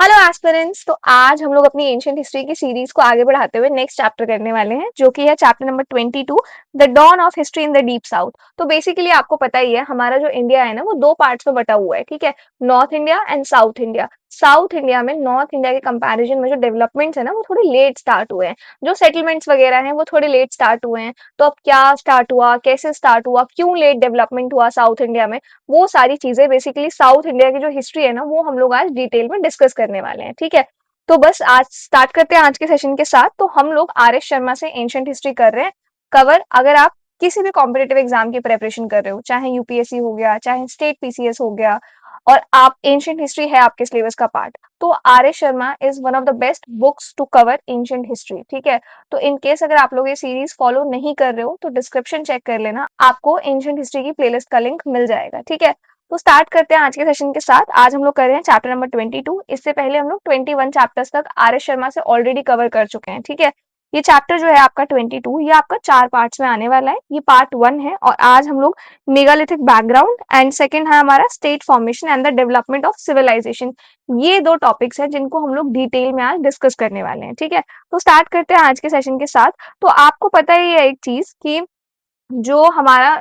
Hello aspirants. तो आज हम लोग अपनी एंशियंट हिस्ट्री की सीरीज को आगे बढ़ाते हुए नेक्स्ट चैप्टर करने वाले हैं, जो कि है chapter number 22, the dawn of history in the deep south. तो बेसिकली आपको पता ही है, हमारा जो इंडिया है ना, वो दो पार्ट्स में बटा हुआ है। ठीक है, north India and south India. South India में नॉर्थ इंडिया के कंपैरिजन में जो डेवलपमेंट्स है ना, वो थोड़े लेट स्टार्ट हुए हैं। जो सेटलमेंट्स वगैरह हैं वो थोड़े लेट स्टार्ट हुए हैं। तो अब क्या स्टार्ट हुआ, कैसे स्टार्ट हुआ, क्यों लेट डेवलपमेंट हुआ साउथ इंडिया में, वो सारी चीजें बेसिकली साउथ इंडिया की जो हिस्ट्री है ना, वो हम लोग आज डिटेल में डिस्कस करने वाले हैं। ठीक है, तो बस आज स्टार्ट करते हैं आज के सेशन के साथ। तो हम लोग आर एस शर्मा से एंशियंट हिस्ट्री कर रहे हैं कवर। अगर आप किसी भी कॉम्पिटेटिव एग्जाम की प्रेपरेशन कर रहे हो, चाहे यूपीएससी हो गया, चाहे स्टेट पीसीएस हो गया, और आप एंशियंट हिस्ट्री है आपके सिलेबस का पार्ट, तो R S Sharma is one of the best books to cover ancient history. ठीक है, तो इन केस अगर आप लोग ये सीरीज फॉलो नहीं कर रहे हो तो डिस्क्रिप्शन चेक कर लेना, आपको एंशियंट हिस्ट्री की प्लेलिस्ट का लिंक मिल जाएगा। ठीक है, तो स्टार्ट करते हैं आज के सेशन के साथ। आज हम लोग कर रहे हैं चैप्टर नंबर 22। इससे पहले हम लोग 21 चैप्टर्स तक आर एस शर्मा से ऑलरेडी कवर कर चुके हैं। ठीक है, ये चैप्टर जो है आपका 22, ये आपका 4 पार्ट्स में आने वाला है। ये पार्ट 1 है, और आज हम लोग मेगालिथिक बैकग्राउंड एंड सेकंड है हमारा state formation and the development of civilisation. ये दो टॉपिक्स हैं जिनको हम लोग डिटेल में आज डिस्कस करने वाले हैं। ठीक है, तो स्टार्ट करते हैं आज के सेशन के साथ। तो आपको पता ही है एक चीज कि जो हमारा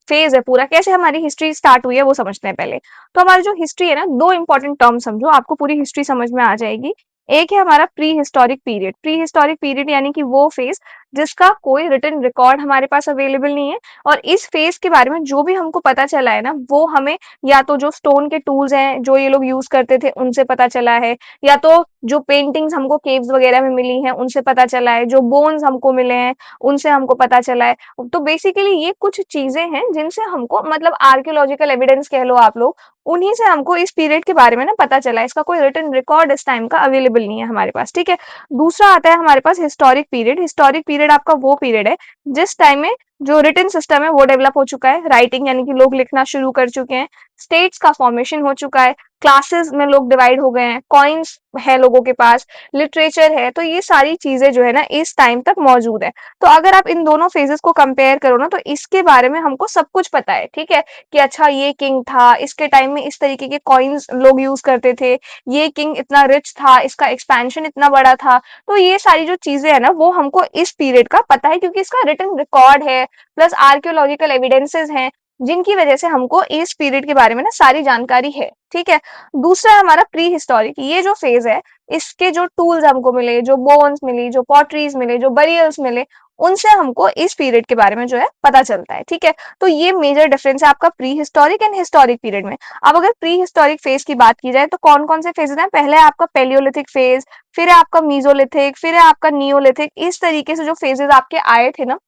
फेज है पूरा, कैसे हमारी हिस्ट्री स्टार्ट हुई है वो समझते हैं पहले। तो हमारी जो हिस्ट्री है ना, दो इंपॉर्टेंट टर्म समझो, आपको पूरी हिस्ट्री समझ में आ जाएगी। एक है हमारा pre historic period. Pre historic period यानी कि वो फेज जिसका कोई रिटन रिकॉर्ड हमारे पास अवेलेबल नहीं है, और इस फेज के बारे में जो भी हमको पता चला है ना, वो हमें या तो जो स्टोन के टूल्स हैं जो ये लोग यूज करते थे उनसे पता चला है, या तो जो पेंटिंग्स हमको केव्स वगैरह में मिली हैं उनसे पता चला है, जो बोन्स हमको मिले हैं उनसे हमको पता चला है। तो बेसिकली ये कुछ चीजें हैं जिनसे हमको, मतलब आर्कियोलॉजिकल एविडेंस कह लो आप लोग, उन्हीं से हमको इस पीरियड के बारे में ना पता चला है। इसका कोई रिटन रिकॉर्ड इस टाइम का अवेलेबल नहीं है हमारे पास। ठीक है, दूसरा आता है हमारे पास हिस्टोरिक पीरियड। हिस्टोरिक पीरियड आपका वो पीरियड है जिस टाइम में जो रिटन सिस्टम है वो डेवलप हो चुका है, राइटिंग यानी कि लोग लिखना शुरू कर चुके हैं, स्टेट्स का फॉर्मेशन हो चुका है, क्लासेस में लोग डिवाइड हो गए हैं, कॉइन्स है लोगों के पास, लिटरेचर है। तो ये सारी चीजें जो है ना इस टाइम तक मौजूद है। तो अगर आप इन दोनों फेजेस को कंपेयर करो ना, तो इसके बारे में हमको सब कुछ पता है। ठीक है, कि अच्छा ये किंग था, इसके टाइम में इस तरीके के कॉइन्स लोग यूज करते थे, ये किंग इतना रिच था, इसका एक्सपेंशन इतना बड़ा था। तो ये सारी जो चीजें है ना, वो हमको इस पीरियड का पता है, क्योंकि इसका रिटन रिकॉर्ड है, प्लस आर्कियोलॉजिकल एविडेंसेस हैं, जिनकी वजह से हमको इस पीरियड के बारे में ना सारी जानकारी है। ठीक है, दूसरा है हमारा प्री हिस्टोरिक। ये जो फेज है, इसके जो टूल्स हमको मिले, जो बोन्स मिली, जो पॉटरीज मिले, जो बरियल्स मिले, उनसे हमको इस पीरियड के बारे में जो है पता चलता है। ठीक है, तो ये मेजर डिफरेंस है आपका pre historic and historic period में। अब अगर प्री हिस्टोरिक फेज की बात की जाए तो कौन कौन से फेजेस हैं? पहले है आपका पेलियोलिथिक फेज, फिर है आपका मीजोलिथिक, फिर है आपका नियोलिथिक। इस तरीके से जो फेजेस आपके आए थे ना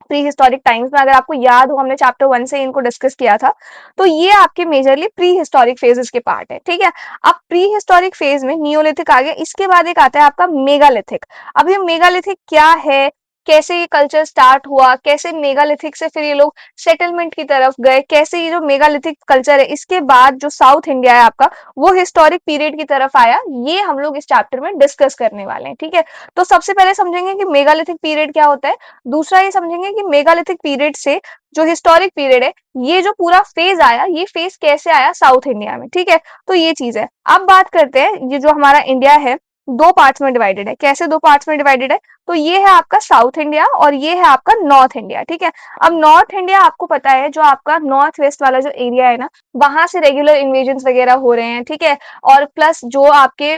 प्री हिस्टोरिक टाइम्स में, अगर आपको याद हो हमने चैप्टर 1 से इनको डिस्कस किया था, तो ये आपके मेजरली प्री हिस्टोरिक फेजेस के पार्ट है। ठीक है, अब प्री हिस्टोरिक फेज में नियोलिथिक आ गया, इसके बाद एक आता है आपका मेगालिथिक। अब ये मेगालिथिक क्या है, कैसे ये कल्चर स्टार्ट हुआ, कैसे मेगालिथिक से फिर ये लोग सेटलमेंट की तरफ गए, कैसे ये जो मेगालिथिक कल्चर है इसके बाद जो साउथ इंडिया है आपका, वो हिस्टोरिक पीरियड की तरफ आया, ये हम लोग इस चैप्टर में डिस्कस करने वाले हैं। ठीक है, तो सबसे पहले समझेंगे कि मेगालिथिक पीरियड क्या होता है। दूसरा ये समझेंगे कि मेगालिथिक पीरियड से जो हिस्टोरिक पीरियड है, ये जो पूरा फेज आया, ये फेज कैसे आया साउथ इंडिया में। ठीक है, तो ये चीज है। अब बात करते हैं, ये जो हमारा इंडिया है दो पार्ट्स में डिवाइडेड है। कैसे दो पार्ट्स में डिवाइडेड है? तो ये है आपका साउथ इंडिया और ये है आपका नॉर्थ इंडिया। ठीक है, अब नॉर्थ इंडिया आपको पता है, जो आपका नॉर्थ वेस्ट वाला जो एरिया है ना, वहां से रेगुलर इन्वेजन वगैरह हो रहे हैं। ठीक है, और प्लस जो आपके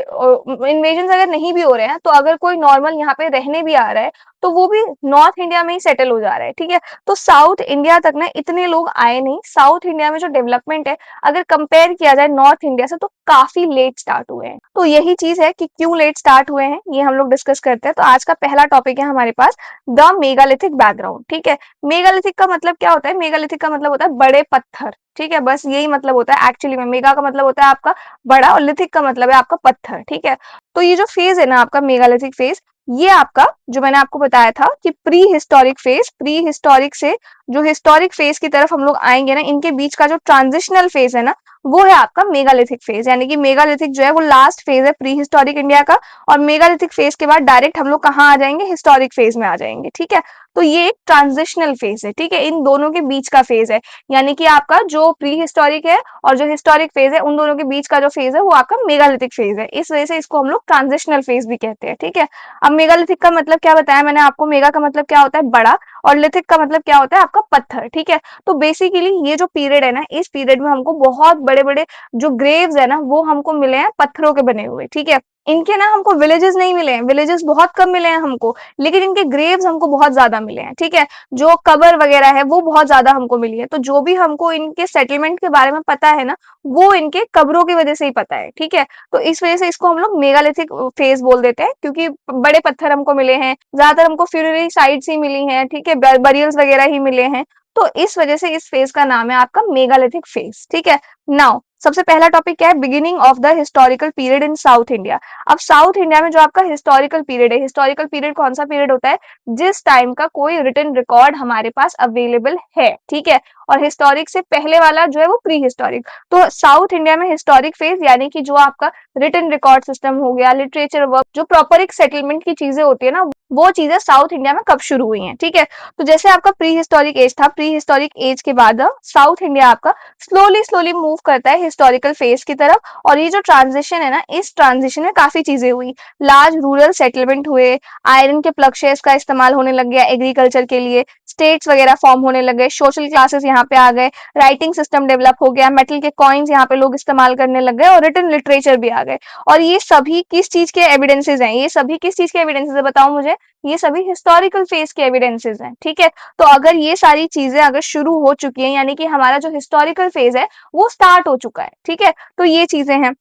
इन्वेजन अगर नहीं भी हो रहे हैं, तो अगर कोई नॉर्मल यहाँ पे रहने भी आ रहा है, तो वो भी नॉर्थ इंडिया में ही सेटल हो जा रहा है। ठीक है, तो साउथ इंडिया तक ना इतने लोग आए नहीं। साउथ इंडिया में जो डेवलपमेंट है, अगर कंपेयर किया जाए नॉर्थ इंडिया से, तो काफी लेट स्टार्ट हुए हैं। तो यही चीज है कि क्यों लेट स्टार्ट हुए हैं, ये हम लोग डिस्कस करते हैं। तो आज का पहला टॉपिक है हमारे पास द मेगालिथिक बैकग्राउंड। ठीक है, मेगालिथिक का मतलब क्या होता है? मेगालिथिक का मतलब होता है बड़े पत्थर। ठीक है, बस यही मतलब होता है एक्चुअली में। मेगा का मतलब होता है आपका बड़ा, और लिथिक का मतलब है आपका पत्थर। ठीक है, तो ये जो फेज है ना आपका मेगालिथिक फेज, ये आपका जो मैंने आपको बताया था कि pre historic phase, pre historic से जो हिस्टोरिक फेज की तरफ हम लोग आएंगे ना, इनके बीच का जो ट्रांजिशनल फेज है ना, वो है आपका मेगालिथिक फेज। यानी कि मेगालिथिक जो है वो लास्ट फेज है प्री हिस्टोरिक इंडिया का, और मेगालिथिक फेज के बाद डायरेक्ट हम लोग कहाँ आ जाएंगे? हिस्टोरिक फेज में आ जाएंगे। ठीक है, तो ये एक ट्रांजिशनल फेज है, ठीक है, इन दोनों के बीच का फेज है, यानी कि आपका जो प्री हिस्टोरिक है और जो हिस्टोरिक फेज है, उन दोनों के बीच का जो फेज है वो आपका मेगालिथिक फेज है। इस वजह से इसको हम लोग ट्रांजिशनल फेज भी कहते हैं, ठीक है। अब मेगालिथिक का मतलब क्या बताया मैंने आपको, मेगा का मतलब क्या होता है बड़ा, और लिथिक का मतलब क्या होता है आपका पत्थर, ठीक है। तो बेसिकली ये जो पीरियड है ना, इस पीरियड में हमको बहुत बड़े बड़े जो ग्रेव्स है ना वो हमको मिले हैं पत्थरों के बने हुए, ठीक है। इनके ना हमको विलेजेस नहीं मिले हैं, विलेजेस बहुत कम मिले हैं हमको, लेकिन इनके ग्रेव्स हमको बहुत ज्यादा मिले हैं, ठीक है। जो कबर वगैरह है वो बहुत ज्यादा हमको मिली है, तो जो भी हमको इनके सेटलमेंट के बारे में पता है ना, वो इनके कब्रों की वजह से ही पता है, ठीक है। तो इस वजह से इसको हम लोग मेगालिथिक फेज बोल देते हैं, क्योंकि बड़े पत्थर हमको मिले हैं, ज्यादातर हमको फ्यूनरी साइट्स ही मिली हैं, ठीक है, बरियल्स वगैरह ही मिले हैं। तो इस वजह से इस फेज का नाम है आपका मेगालिथिक फेज, ठीक है। नाउ सबसे पहला टॉपिक क्या है, beginning of the historical period in south India. अब साउथ इंडिया में जो आपका हिस्टोरिकल पीरियड है, हिस्टोरिकल पीरियड कौन सा पीरियड होता है, जिस टाइम का कोई रिटन रिकॉर्ड हमारे पास अवेलेबल है, ठीक है। और हिस्टोरिक से पहले वाला जो है वो प्री हिस्टोरिक। तो साउथ इंडिया में हिस्टोरिक फेज यानी कि जो आपका रिटन रिकॉर्ड सिस्टम हो गया, लिटरेचर वर्क, जो प्रॉपर एक सेटलमेंट की चीजें होती है ना, वो चीजें साउथ इंडिया में कब शुरू हुई हैं, ठीक है। तो जैसे आपका प्री हिस्टोरिक एज था, प्री हिस्टोरिक एज के बाद साउथ इंडिया आपका स्लोली स्लोली मूव करता है हिस्टोरिकल फेज की तरफ। और ये जो ट्रांजिशन है ना, इस ट्रांजिशन में काफी चीजें हुई, लार्ज रूरल सेटलमेंट हुए, आयरन के प्लगशेस का इस्तेमाल होने लग गया एग्रीकल्चर के लिए, स्टेट्स वगैरह फॉर्म होने लग गए, सोशल क्लासेस यहाँ पे आ गए, राइटिंग सिस्टम डेवलप हो गया, मेटल के कॉइन्स यहाँ पे लोग इस्तेमाल करने लग गए, और रिटन लिटरेचर भी आ गए। और ये सभी किस चीज के एविडेंसेस हैं, ये सभी किस चीज के एविडेंसेस है बताओ मुझे, ये सभी हिस्टोरिकल फेज के एविडेंसेस हैं, ठीक है। तो अगर ये सारी चीजें अगर शुरू हो चुकी हैं, यानी कि हमारा जो हिस्टोरिकल फेज है वो स्टार्ट हो चुका है, ठीक है। तो ये चीजें हैं।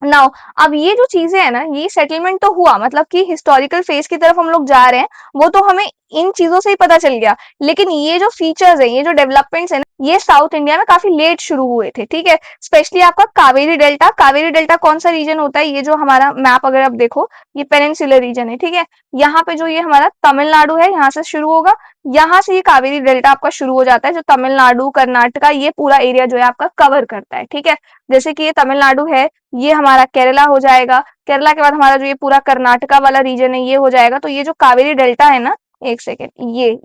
नाउ अब ये जो चीजें है ना, ये सेटलमेंट तो हुआ, मतलब कि हिस्टोरिकल फेज की तरफ हम लोग जा रहे हैं, वो तो हमें इन चीजों से ही पता चल गया। लेकिन ये जो फीचर्स है, ये जो डेवलपमेंट्स है ना, ये साउथ इंडिया में काफी लेट शुरू हुए थे, ठीक है। स्पेशली आपका कावेरी डेल्टा, कावेरी डेल्टा कौन सा रीजन होता है, ये जो हमारा मैप अगर आप देखो, ये पेनिनसुलर रीजन है, ठीक है। यहाँ पे जो ये हमारा तमिलनाडु है, यहाँ से शुरू होगा, यहाँ से ये कावेरी डेल्टा आपका शुरू हो जाता है, जो तमिलनाडु कर्नाटका ये पूरा एरिया जो है आपका कवर करता है, ठीक है। जैसे कि ये तमिलनाडु है, ये हमारा केरला हो जाएगा, केरला के बाद हमारा जो ये पूरा कर्नाटका वाला रीजन है ये हो जाएगा। तो ये जो कावेरी डेल्टा है ना, एक सेकेंड,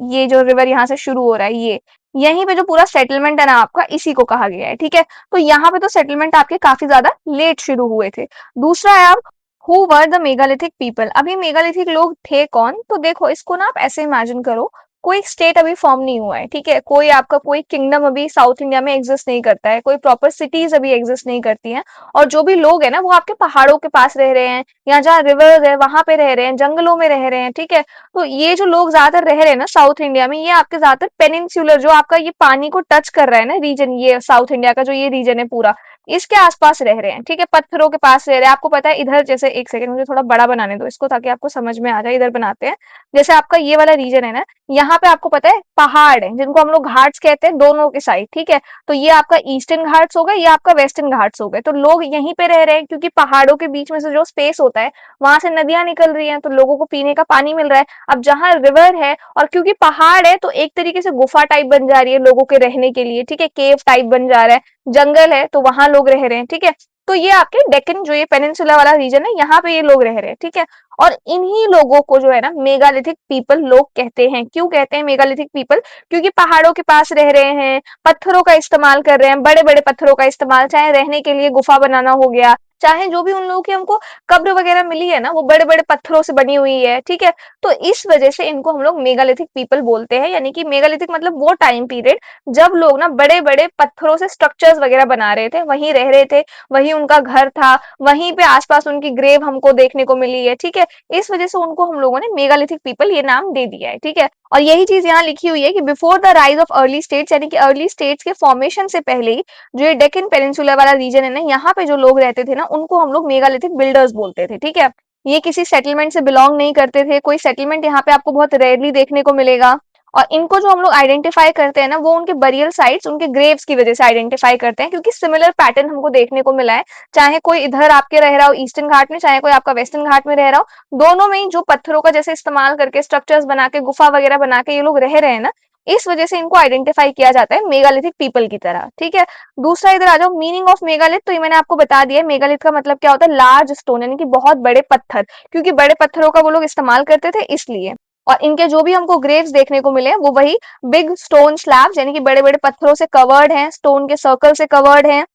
ये जो रिवर यहाँ से शुरू हो रहा है, ये यहीं पे जो पूरा सेटलमेंट है ना आपका, इसी को कहा गया है, ठीक है। तो यहाँ पे तो सेटलमेंट आपके काफी ज्यादा लेट शुरू हुए थे। दूसरा है आप, who were the megalithic people. अभी मेगालिथिक लोग थे कौन, तो देखो इसको ना आप ऐसे इमेजिन करो, कोई स्टेट अभी फॉर्म नहीं हुआ है, ठीक है, कोई आपका कोई किंगडम अभी साउथ इंडिया में एग्जिस्ट नहीं करता है, कोई प्रॉपर सिटीज अभी एग्जिस्ट नहीं करती हैं, और जो भी लोग है ना वो आपके पहाड़ों के पास रह रहे हैं, या जहाँ रिवर्स है वहां पे रह रहे हैं, जंगलों में रह रहे हैं, ठीक है। तो ये जो लोग ज्यादातर रह रहे हैं ना साउथ इंडिया में, ये आपके ज्यादातर पेनिनसुलर, जो आपका ये पानी को टच कर रहा है ना रीजन, ये साउथ इंडिया का जो ये रीजन है पूरा, इसके आसपास रह रहे हैं, ठीक है, पत्थरों के पास रह रहे हैं। आपको पता है इधर, जैसे एक सेकंड मुझे थोड़ा बड़ा बनाने दो इसको, ताकि आपको समझ में आ जाए, इधर बनाते हैं। जैसे आपका ये वाला रीजन है ना, यहाँ पे आपको पता है पहाड़ है, जिनको हम लोग घाट्स कहते हैं दोनों के साइड, ठीक है। तो ये आपका ईस्टर्न घाट्स हो गए, ये आपका वेस्टर्न घाट्स हो गए। तो लोग यहीं पे रह रहे हैं, क्योंकि पहाड़ों के बीच में से जो स्पेस होता है, वहां से नदियां निकल रही हैं, तो लोगों को पीने का पानी मिल रहा है। अब जहाँ रिवर है, और क्योंकि पहाड़ है, तो एक तरीके से गुफा टाइप बन जा रही है लोगों के रहने के लिए, ठीक है, केव टाइप बन जा रहा है, जंगल है तो वहां लोग रह रहे हैं, ठीक है। तो ये आपके डेक्कन जो ये पेनिनसुला वाला रीजन है, यहाँ पे ये लोग रह रहे हैं, ठीक है। और इन्हीं लोगों को जो है ना मेगालिथिक पीपल लोग कहते हैं। क्यों कहते हैं मेगालिथिक पीपल, क्योंकि पहाड़ों के पास रह रहे हैं, पत्थरों का इस्तेमाल कर रहे हैं, बड़े बड़े पत्थरों का इस्तेमाल, चाहे रहने के लिए गुफा बनाना हो गया, चाहे जो भी उन लोगों की हमको कब्र वगैरह मिली है ना, वो बड़े बड़े पत्थरों से बनी हुई है, ठीक है। तो इस वजह से इनको हम लोग मेगालिथिक पीपल बोलते हैं, यानी कि मेगालिथिक मतलब वो टाइम पीरियड जब लोग ना बड़े बड़े पत्थरों से स्ट्रक्चर्स वगैरह बना रहे थे, वहीं रह रहे थे, वहीं उनका घर था, वहीं पे आसपास उनकी ग्रेव हमको देखने को मिली है, ठीक है। इस वजह से उनको हम लोगों ने मेगालिथिक पीपल ये नाम दे दिया है, ठीक है। और यही चीज यहाँ लिखी हुई है कि before the rise of early states, यानी कि अर्ली स्टेट्स के फॉर्मेशन से पहले ही जो ये डेक्कन पेनिनसुला वाला रीजन है ना, यहाँ पे जो लोग रहते थे ना, उनको हम लोग मेगालिथिक बिल्डर्स बोलते थे, ठीक है। ये किसी सेटलमेंट से बिलोंग नहीं करते थे, कोई सेटलमेंट यहाँ पे आपको बहुत रेयरली देखने को मिलेगा। और इनको जो हम लोग आइडेंटिफाई करते हैं ना, वो उनके बरियल साइट्स, उनके ग्रेव्स की वजह से आइडेंटिफाई करते हैं, क्योंकि सिमिलर पैटर्न हमको देखने को मिला है। चाहे कोई इधर आपके रह रहा हो ईस्टर्न घाट में, चाहे कोई आपका वेस्टर्न घाट में रह रहा हो, दोनों में ही जो पत्थरों का जैसे इस्तेमाल करके स्ट्रक्चर्स बना के गुफा वगैरह बना के ये लोग रह रहे हैं ना, इस वजह से इनको आइडेंटिफाई किया जाता है मेगालिथिक पीपल की तरह, ठीक है। दूसरा इधर आ जाओ, मीनिंग ऑफ मेगालिथ, तो ये मैंने आपको बता दिया है, मेगालिथ का मतलब क्या होता है, लार्ज स्टोन, यानी कि बहुत बड़े पत्थर, क्योंकि बड़े पत्थरों का वो लोग इस्तेमाल करते थे इसलिए। और इनके जो भी हमको ग्रेव्स देखने को मिले वो वही बिग स्टोन स्लैब्स यानी कि बड़े-बड़े पत्थरों से कवर्ड हैं, स्टोन के सर्कल से कवर्ड हैं।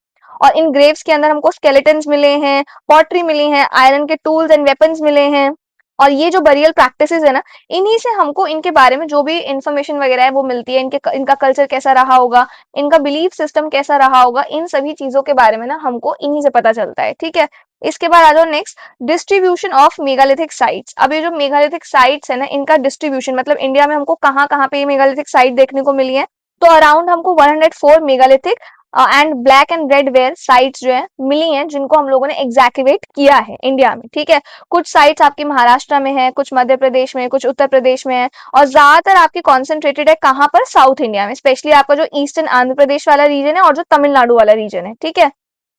और इन ग्रेव्स के अंदर हमको स्केलेटन्स मिले हैं, पॉटरी मिली हैं, आयरन के टूल्स एंड वेपन्स मिले हैं। और ये जो बरियल प्रैक्टिसेस है ना, इन्हीं से हमको इनके बारे में जो भी इंफॉर्मेशन वगैरह है वो मिलती है। इनका कल्चर कैसा रहा होगा, इनका बिलीफ सिस्टम कैसा रहा होगा, इन सभी चीजों के बारे में ना हमको इन्हीं से पता चलता है। ठीक है, इसके बाद आ जाओ next, distribution of megalithic sites. अब ये जो मेगालिथिक साइट्स है ना, इनका डिस्ट्रीब्यूशन मतलब इंडिया में हमको कहाँ कहाँ पे ये मेगालिथिक साइट देखने को मिली है। तो अराउंड हमको 104 megalithic and black and red ware sites जो है मिली हैं, जिनको हम लोगों ने एग्जैक्टिवेट किया है इंडिया में। ठीक है, कुछ साइट्स आपकी महाराष्ट्र में है, कुछ मध्य प्रदेश में, कुछ उत्तर प्रदेश में है, और ज्यादातर आपकी कॉन्सेंट्रेटेड है कहाँ पर, साउथ इंडिया में, स्पेशली आपका जो ईस्टर्न आंध्र प्रदेश वाला रीजन है और जो तमिलनाडु वाला रीजन है। ठीक है,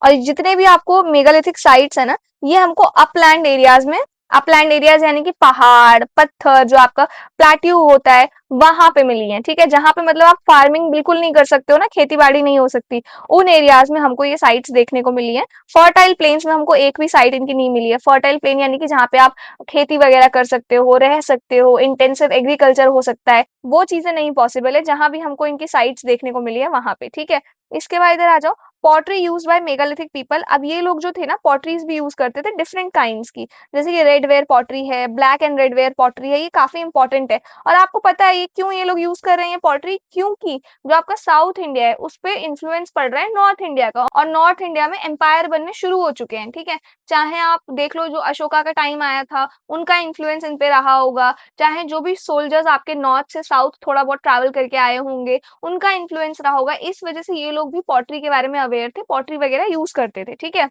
और जितने भी आपको मेगालिथिक साइट्स है ना, ये हमको अपलैंड एरियाज में, अपलैंड एरियाज यानी कि पहाड़ पत्थर जो आपका प्लेट्यू होता है वहां पे मिली है। ठीक है, जहां पे मतलब आप फार्मिंग बिल्कुल नहीं कर सकते हो ना, खेती बाड़ी नहीं हो सकती, उन एरियाज में हमको ये साइट्स देखने को मिली है। फर्टाइल प्लेन्स में हमको एक भी साइट इनकी नहीं मिली है। फर्टाइल प्लेन यानी कि जहाँ पे आप खेती वगैरह कर सकते हो, रह सकते हो, इंटेंसिव एग्रीकल्चर हो सकता है, वो चीजें नहीं पॉसिबल है जहां भी हमको इनकी साइट्स देखने को मिली है वहां पे। ठीक है, इसके बाद इधर आ जाओ, pottery use by megalithic people. अब ये लोग जो थे ना, पॉटरीज भी यूज करते थे डिफरेंट काइंड्स की, जैसे कि रेड वेयर पॉटरी है, black and red ware pottery है, ये काफी इंपॉर्टेंट है। और आपको पता है ये क्यों ये लोग यूज कर रहे हैं पॉटरी, क्योंकि जो आपका साउथ इंडिया है उस पे इन्फ्लुएंस पड़ रहा है नॉर्थ इंडिया का, और नॉर्थ इंडिया में एम्पायर बनने शुरू हो चुके हैं। ठीक है, चाहे आप देख लो जो अशोका का टाइम आया था उनका इन्फ्लुएंस इन पे रहा होगा, चाहे जो भी सोल्जर्स आपके नॉर्थ से साउथ थोड़ा बहुत ट्रैवल करके आए होंगे उनका इन्फ्लुएंस रहा होगा, इस वजह से ये लोग भी पॉटरी के बारे में अवेयर थे, पॉटरी वगैरह यूज करते थे। ठीक है,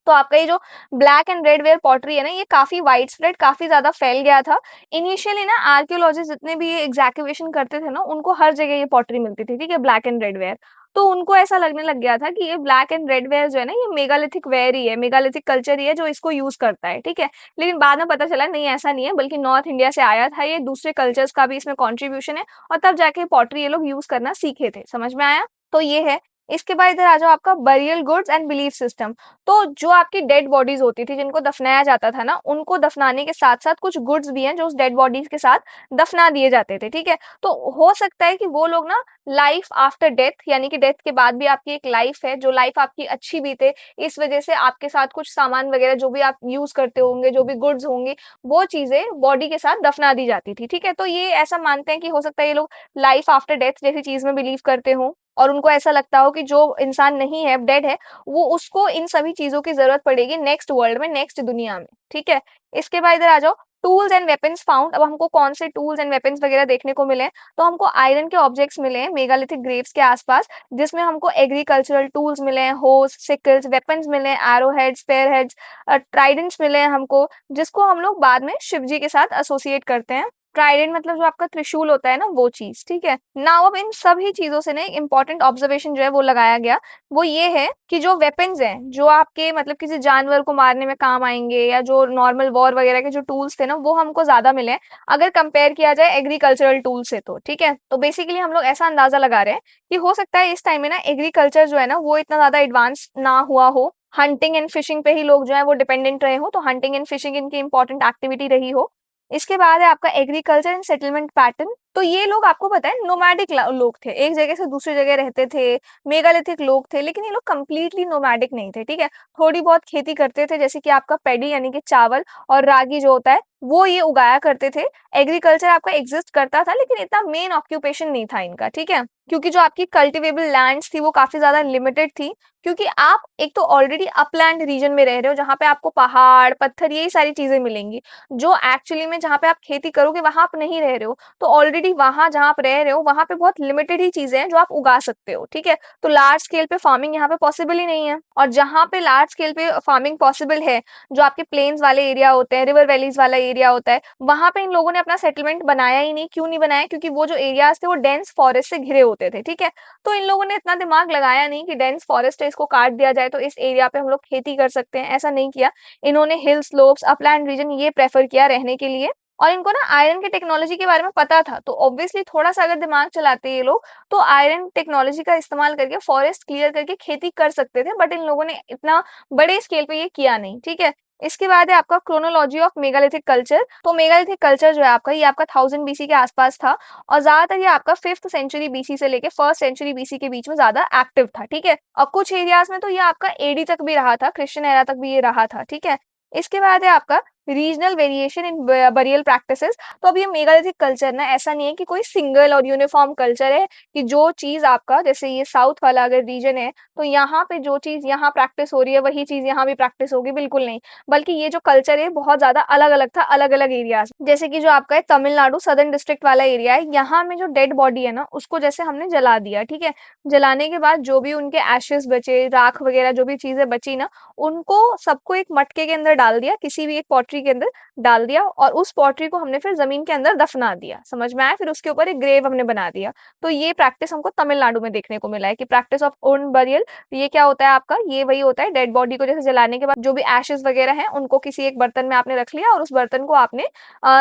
तो आपका ये जो black and red ware pottery है ना, ये काफी वाइड स्प्रेड, काफी ज्यादा फैल गया था। इनिशियली ना आर्कियोलॉजिस्ट जितने भी ये एग्जैक्टिवेशन करते थे ना, उनको हर जगह ये पॉटरी मिलती थी। ठीक है, ब्लैक एंड रेड वेयर, तो उनको ऐसा लगने लग गया था कि ये ब्लैक एंड रेड वेयर जो है ना, ये मेगालिथिक वेयर ही है, मेगालिथिक कल्चर ही है जो इसको यूज करता है। ठीक है, लेकिन बाद में पता चला नहीं ऐसा नहीं है, बल्कि नॉर्थ इंडिया से आया था ये, दूसरे कल्चर्स का भी इसमें कॉन्ट्रीब्यूशन है, और तब जाके पॉटरी ये लोग यूज करना सीखे थे। समझ में आया, तो ये है। इसके बाद इधर आ जाओ आपका burial goods and belief system. तो जो आपकी डेड बॉडीज होती थी जिनको दफनाया जाता था ना, उनको दफनाने के साथ साथ कुछ गुड्स भी हैं जो उस डेड बॉडीज के साथ दफना दिए जाते थे। ठीक है, तो हो सकता है कि वो लोग ना लाइफ आफ्टर डेथ, यानी कि डेथ के बाद भी आपकी एक लाइफ है, जो लाइफ आपकी अच्छी बीते, इस वजह से आपके साथ कुछ सामान वगैरह जो भी आप यूज करते होंगे, जो भी गुड्स होंगे, वो चीजें बॉडी के साथ दफना दी जाती थी। ठीक है, तो ये ऐसा मानते हैं कि हो सकता है ये लोग लाइफ आफ्टर डेथ जैसी चीज में बिलीव करते हो, और उनको ऐसा लगता हो कि जो इंसान नहीं है, डेड है, वो उसको इन सभी चीजों की जरूरत पड़ेगी नेक्स्ट वर्ल्ड में, नेक्स्ट दुनिया में। ठीक है, इसके बाद इधर आ जाओ, टूल्स एंड वेपन्स फाउंड। अब हमको कौन से टूल्स एंड वेपन्स वगैरह देखने को मिले हैं, तो हमको आयरन के ऑब्जेक्ट्स मिले हैं मेगालिथिक ग्रेव्स के आसपास, जिसमें हमको एग्रीकल्चरल टूल्स मिले हैं, होस, सिकल्स, वेपन्स मिले हैं, arrow heads, spear heads, tridents मिले हैं हमको, जिसको हम लोग बाद में शिव जी के साथ एसोसिएट करते हैं। ट्राइडेंट मतलब जो आपका त्रिशूल होता है ना, वो चीज। ठीक है, नाउ अब इन सभी चीजों से ना एक इंपॉर्टेंट ऑब्जर्वेशन जो है वो लगाया गया, वो ये है कि जो वेपन्स हैं जो आपके मतलब किसी जानवर को मारने में काम आएंगे, या जो नॉर्मल वॉर वगैरह के जो टूल्स थे ना, वो हमको ज्यादा मिले हैं अगर कंपेयर किया जाए एग्रीकल्चरल टूल से। तो ठीक है, तो बेसिकली हम लोग ऐसा अंदाजा लगा रहे हैं कि हो सकता है इस टाइम में ना एग्रीकल्चर जो है ना वो इतना ज्यादा एडवांस ना हुआ हो, हंटिंग एंड फिशिंग पे ही लोग जो है वो डिपेंडेंट रहे हो, तो हंटिंग एंड फिशिंग इनकी इंपॉर्टेंट एक्टिविटी रही हो। इसके बाद है आपका एग्रीकल्चर एंड सेटलमेंट पैटर्न। तो ये लोग आपको पता है नोमैडिक लोग थे, एक जगह से दूसरी जगह रहते थे, मेगालिथिक लोग थे, लेकिन ये लोग कंप्लीटली नोमैडिक नहीं थे। ठीक है, थोड़ी बहुत खेती करते थे, जैसे कि आपका पेडी यानी कि चावल और रागी जो होता है वो ये उगाया करते थे। एग्रीकल्चर आपका एग्जिस्ट करता था, लेकिन इतना मेन ऑक्यूपेशन नहीं था इनका। ठीक है, क्योंकि जो आपकी कल्टिवेबल लैंड्स थी वो काफी ज्यादा लिमिटेड थी, क्योंकि आप एक तो ऑलरेडी अपलैंड रीजन में रह रहे हो जहां पे आपको पहाड़ पत्थर यही सारी चीजें मिलेंगी, जो एक्चुअली में जहाँ पे आप खेती करोगे वहां आप नहीं रह रहे हो, तो ऑलरेडी वहां जहाँ आप रह रहे हो वहां पे बहुत लिमिटेड ही चीजें हैं जो आप उगा सकते हो। ठीक है, तो लार्ज स्केल पे फार्मिंग यहाँ पे पॉसिबल ही नहीं है, और जहाँ पे लार्ज स्केल पे फार्मिंग पॉसिबल है, जो आपके प्लेन्स वाले एरिया होते हैं, रिवर वैलीज वाला एरिया होता है, वहां पे इन लोगों ने अपना सेटलमेंट बनाया ही नहीं। क्यों नहीं बनाया, क्योंकि वो जो एरियाज थे वो डेंस फॉरेस्ट से घिरे होते थे। ठीक है, तो इन लोगों ने इतना दिमाग लगाया नहीं कि डेंस फॉरेस्ट है इसको काट दिया जाए तो इस एरिया पे हम लोग खेती कर सकते हैं, ऐसा नहीं किया। इन्होंने हिल स्लोप्स अपलैंड रीजन ये प्रेफर किया रहने के लिए, और इनको ना आयरन के टेक्नोलॉजी के बारे में पता था, तो ऑब्वियसली थोड़ा सा अगर दिमाग चलाते ये लोग तो आयरन टेक्नोलॉजी का इस्तेमाल करके फॉरेस्ट क्लियर करके खेती कर सकते थे, बट इन लोगों ने इतना बड़े स्केल पे ये किया नहीं। ठीक है, इसके बाद है आपका क्रोनोलॉजी ऑफ मेगालिथिक कल्चर। तो मेगालिथिक कल्चर जो है आपका, ये आपका 1000 बीसी के आसपास था और ज्यादातर ये आपका 5th सेंचुरी बीसी से लेके 1st सेंचुरी बीसी के बीच में ज्यादा एक्टिव था, ठीक है। और कुछ एरियाज में तो ये आपका एडी तक भी रहा था, क्रिश्चियन एरा तक भी ये रहा था, ठीक है। इसके बाद है आपका regional variation in burial practices. तो अब ये मेगालिथिक कल्चर ना ऐसा नहीं है कि कोई सिंगल और यूनिफॉर्म कल्चर है कि जो चीज आपका, जैसे ये साउथ वाला अगर रीजन है तो यहाँ पे जो चीज यहाँ प्रैक्टिस हो रही है वही चीज यहाँ भी प्रैक्टिस होगी, बिल्कुल नहीं। बल्कि ये जो कल्चर है बहुत ज्यादा अलग अलग था, अलग अलग एरियाज। जैसे कि जो आपका है तमिलनाडु सदर्न डिस्ट्रिक्ट वाला एरिया है, यहाँ में जो डेड बॉडी है ना उसको जैसे हमने जला दिया, ठीक है। जलाने के बाद जो भी उनके एशेस बचे, राख वगैरह जो भी चीजें बची ना, उनको सबको एक मटके के अंदर डाल दिया, किसी भी एक पॉटरी के अंदर डाल दिया और उस पॉटरी को हमने फिर जमीन के अंदर दफना दिया, समझ में आया। फिर उसके ऊपर एक ग्रेव हमने बना दिया। तो ये प्रैक्टिस हमको तमिलनाडु में देखने को मिला है कि प्रैक्टिस ऑफ ओन बरियल। ये क्या होता है आपका, ये वही होता है, डेड बॉडी को जैसे जलाने के बाद जो भी एशेस वगैरह हैं उनको किसी एक बर्तन में आपने रख लिया और उस बर्तन को आपने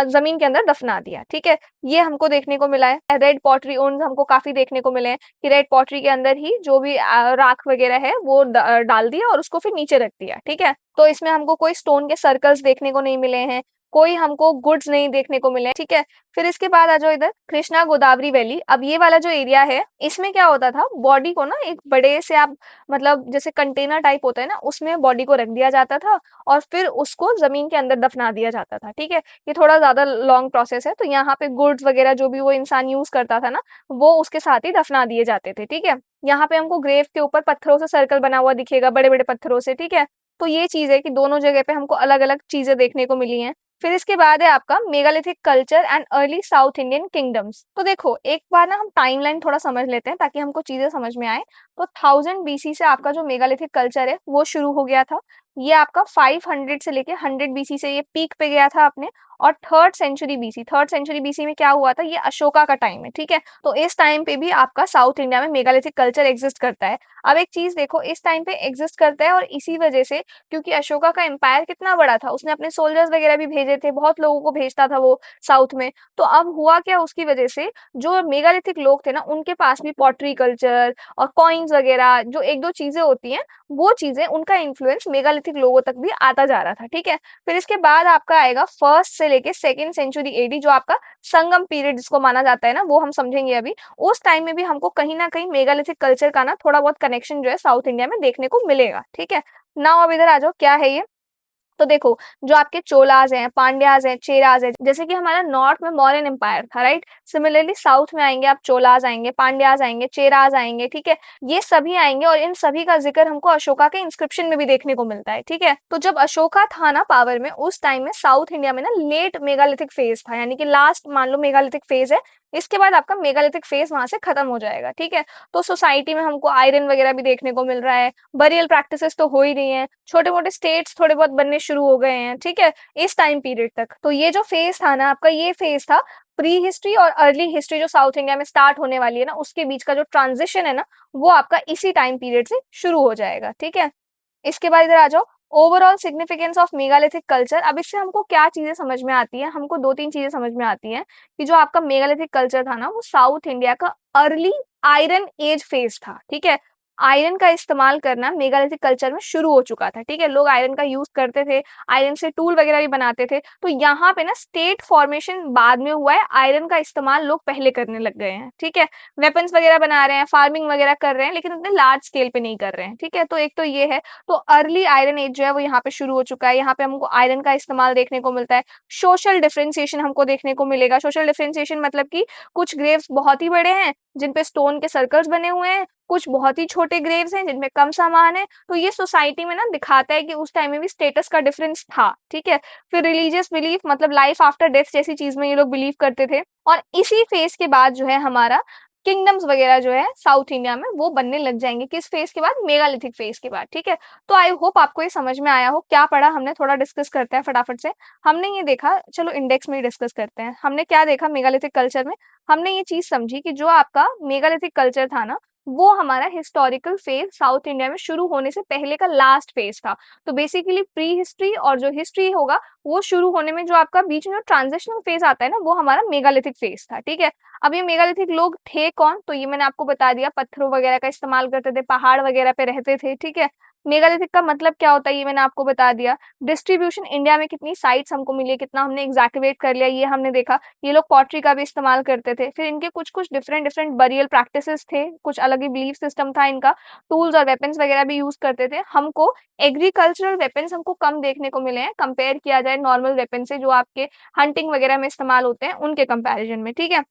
जमीन के अंदर दफना दिया, ठीक है। ये हमको देखने को मिला है। रेड पॉटरी ओन्स हमको काफी देखने को मिले हैं कि रेड पॉटरी के अंदर ही जो भी राख वगैरह है वो डाल दिया और उसको फिर नीचे रख दिया, ठीक है। तो इसमें हमको कोई स्टोन के सर्कल्स देखने को नहीं मिले हैं, कोई हमको गुड्स नहीं देखने को मिले, ठीक है। फिर इसके बाद आ जाओ इधर कृष्णा गोदावरी वैली। अब ये वाला जो एरिया है इसमें क्या होता था, बॉडी को ना एक बड़े से आप, मतलब जैसे कंटेनर टाइप होता है ना, उसमें बॉडी को रख दिया जाता था और फिर उसको जमीन के अंदर दफना दिया जाता था, ठीक है। ये थोड़ा ज्यादा लॉन्ग प्रोसेस है, तो यहाँ पे गुड्स वगैरह जो भी वो इंसान यूज करता था ना, वो उसके साथ ही दफना दिए जाते थे, ठीक है। यहाँ पे हमको ग्रेव के ऊपर पत्थरों से सर्कल बना हुआ दिखेगा, बड़े बड़े पत्थरों से, ठीक है। तो ये चीज है कि दोनों जगह पे हमको अलग अलग चीजें देखने को मिली हैं। फिर इसके बाद है आपका megalithic culture and early south Indian kingdoms. तो देखो एक बार ना हम टाइमलाइन थोड़ा समझ लेते हैं ताकि हमको चीजें समझ में आए। तो 1000 बीसी से आपका जो मेगालिथिक कल्चर है वो शुरू हो गया था। ये आपका 500 से लेके 100 बीसी से ये पीक पे गया था आपने। और थर्ड सेंचुरी बीसी में क्या हुआ था, ये अशोका का टाइम है, ठीक है। तो इस टाइम पे भी आपका साउथ इंडिया में मेगालिथिक कल्चर एग्जिस्ट करता है। अब एक चीज देखो, इस टाइम पे एग्जिस्ट करता है और इसी वजह से, क्योंकि अशोका का एम्पायर कितना बड़ा था, उसने अपने सोल्जर्स वगैरह भी भेजे थे, बहुत लोगों को भेजता था वो साउथ में। तो अब हुआ क्या उसकी वजह से, जो मेगालिथिक लोग थे ना उनके पास भी पॉटरी कल्चर और कॉइन्स वगैरह जो एक दो चीजें होती हैं, वो चीजें उनका इन्फ्लुएंस मेगालिथिक लोगों तक भी आता जा रहा था, ठीक है। फिर इसके बाद आपका आएगा फर्स्ट से लेके सेकेंड सेंचुरी एडी, जो आपका संगम पीरियड जिसको माना जाता है ना, वो हम समझेंगे अभी। उस टाइम में भी हमको कहीं ना कहीं मेगालिथिक कल्चर का ना थोड़ा बहुत कनेक्शन जो है साउथ इंडिया में देखने को मिलेगा, ठीक है। नाउ अब इधर आ जाओ, क्या है ये। तो देखो जो आपके चोलाज हैं, पांड्याज हैं, चेराज हैं, जैसे कि हमारा नॉर्थ में मौर्यन एम्पायर था, राइट। सिमिलरली साउथ में आएंगे आप, चोलाज आएंगे, पांड्याज आएंगे, चेराज आएंगे, ठीक है। ये सभी आएंगे और इन सभी का जिक्र हमको अशोका के इंस्क्रिप्शन में भी देखने को मिलता है, ठीक है। तो जब अशोका था ना पावर में, उस टाइम में साउथ इंडिया में ना लेट मेगालिथिक फेज था, यानी कि लास्ट मान लो मेगालिथिक फेज है। इसके बाद आपका मेगालिथिक फेज वहां से खत्म हो जाएगा, ठीक है। तो सोसाइटी में हमको आयरन वगैरह भी देखने को मिल रहा है, बरियल प्रैक्टिसेस तो हो ही रही हैं, छोटे मोटे स्टेट्स थोड़े बहुत बनने शुरू हो गए हैं, ठीक है। इस टाइम पीरियड तक तो ये जो फेज था ना आपका, ये फेज था प्री हिस्ट्री और अर्ली हिस्ट्री जो साउथ इंडिया में स्टार्ट होने वाली है ना, उसके बीच का जो ट्रांजिशन है ना, वो आपका इसी टाइम पीरियड से शुरू हो जाएगा, ठीक है। इसके बाद इधर आ जाओ, overall significance of megalithic culture. अब इससे हमको क्या चीजें समझ में आती है, हमको दो तीन चीजें समझ में आती हैं कि जो आपका मेगालिथिक कल्चर था ना, वो साउथ इंडिया का अर्ली आयरन एज फेज था, ठीक है। आयरन का इस्तेमाल करना मेगालिथिक कल्चर में शुरू हो चुका था, ठीक है। लोग आयरन का यूज करते थे, आयरन से टूल वगैरह भी बनाते थे। तो यहाँ पे ना स्टेट फॉर्मेशन बाद में हुआ है, आयरन का इस्तेमाल लोग पहले करने लग गए हैं, ठीक है। वेपन्स वगैरह बना रहे हैं, फार्मिंग वगैरह कर रहे हैं, लेकिन उतने लार्ज स्केल पे नहीं कर रहे हैं, ठीक है। तो एक तो ये है। तो अर्ली आयरन एज जो है वो यहाँ पे शुरू हो चुका है, यहाँ पे हमको आयरन का इस्तेमाल देखने को मिलता है। सोशल डिफरेंशिएशन हमको देखने को मिलेगा। सोशल डिफरेंशिएशन मतलब कि कुछ ग्रेव्स बहुत ही बड़े हैं जिन पे स्टोन के सर्कल्स बने हुए हैं, कुछ बहुत ही छोटे ग्रेव्स हैं जिनमें कम सामान है। तो ये सोसाइटी में ना दिखाता है कि उस टाइम में भी स्टेटस का डिफरेंस था, ठीक है। फिर रिलीजियस बिलीफ, मतलब लाइफ आफ्टर डेथ जैसी चीज में ये लोग बिलीव करते थे। और इसी फेज के बाद जो है हमारा किंगडम्स वगैरह जो है साउथ इंडिया में वो बनने लग जाएंगे, किस फेज के बाद, मेगालिथिक फेज के बाद, ठीक है। तो आई होप आपको ये समझ में आया हो। क्या पढ़ा हमने, थोड़ा डिस्कस करते हैं फटाफट से। हमने ये देखा, चलो इंडेक्स में ही डिस्कस करते हैं। हमने क्या देखा मेगालिथिक कल्चर में, हमने ये चीज समझी कि जो आपका मेगालिथिक कल्चर था ना, वो हमारा हिस्टोरिकल फेज साउथ इंडिया में शुरू होने से पहले का लास्ट फेज था। तो बेसिकली प्री हिस्ट्री और जो हिस्ट्री होगा वो शुरू होने में जो आपका बीच में जो ट्रांजिशनल फेज आता है ना, वो हमारा मेगालिथिक फेज था, ठीक है। अब ये मेगालिथिक लोग थे कौन, तो ये मैंने आपको बता दिया, पत्थरों वगैरह का इस्तेमाल करते थे, पहाड़ वगैरह पे रहते थे, ठीक है। मेगालिथिक का मतलब क्या होता है ये मैंने आपको बता दिया। डिस्ट्रीब्यूशन इंडिया में कितनी साइट्स हमको मिली है, कितना हमने एग्जैक्टिवेट कर लिया ये हमने देखा। ये लोग पॉटरी का भी इस्तेमाल करते थे। फिर इनके कुछ-कुछ डिफरेंट डिफरेंट बरियल प्रैक्टिसेस थे, कुछ अलग ही बिलीफ सिस्टम था इनका। टूल्स और वेपन्स वगैरह भी यूज़ करते थे। हमको एग्रीकल्चरल वेपन्स हमको कम देखने को मिले हैं, कंपेयर किया जाए नॉर्मल वेपन से जो आपके हंटिंग वगैरह में इस्तेमाल होते हैं, उनके कंपैरिजन में, ठीक है?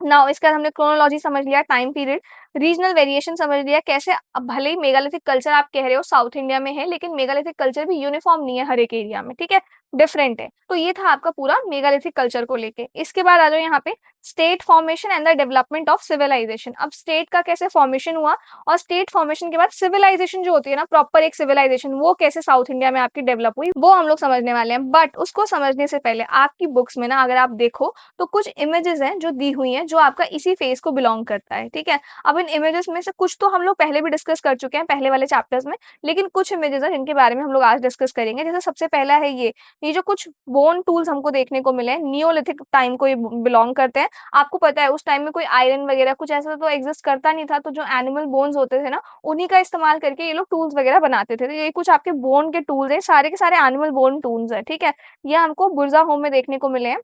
नाउ इसके बाद हमने क्रोनोलॉजी समझ लिया, टाइम पीरियड, रीजनल वेरिएशन समझ लिया, कैसे अब भले ही मेगालिथिक कल्चर आप कह रहे हो साउथ इंडिया में है, लेकिन मेगालिथिक कल्चर भी यूनिफॉर्म नहीं है हर एक एरिया में, ठीक है? डिफरेंट है। तो ये था आपका पूरा मेगालिथिक कल्चर को लेके। इसके बाद आ जाओ यहाँ पे state formation and the development of civilisation. अब स्टेट का कैसे फॉर्मेशन हुआ और स्टेट फॉर्मेशन के बाद सिविलाइजेशन जो होती है ना, प्रॉपर एक सिविलाइजेशन, वो कैसे साउथ इंडिया में आपकी डेवलप हुई, वो हम लोग समझने वाले हैं। बट उसको समझने से पहले आपकी बुक्स में ना अगर आप देखो तो कुछ इमेजेस हैं जो दी हुई हैं जो आपका इसी फेज को बिलोंग करता है, ठीक है? अब इन इमेजेस में से कुछ तो हम लोग पहले भी डिस्कस कर चुके हैं पहले वाले चैप्टर्स में, लेकिन कुछ इमेजेस हैं जिनके बारे में हम लोग आज डिस्कस करेंगे। जैसे सबसे पहला है ये जो कुछ बोन टूल्स हमको देखने को मिले हैं, नियोलिथिक टाइम को ये बिलोंग करते हैं। आपको पता है उस टाइम में कोई आयरन वगैरह कुछ ऐसा तो एग्जिस्ट करता नहीं था, तो जो एनिमल बोन्स होते थे ना, उन्हीं का इस्तेमाल करके ये लोग टूल्स वगैरह बनाते थे। तो ये कुछ आपके बोन के टूल्स हैं, सारे के सारे एनिमल बोन टूल्स हैं, ठीक है? ये हमको बुरज़ा होम में देखने को मिले हैं।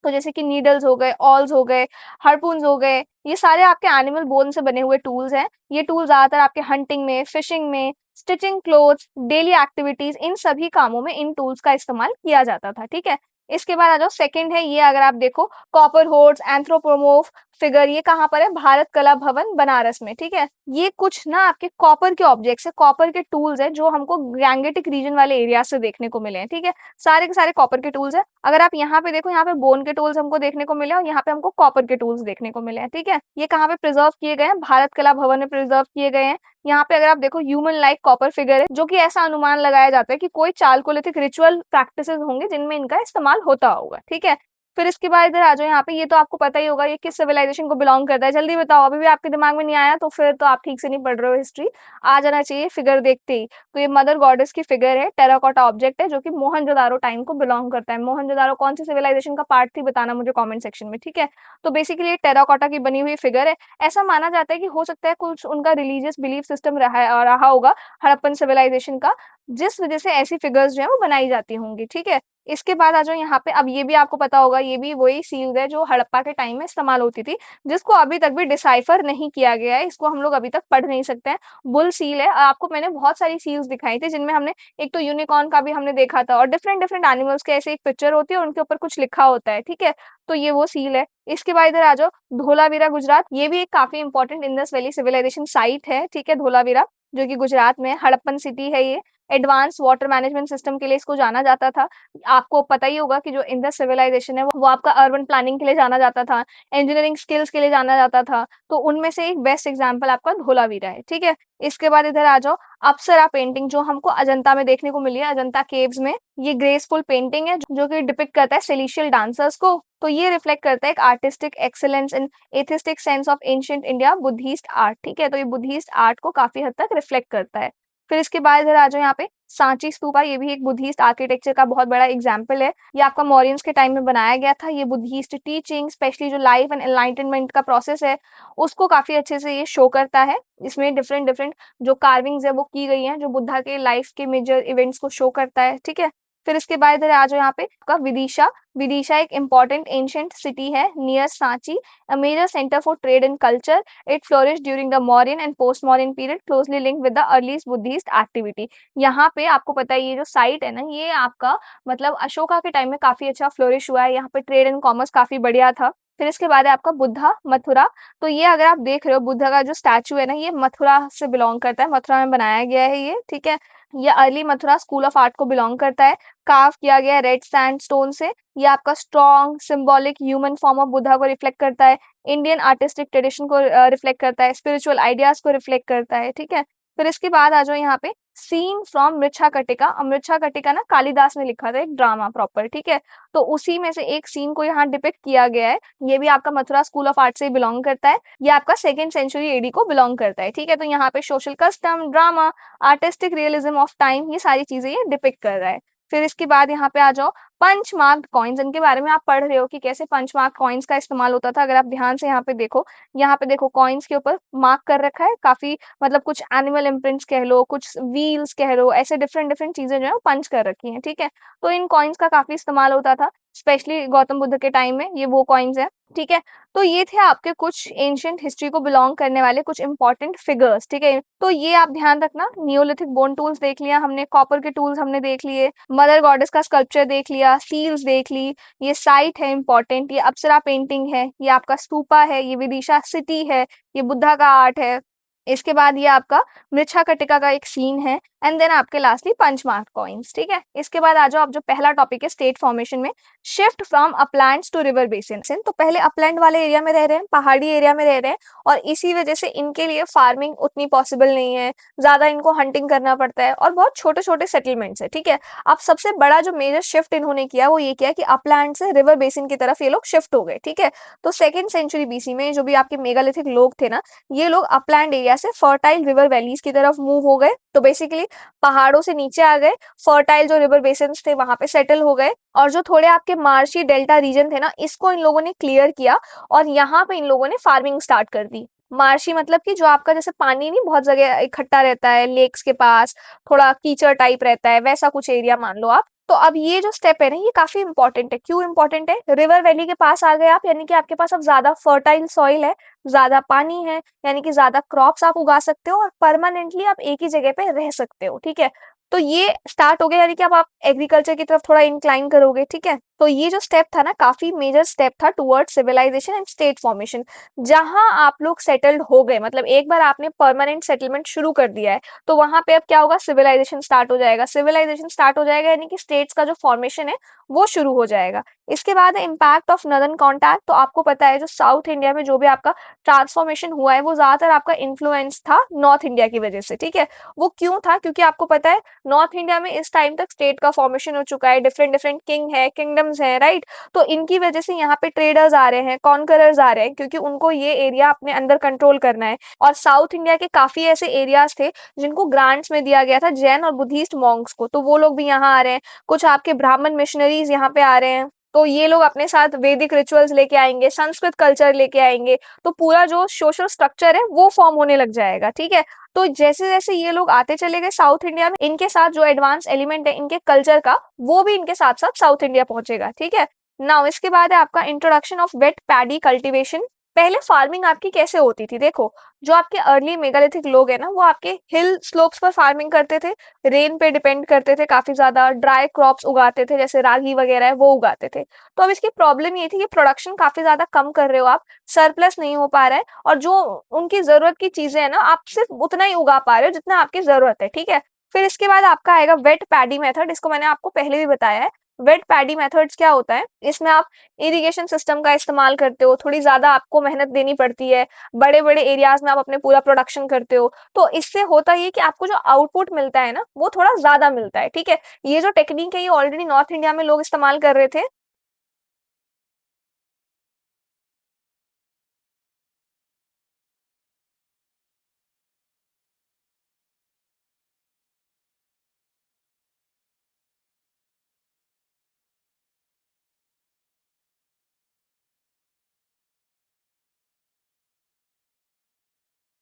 तो जैसे कि नीडल्स हो गए, ऑल्स हो गए, हार्पून्स हो गए, ये सारे आपके एनिमल बोन से बने हुए टूल्स हैं। ये टूल ज़्यादातर आपके हंटिंग में, फिशिंग में, स्टिचिंग क्लोथ्स, डेली एक्टिविटीज़, इन सभी कामों में इन टूल्स का इस्तेमाल किया जाता था, ठीक है? इसके बाद आ जाओ सेकंड है ये अगर आप देखो कॉपर होर्ड्स, एंथ्रोपोमॉर्फ फिगर, ये कहाँ पर है? भारत कला भवन बनारस में, ठीक है? ये कुछ ना आपके कॉपर के ऑब्जेक्ट्स हैं, कॉपर के टूल्स हैं जो हमको गैंगेटिक रीजन वाले एरिया से देखने को मिले हैं, ठीक है? सारे के सारे कॉपर के टूल्स हैं। अगर आप यहाँ पे देखो, यहाँ पे बोन के टूल्स हमको देखने को मिले और यहाँ पे हमको कॉपर के टूल्स देखने को मिले हैं, ठीक है? ये कहाँ पे प्रिजर्व किए गए हैं? भारत कला भवन में प्रिजर्व किए गए हैं। यहाँ पे अगर आप देखो ह्यूमन लाइक कॉपर फिगर है, जो कि ऐसा अनुमान लगाया जाता है कि कोई चालकोलिथिक रिचुअल प्रैक्टिसेस होंगे जिनमें इनका इस्तेमाल होता होगा, ठीक है? फिर इसके बाद इधर आ जाओ यहाँ पे, ये तो आपको पता ही होगा ये किस सिविलाइजेशन को बिलोंग करता है। जल्दी बताओ, अभी भी आपके दिमाग में नहीं आया तो फिर तो आप ठीक से नहीं पढ़ रहे हो हिस्ट्री। आ जाना चाहिए फिगर देखते ही। तो ये मदर गॉडेस की फिगर है, टेराकोटा ऑब्जेक्ट है जो कि मोहनजोदारो टाइम को बिलोंग करता है। मोहनजोदारो कौन सी सिविलाइजेशन का पार्ट थी बताना मुझे कमेंट सेक्शन में, ठीक है? तो बेसिकली ये टेराकोटा की बनी हुई फिगर है। ऐसा माना जाता है कि हो सकता है कुछ उनका रिलीजियस बिलीफ सिस्टम रहा होगा हड़प्पन सिविलाइजेशन का, जिस वजह से ऐसी फिगर्स जो है वो बनाई जाती होंगी, ठीक है? इसके बाद आ जाओ यहाँ पे, अब ये भी आपको पता होगा, ये भी वही सील्स है जो हड़प्पा के टाइम में इस्तेमाल होती थी, जिसको अभी तक भी डिसाइफर नहीं किया गया है। इसको हम लोग अभी तक पढ़ नहीं सकते हैं। बुल सील है। आपको मैंने बहुत सारी सील्स दिखाई थी जिनमें हमने एक तो यूनिकॉर्न का भी हमने देखा था और डिफरेंट डिफरेंट एनिमल्स के ऐसे एक पिक्चर होती है और उनके ऊपर कुछ लिखा होता है, ठीक है? तो ये वो सील है। इसके बाद इधर आ जाओ, धोलावीरा गुजरात, ये भी एक काफी important Indus valley civilisation site है, ठीक है? धोलावीरा जो कि गुजरात में है, हड़प्पन सिटी है ये। एडवांस वाटर मैनेजमेंट सिस्टम के लिए इसको जाना जाता था। आपको पता ही होगा कि जो इंडस सिविलाइजेशन है वो आपका अर्बन प्लानिंग के लिए जाना जाता था, इंजीनियरिंग स्किल्स के लिए जाना जाता था। तो उनमें से एक बेस्ट एग्जांपल आपका धोलावीरा है, ठीक है? इसके बाद इधर आ जाओ, अप्सरा पेंटिंग जो हमको अजंता में देखने को मिली है, अजंता केव्स में। ये ग्रेसफुल पेंटिंग है जो कि डिपिक्ट करता है सेलेस्टियल डांसर्स को। तो ये रिफ्लेक्ट करता है एक artistic excellence in atheistic sense of ancient India Buddhist art, ठीक है? तो ये बुद्धिस्ट आर्ट को काफी हद तक रिफ्लेक्ट करता है। फिर इसके बाद इधर आ जाओ यहाँ पे, सांची स्तूपा, ये भी एक बुद्धिस्ट आर्किटेक्चर का बहुत बड़ा एग्जाम्पल है। ये आपका मौर्यंस के टाइम में बनाया गया था। ये बुद्धिस्ट टीचिंग, स्पेशली जो लाइफ एंड एनलाइटनमेंट का प्रोसेस है, उसको काफी अच्छे से ये शो करता है। इसमें डिफरेंट डिफरेंट जो कार्विंग्स है वो की गई हैं, जो बुद्धा के लाइफ के मेजर इवेंट्स को शो करता है, ठीक है? फिर इसके बाद इधर आ जाओ यहाँ पे, आपका विदिशा। विदिशा एक इम्पॉर्टेंट एंशिएंट सिटी है near Sanchi, a major centre for trade and culture. It flourished during the Mauryan and post-Mauryan period, closely linked with the earliest Buddhist activity। यहाँ पे आपको पता है ये जो साइट है ना, ये आपका मतलब अशोका के टाइम में काफी अच्छा फ्लोरिश हुआ है। यहाँ पे ट्रेड एंड कॉमर्स काफी बढ़िया था। फिर इसके बाद है आपका बुद्धा मथुरा। तो ये अगर आप देख रहे हो, बुद्धा का जो स्टैचू है ना, ये मथुरा से बिलोंग करता है, मथुरा में बनाया गया है ये, ठीक है? ये early Mathura school of art को बिलोंग करता है। कार्व किया गया है रेड सैंडस्टोन से। ये आपका strong symbolic human form of Buddha को रिफ्लेक्ट करता है। इंडियन आर्टिस्टिक ट्रेडिशन को रिफ्लेक्ट करता है, स्पिरिचुअल आइडियाज को रिफ्लेक्ट करता है, ठीक है? फिर इसके बाद आ जाओ यहाँ पे, सीन फ्रॉम मृच्छाकटिका। मृच्छाकटिका ना कालिदास ने लिखा था एक ड्रामा प्रॉपर, ठीक है? तो उसी में से एक सीन को यहाँ डिपिक्ट किया गया है। ये भी आपका मथुरा स्कूल ऑफ आर्ट से बिलोंग करता है। ये आपका सेकेंड सेंचुरी एडी को बिलोंग करता है, ठीक है? तो यहाँ पे social custom, drama, artistic realism of time, ये सारी चीजें ये डिपिक्ट कर रहा है। फिर इसके बाद यहाँ पे आ जाओ पंच मार्क्ड कॉइन्स, इनके बारे में आप पढ़ रहे हो कि कैसे पंच मार्क कॉइन्स का इस्तेमाल होता था। अगर आप ध्यान से यहाँ पे देखो कॉइन्स के ऊपर मार्क कर रखा है काफ़ी, मतलब कुछ एनिमल इम्प्रिंट्स कह लो, कुछ व्हील्स कह लो, ऐसे डिफरेंट डिफरेंट चीज़ें जो है वो पंच कर रखी हैं, ठीक है? तो इन कॉइन्स का काफ़ी इस्तेमाल होता था, स्पेशली गौतम बुद्ध के टाइम में ये वो कॉइन्स हैं, ठीक है? तो ये थे आपके कुछ एंशिएंट हिस्ट्री को बिलॉन्ग करने वाले कुछ इंपॉर्टेंट फिगर्स, ठीक है? तो ये आप ध्यान रखना, नियोलिथिक बोन टूल्स देख लिया हमने, कॉपर के टूल्स हमने देख लिए, मदर गॉडेस का स्कल्पचर देख लिया, सील्स देख ली, ये साइट है इंपॉर्टेंट, ये अप्सरा पेंटिंग है, ये आपका स्तूपा है, ये विदिशा सिटी है, ये बुद्धा का आर्ट है। इसके बाद ये आपका मृच्छकटिका का एक सीन है, एंड देन आपके लास्टली पंच मार्क कॉइन्स, ठीक है? इसके बाद आ जाओ, अब जो पहला टॉपिक है स्टेट फॉर्मेशन में, shift from uplands to river basin. तो पहले अपलैंड वाले एरिया में रह रहे हैं, पहाड़ी एरिया में रह रहे हैं, और इसी वजह से इनके लिए फार्मिंग उतनी पॉसिबल नहीं है, ज़्यादा इनको हंटिंग करना पड़ता है, और बहुत छोटे-छोटे सेटलमेंट्स है, ठीक है? अब सबसे बड़ा जो मेजर शिफ्ट इन्होंने किया वो ये किया कि अपलैंड से रिवर बेसिन की तरफ ये लोग शिफ्ट हो गए, ठीक है? तो 2nd सेंचुरी बीसी में जो भी आपके मेगालिथिक लोग थे ना, ये लोग अपलैंड एरिया से फर्टाइल रिवर वैलीज की तरफ मूव हो गए। तो बेसिकली पहाड़ों से नीचे आ गए, फर्टाइल जो रिवर बेसिन्स थे वहां पे सेटल हो गए, और जो थोड़े आपके मार्शी डेल्टा रीजन थे ना, इसको इन लोगों ने क्लियर किया, और यहाँ पे इन लोगों ने फार्मिंग स्टार्ट कर दी। मार्शी मतलब कि जो आपका जैसे पानी नहीं बहुत जगह इकट्ठा रहता है लेक्स के पास, थोड़ा कीचड़ टाइप रहता है, वैसा कुछ एरिया मान लो आप। तो अब ये जो स्टेप है ना, ये काफी इंपॉर्टेंट है। क्यों इंपॉर्टेंट है? रिवर वैली के पास आ गए आप, यानी कि आपके पास अब ज्यादा फर्टाइल सॉइल है, ज्यादा पानी है, यानी कि ज्यादा क्रॉप्स आप उगा सकते हो, और परमानेंटली आप एक ही जगह पे रह सकते हो, ठीक है? तो ये स्टार्ट हो गया, यानी कि अब आप एग्रीकल्चर की तरफ थोड़ा इंक्लाइन करोगे, ठीक है? तो ये जो स्टेप था ना, काफी मेजर स्टेप था towards civilisation and state formation. जहां आप लोग सेटल्ड हो गए, मतलब एक बार आपने परमानेंट सेटलमेंट शुरू कर दिया है, तो वहां पे अब क्या होगा, सिविलाइजेशन स्टार्ट हो जाएगा। सिविलाइजेशन स्टार्ट हो जाएगा यानी कि स्टेट्स का जो फॉर्मेशन है वो शुरू हो जाएगा। इसके बाद इम्पैक्ट ऑफ नदर्न कॉन्टैक्ट। तो आपको पता है जो साउथ इंडिया में जो भी आपका ट्रांसफॉर्मेशन हुआ है, वो ज्यादातर आपका इन्फ्लुएंस था नॉर्थ इंडिया की वजह से, ठीक है? वो क्यों था? क्योंकि आपको पता है नॉर्थ इंडिया में इस टाइम तक स्टेट का फॉर्मेशन हो चुका है, डिफरेंट डिफरेंट किंग है, किंगडम्स है, राइट? तो इनकी वजह से यहाँ पे ट्रेडर्स आ रहे हैं, कॉन्करर्स आ रहे हैं, क्योंकि उनको ये एरिया अपने अंदर कंट्रोल करना है। और साउथ इंडिया के काफी ऐसे एरियाज थे जिनको ग्रांट्स में दिया गया था जैन और बुद्धिस्ट मॉन्क्स को, तो वो लोग भी यहाँ आ रहे हैं। कुछ आपके ब्राह्मण मिशनरीज यहाँ पे आ रहे हैं, तो ये लोग अपने साथ वैदिक रिचुअल्स लेके आएंगे, संस्कृत कल्चर लेके आएंगे, तो पूरा जो सोशल स्ट्रक्चर है वो फॉर्म होने लग जाएगा, ठीक है? तो जैसे जैसे ये लोग आते चले गए साउथ इंडिया में, इनके साथ जो एडवांस एलिमेंट है इनके कल्चर का, वो भी इनके साथ साथ साउथ इंडिया पहुंचेगा, ठीक है? नाउ इसके बाद है आपका introduction of wet paddy cultivation. पहले फार्मिंग आपकी कैसे होती थी? देखो, जो आपके अर्ली मेगालिथिक लोग हैं ना, वो आपके हिल स्लोप्स पर फार्मिंग करते थे, रेन पे डिपेंड करते थे, काफी ज्यादा ड्राई क्रॉप्स उगाते थे, जैसे रागी वगैरह है वो उगाते थे। तो अब इसकी प्रॉब्लम ये थी कि प्रोडक्शन काफी ज्यादा कम कर रहे हो आप, सरप्लस नहीं हो पा रहा है, और जो उनकी जरूरत की चीजें है ना, आप सिर्फ उतना ही उगा पा रहे हो जितना आपकी जरूरत है, ठीक है? फिर इसके बाद आपका आएगा वेट पैडी मेथड, इसको मैंने आपको पहले भी बताया है। वेट पैडी मेथड्स क्या होता है? इसमें आप इरिगेशन सिस्टम का इस्तेमाल करते हो, थोड़ी ज्यादा आपको मेहनत देनी पड़ती है, बड़े बड़े एरियाज में आप अपने पूरा प्रोडक्शन करते हो, तो इससे होता ये कि आपको जो आउटपुट मिलता है ना, वो थोड़ा ज्यादा मिलता है, ठीक है? ये जो टेक्निक है ये ऑलरेडी नॉर्थ इंडिया में लोग इस्तेमाल कर रहे थे।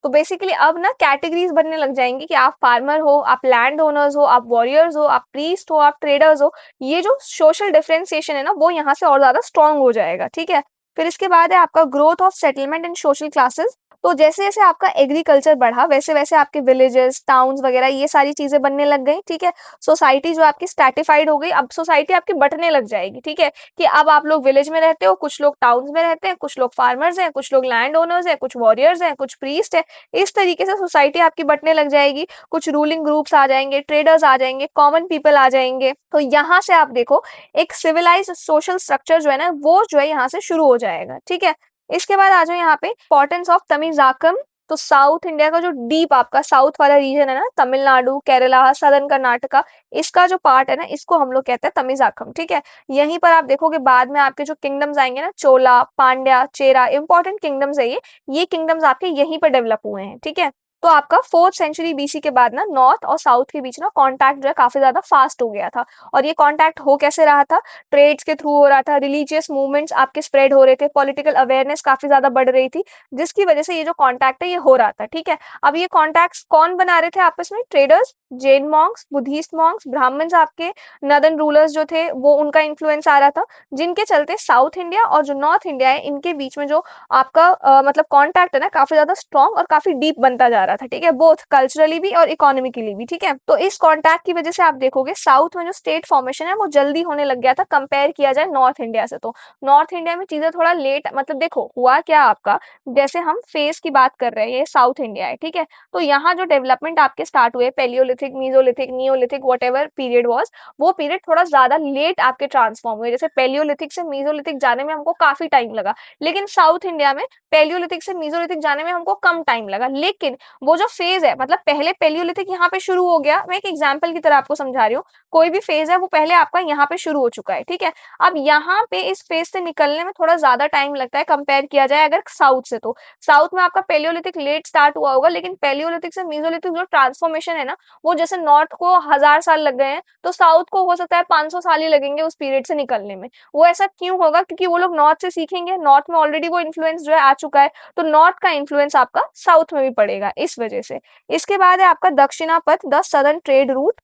तो बेसिकली अब ना कैटेगरीज बनने लग जाएंगी कि आप फार्मर हो, आप लैंड ओनर्स हो, आप वॉरियर्स हो, आप प्रीस्ट हो, आप ट्रेडर्स हो। ये जो सोशल डिफरेंशिएशन है ना, वो यहाँ से और ज्यादा स्ट्रांग हो जाएगा, ठीक है? फिर इसके बाद है आपका growth of settlement and social classes. तो जैसे जैसे आपका एग्रीकल्चर बढ़ा, वैसे वैसे आपके विलेजेस, टाउन्स वगैरह ये सारी चीजें बनने लग गई, ठीक है? सोसाइटी जो आपकी स्ट्रैटिफाइड हो गई, अब सोसाइटी आपकी बंटने लग जाएगी, ठीक है? कि अब आप लोग विलेज में रहते हो, कुछ लोग टाउन्स में रहते हैं, कुछ लोग फार्मर्स हैं, कुछ लोग लैंड ओनर्स हैं, कुछ वॉरियर्स हैं, कुछ प्रीस्ट है। इस तरीके से सोसाइटी आपकी बंटने लग जाएगी, कुछ रूलिंग ग्रुप्स आ जाएंगे, ट्रेडर्स आ जाएंगे, कॉमन पीपल आ जाएंगे। तो यहाँ से आप देखो एक सिविलाइज सोशल स्ट्रक्चर जो है ना, वो जो है यहाँ से शुरू हो जाएगा, ठीक है? इसके बाद आ जाओ यहाँ पे इंपॉर्टेंस ऑफ तमिजाकम। तो साउथ इंडिया का जो डीप आपका साउथ वाला रीजन है ना, तमिलनाडु, केरला, सदर्न कर्नाटका, इसका जो पार्ट है ना, इसको हम लोग कहते हैं तमिजाकम, ठीक है? यहीं पर आप देखोगे बाद में आपके जो किंगडम्स आएंगे ना, चोला, पांड्या, चेरा, इंपॉर्टेंट किंगडम्स है ये किंगडम्स आपके यहीं पर डेवलप हुए हैं, ठीक है? तो आपका 4th सेंचुरी बीसी के बाद ना नॉर्थ और साउथ के बीच ना कॉन्टैक्ट जो है काफी ज्यादा फास्ट हो गया था। और ये कॉन्टैक्ट हो कैसे रहा था? ट्रेड्स के थ्रू हो रहा था, रिलीजियस मूवमेंट्स आपके स्प्रेड हो रहे थे, पॉलिटिकल अवेयरनेस काफी ज्यादा बढ़ रही थी, जिसकी वजह से ये जो कॉन्टैक्ट है ये हो रहा था। ठीक है, अब ये कॉन्टैक्ट्स कौन बना रहे थे आपस में? Traders, Jain monks, Buddhist monks, Brahmans, आपके नदन रूलर्स जो थे वो उनका इन्फ्लुएंस आ रहा था, जिनके चलते साउथ इंडिया और जो नॉर्थ इंडिया है इनके बीच में जो आपका मतलब कॉन्टैक्ट है ना काफी ज्यादा स्ट्रॉन्ग और काफी डीप बनता जा रहा था। ठीक है, बोथ कल्चरली भी और इकोनॉमिकली भी। ठीक है, तो इस कॉन्टैक्ट की वजह से आप देखोगे साउथ में जो स्टेट फॉर्मेशन है वो जल्दी होने लग गया था कंपेयर किया जाए नॉर्थ इंडिया से। तो नॉर्थ इंडिया में चीजें थोड़ा लेट, मतलब देखो हुआ क्या आपका, जैसे हम फेज की बात कर रहे हैं, ये साउथ इंडिया है। ठीक है, तो यहाँ जो डेवलपमेंट आपके स्टार्ट हुए, Palaeolithic, Mesolithic, Neolithic, whatever period was, वो पीरियड थोड़ा ज्यादा लेट आपके ट्रांसफॉर्म हुए। जैसे पेलियोलिथिक से मीजोलिथिक जाने में हमको काफी टाइम लगा, लेकिन साउथ इंडिया में पेलियोलिथिक से मीजोलिथिक जाने में हमको कम टाइम लगा। लेकिन वो जो फेज है, मतलब पहले पेलियोलिथिक यहाँ पे शुरू हो गया, मैं एक एग्जाम्पल की तरह आपको समझा रही हूँ, कोई भी फेज है वो पहले आपका यहाँ पे शुरू हो चुका है। ठीक है, अब यहाँ पे इस फेज से निकलने में थोड़ा ज्यादा टाइम लगता है कंपेयर किया जाए अगर साउथ से। तो साउथ में आपका पेलियोलिथिक लेट स्टार्ट हुआ होगा, लेकिन पेलियोलिथिक से मीजोलिथिक जो ट्रांसफॉर्मेशन है ना, वो जैसे नॉर्थ को 1000 साल लग गए हैं, तो साउथ को हो सकता है 500 साल ही लगेंगे उस पीरियड से निकलने में। वो ऐसा क्यों होगा? क्योंकि वो लोग नॉर्थ से सीखेंगे, नॉर्थ में ऑलरेडी वो इन्फ्लुएंस जो है आ चुका है, तो नॉर्थ का इन्फ्लुएंस आपका साउथ में भी पड़ेगा इस वजह से। इसके बाद है आपका Dakshinapatha, the southern trade route.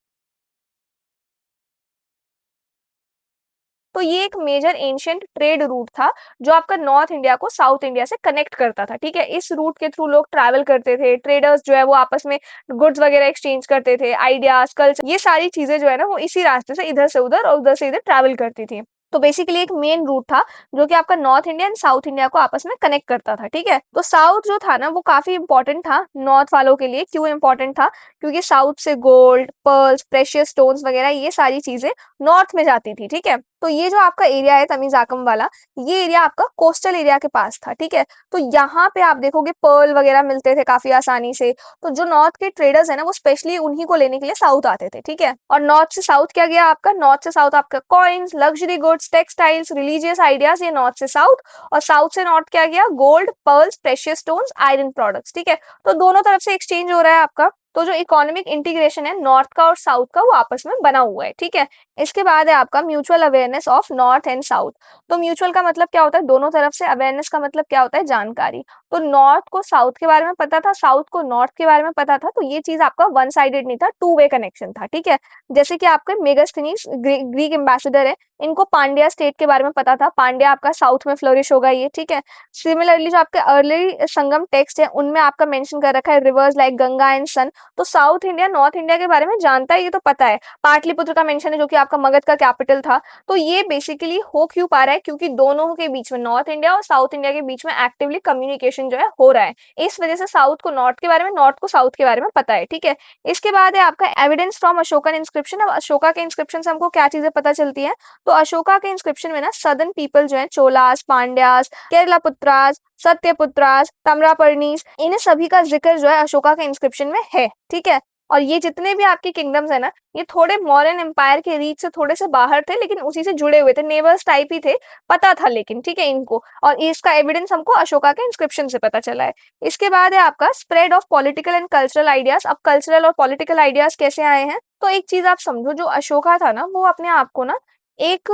तो ये एक मेजर एंशिएंट ट्रेड रूट था जो आपका नॉर्थ इंडिया को साउथ इंडिया से कनेक्ट करता था। ठीक है, इस रूट के थ्रू लोग ट्रैवल करते थे, ट्रेडर्स जो है वो आपस में गुड्स वगैरह एक्सचेंज करते थे, आइडियाज, कल्चर, ये सारी चीजें जो है ना वो इसी रास्ते से इधर से उधर और उधर से इधर ट्रैवल करती थी। तो बेसिकली एक मेन रूट था जो कि आपका north India and south India को आपस में कनेक्ट करता था। ठीक है, तो साउथ जो था ना वो काफी इंपॉर्टेंट था नॉर्थ वालों के लिए। क्यों इंपॉर्टेंट था? क्योंकि साउथ से गोल्ड, पर्ल्स, प्रेशियस स्टोन्स वगैरह ये सारी चीजें नॉर्थ में जाती थी। ठीक है, तो ये जो आपका एरिया है तमीज़ाकम वाला, ये एरिया आपका कोस्टल एरिया के पास था। ठीक है, तो यहाँ पे आप देखोगे पर्ल वगैरह मिलते थे काफी आसानी से। तो जो नॉर्थ के ट्रेडर्स है ना वो स्पेशली उन्हीं को लेने के लिए साउथ आते थे। ठीक है, और नॉर्थ से साउथ क्या गया आपका? नॉर्थ से साउथ आपका coins, luxury goods, textiles, religious ideas, ये नॉर्थ से साउथ। और साउथ से नॉर्थ क्या गया? Gold, pearls, precious stones, iron products. ठीक है, तो दोनों तरफ से एक्सचेंज हो रहा है आपका। तो जो इकोनॉमिक इंटीग्रेशन है नॉर्थ का और साउथ का वो आपस में बना हुआ है। ठीक है, इसके बाद है आपका mutual awareness of north and south. तो म्यूचुअल का मतलब क्या होता है? दोनों तरफ से। अवेयरनेस का मतलब क्या होता है? जानकारी। तो नॉर्थ को साउथ के बारे में पता था, साउथ को नॉर्थ के बारे में पता था, तो ये चीज आपका वन साइडेड नहीं था, टू वे कनेक्शन था। ठीक है, जैसे कि आपके मेगास्थनीज ग्रीक एम्बेसडर है, इनको पांड्या स्टेट के बारे में पता था, पांड्या आपका साउथ में फ्लोरिश होगा ये। ठीक है, सिमिलरली जो आपके अर्ली संगम टेक्स्ट है उनमें आपका मेंशन कर रखा है रिवर्स लाइक गंगा एंड सन। तो साउथ इंडिया नॉर्थ इंडिया के बारे में जानता है, ये तो पता है। पाटलिपुत्र का मेंशन है जो कि आपका मगध का कैपिटल था। तो ये बेसिकली हो क्यों पा रहा है? क्योंकि दोनों के बीच में, नॉर्थ इंडिया और साउथ इंडिया के बीच में एक्टिवली कम्युनिकेशन जो है हो रहा है। इस वजह से साउथ को नॉर्थ के बारे में, नॉर्थ को साउथ के बारे में पता है। ठीक है, इसके बाद है आपका एविडेंस फ्रॉम अशोकन इंस्क्रिप्शन। अब अशोका के इंस्क्रिप्शन से हमको क्या चीजें पता चलती है? तो अशोका के इंस्क्रिप्शन में ना सदर्न पीपल जो है, चोलास, पांड्यास, केरला पुत्रास, सत्यपुत्रास, तम्रापर्णीस, इन सभी का जिक्र जो है अशोका के इंस्क्रिप्शन में है। ठीक है, और ये जितने भी आपके किंगडम्स है ना, ये थोड़े मौर्यन एम्पायर के रीच से थोड़े से बाहर थे, लेकिन उसी से जुड़े हुए थे, नेबर्स टाइप ही थे, पता था लेकिन। ठीक है इनको, और इसका एविडेंस हमको अशोका के इंस्क्रिप्शन से पता चला है। इसके बाद है आपका spread of political and cultural ideas. अब कल्चरल और पॉलिटिकल आइडियाज कैसे आए हैं? तो एक चीज आप समझो, जो अशोका था ना वो अपने आप को ना एक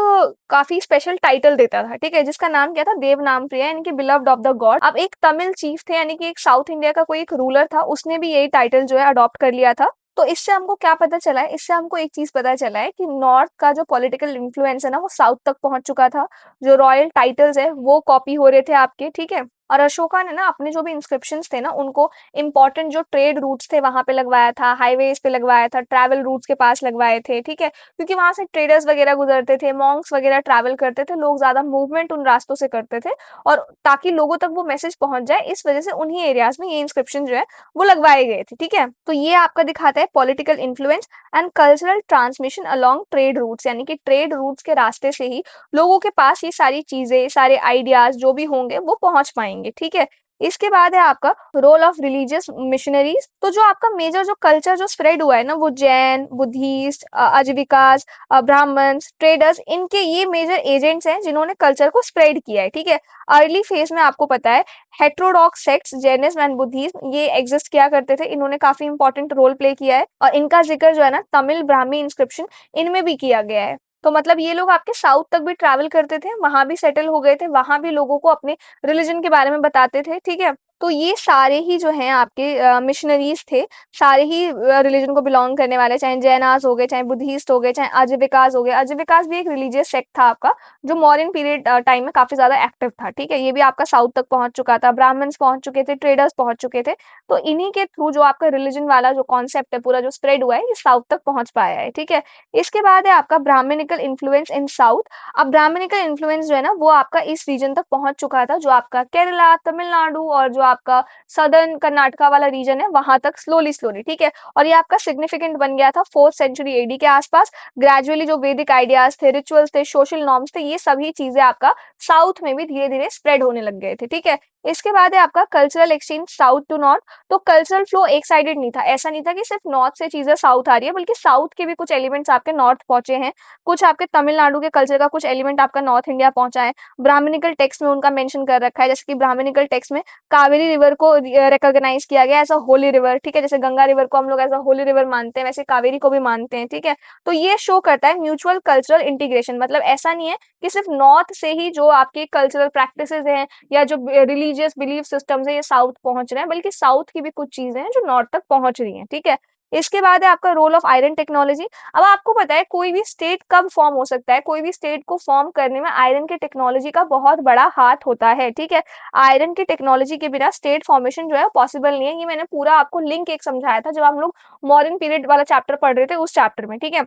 काफी स्पेशल टाइटल देता था। ठीक है, जिसका नाम क्या था? देवनामप्रिय, यानी कि बिलव्ड ऑफ द गॉड। अब एक तमिल चीफ थे, यानी कि एक साउथ इंडिया का कोई एक रूलर था, उसने भी यही टाइटल जो है अडॉप्ट कर लिया था। तो इससे हमको क्या पता चला है? इससे हमको एक चीज पता चला है कि नॉर्थ का जो पॉलिटिकल इन्फ्लुएंस है ना वो साउथ तक पहुंच चुका था। जो रॉयल टाइटल्स है वो कॉपी हो रहे थे आपके। ठीक है, और अशोका ने ना अपने जो भी इंस्क्रिप्शंस थे ना उनको इंपॉर्टेंट जो ट्रेड रूट्स थे वहां पे लगवाया था, हाईवेज पे लगवाया था, ट्रैवल रूट्स के पास लगवाए थे। ठीक है, क्योंकि वहां से ट्रेडर्स वगैरह गुजरते थे, मॉन्क्स वगैरह ट्रैवल करते थे, लोग ज्यादा मूवमेंट उन रास्तों से करते थे, और ताकि लोगों तक वो मैसेज पहुंच जाए, इस वजह से उन्हीं एरियाज में ये इंस्क्रिप्शन जो है वो लगवाए गए थे। ठीक है, तो ये आपका दिखाता है political influence and cultural transmission along trade routes, यानी कि ट्रेड रूट्स के रास्ते से ही लोगों के पास ये सारी चीजें, सारे आइडियाज जो भी होंगे वो पहुंच पाएंगे। ठीक है, इसके बाद है आपका रोल ऑफ रिलीजियस मिशनरीज। तो जो आपका मेजर जो कल्चर जो स्प्रेड हुआ है ना, वो जैन, बुद्धिस्ट, अजविकास, ब्राह्मण्स, ट्रेडर्स, इनके ये मेजर एजेंट्स हैं जिन्होंने कल्चर को स्प्रेड किया है, ठीक है। अर्ली फेज में आपको पता है heterodox sects Jainism and Buddhism ये एग्जिस्ट किया करते थे, इन्होंने काफी इंपॉर्टेंट रोल प्ले किया है और इनका जिक्र जो है ना तमिल ब्राह्मी इंस्क्रिप्शन इनमें भी किया गया है। तो मतलब ये लोग आपके साउथ तक भी ट्रैवल करते थे, वहां भी सेटल हो गए थे, वहां भी लोगों को अपने रिलीजन के बारे में बताते थे, ठीक है। तो ये सारे ही जो हैं आपके मिशनरीज थे, सारे ही रिलीजन को बिलोंग करने वाले, चाहे जैनास हो गए, चाहे बुद्धिस्ट हो गए, चाहे अजविकास हो गए। अजविकास भी एक रिलीजियस सेक्ट था आपका, जो मॉडर्न पीरियड टाइम में काफी ज्यादा एक्टिव था, ठीक है। ये भी आपका साउथ तक पहुंच चुका था, ब्राह्मण्स पहुंच चुके थे, ट्रेडर्स पहुंच चुके थे। तो इन्हीं के थ्रू जो आपका रिलीजन वाला जो कॉन्सेप्ट है पूरा जो स्प्रेड हुआ है, ये साउथ तक पहुंच पाया है, ठीक है। इसके बाद है आपका ब्राह्मणिकल इन्फ्लुएंस इन साउथ। अब ब्राह्मणिकल इन्फ्लुएंस जो है ना वो आपका इस रीजन तक पहुंच चुका था, जो आपका केरला, तमिलनाडु और जो आपका सदर्न कर्नाटका वाला रीजन है वहां तक स्लोली स्लोली, ठीक है। और ये आपका सिग्निफिकेंट बन गया था 4th सेंचुरी एडी के आसपास। ग्रेजुअली जो वैदिक आइडियाज थे, रिचुअल्स थे, सोशल नॉर्म्स थे, ये सभी चीजें आपका साउथ में भी धीरे धीरे स्प्रेड होने लग गए थे, ठीक है। इसके बाद है आपका cultural exchange south to north. तो कल्चरल फ्लो एक साइडेड नहीं था, ऐसा नहीं था कि सिर्फ नॉर्थ से चीजें साउथ आ रही है, बल्कि साउथ के भी कुछ एलिमेंट्स आपके नॉर्थ पहुंचे हैं। कुछ आपके तमिलनाडु के कल्चर का कुछ एलिमेंट आपका नॉर्थ इंडिया पहुंचा है। ब्राह्मणिकल टेक्स्ट में उनका मेंशन कर रखा है, जैसे कि ब्राह्मणिकल टेक्स्ट में कावेरी रिवर को रिकॉग्नाइज किया गया एज अ होली रिवर, ठीक है। जैसे गंगा रिवर को हम लोग एज अ होली रिवर मानते हैं, वैसे कावेरी को भी मानते हैं, ठीक है। तो ये शो करता है म्यूचुअल कल्चरल इंटीग्रेशन। मतलब ऐसा नहीं है कि सिर्फ नॉर्थ से ही जो आपके कल्चरल प्रैक्टिसेस हैं या जो रिलीजियस बिलीफ सिस्टम्स है ये साउथ पहुंच रहे हैं, बल्कि साउथ की भी कुछ चीजें हैं जो नॉर्थ तक पहुंच रही हैं, ठीक है। इसके बाद है आपका रोल ऑफ आयरन टेक्नोलॉजी। अब आपको पता है कोई भी स्टेट कब फॉर्म हो सकता है, कोई भी स्टेट को फॉर्म करने में आयरन की टेक्नोलॉजी का बहुत बड़ा हाथ होता है, ठीक है। आयरन की टेक्नोलॉजी के बिना स्टेट फॉर्मेशन जो है पॉसिबल नहीं है। ये मैंने पूरा आपको लिंक एक समझाया था जब हम लोग मॉडर्न पीरियड वाला चैप्टर पढ़ रहे थे, उस चैप्टर में, ठीक है।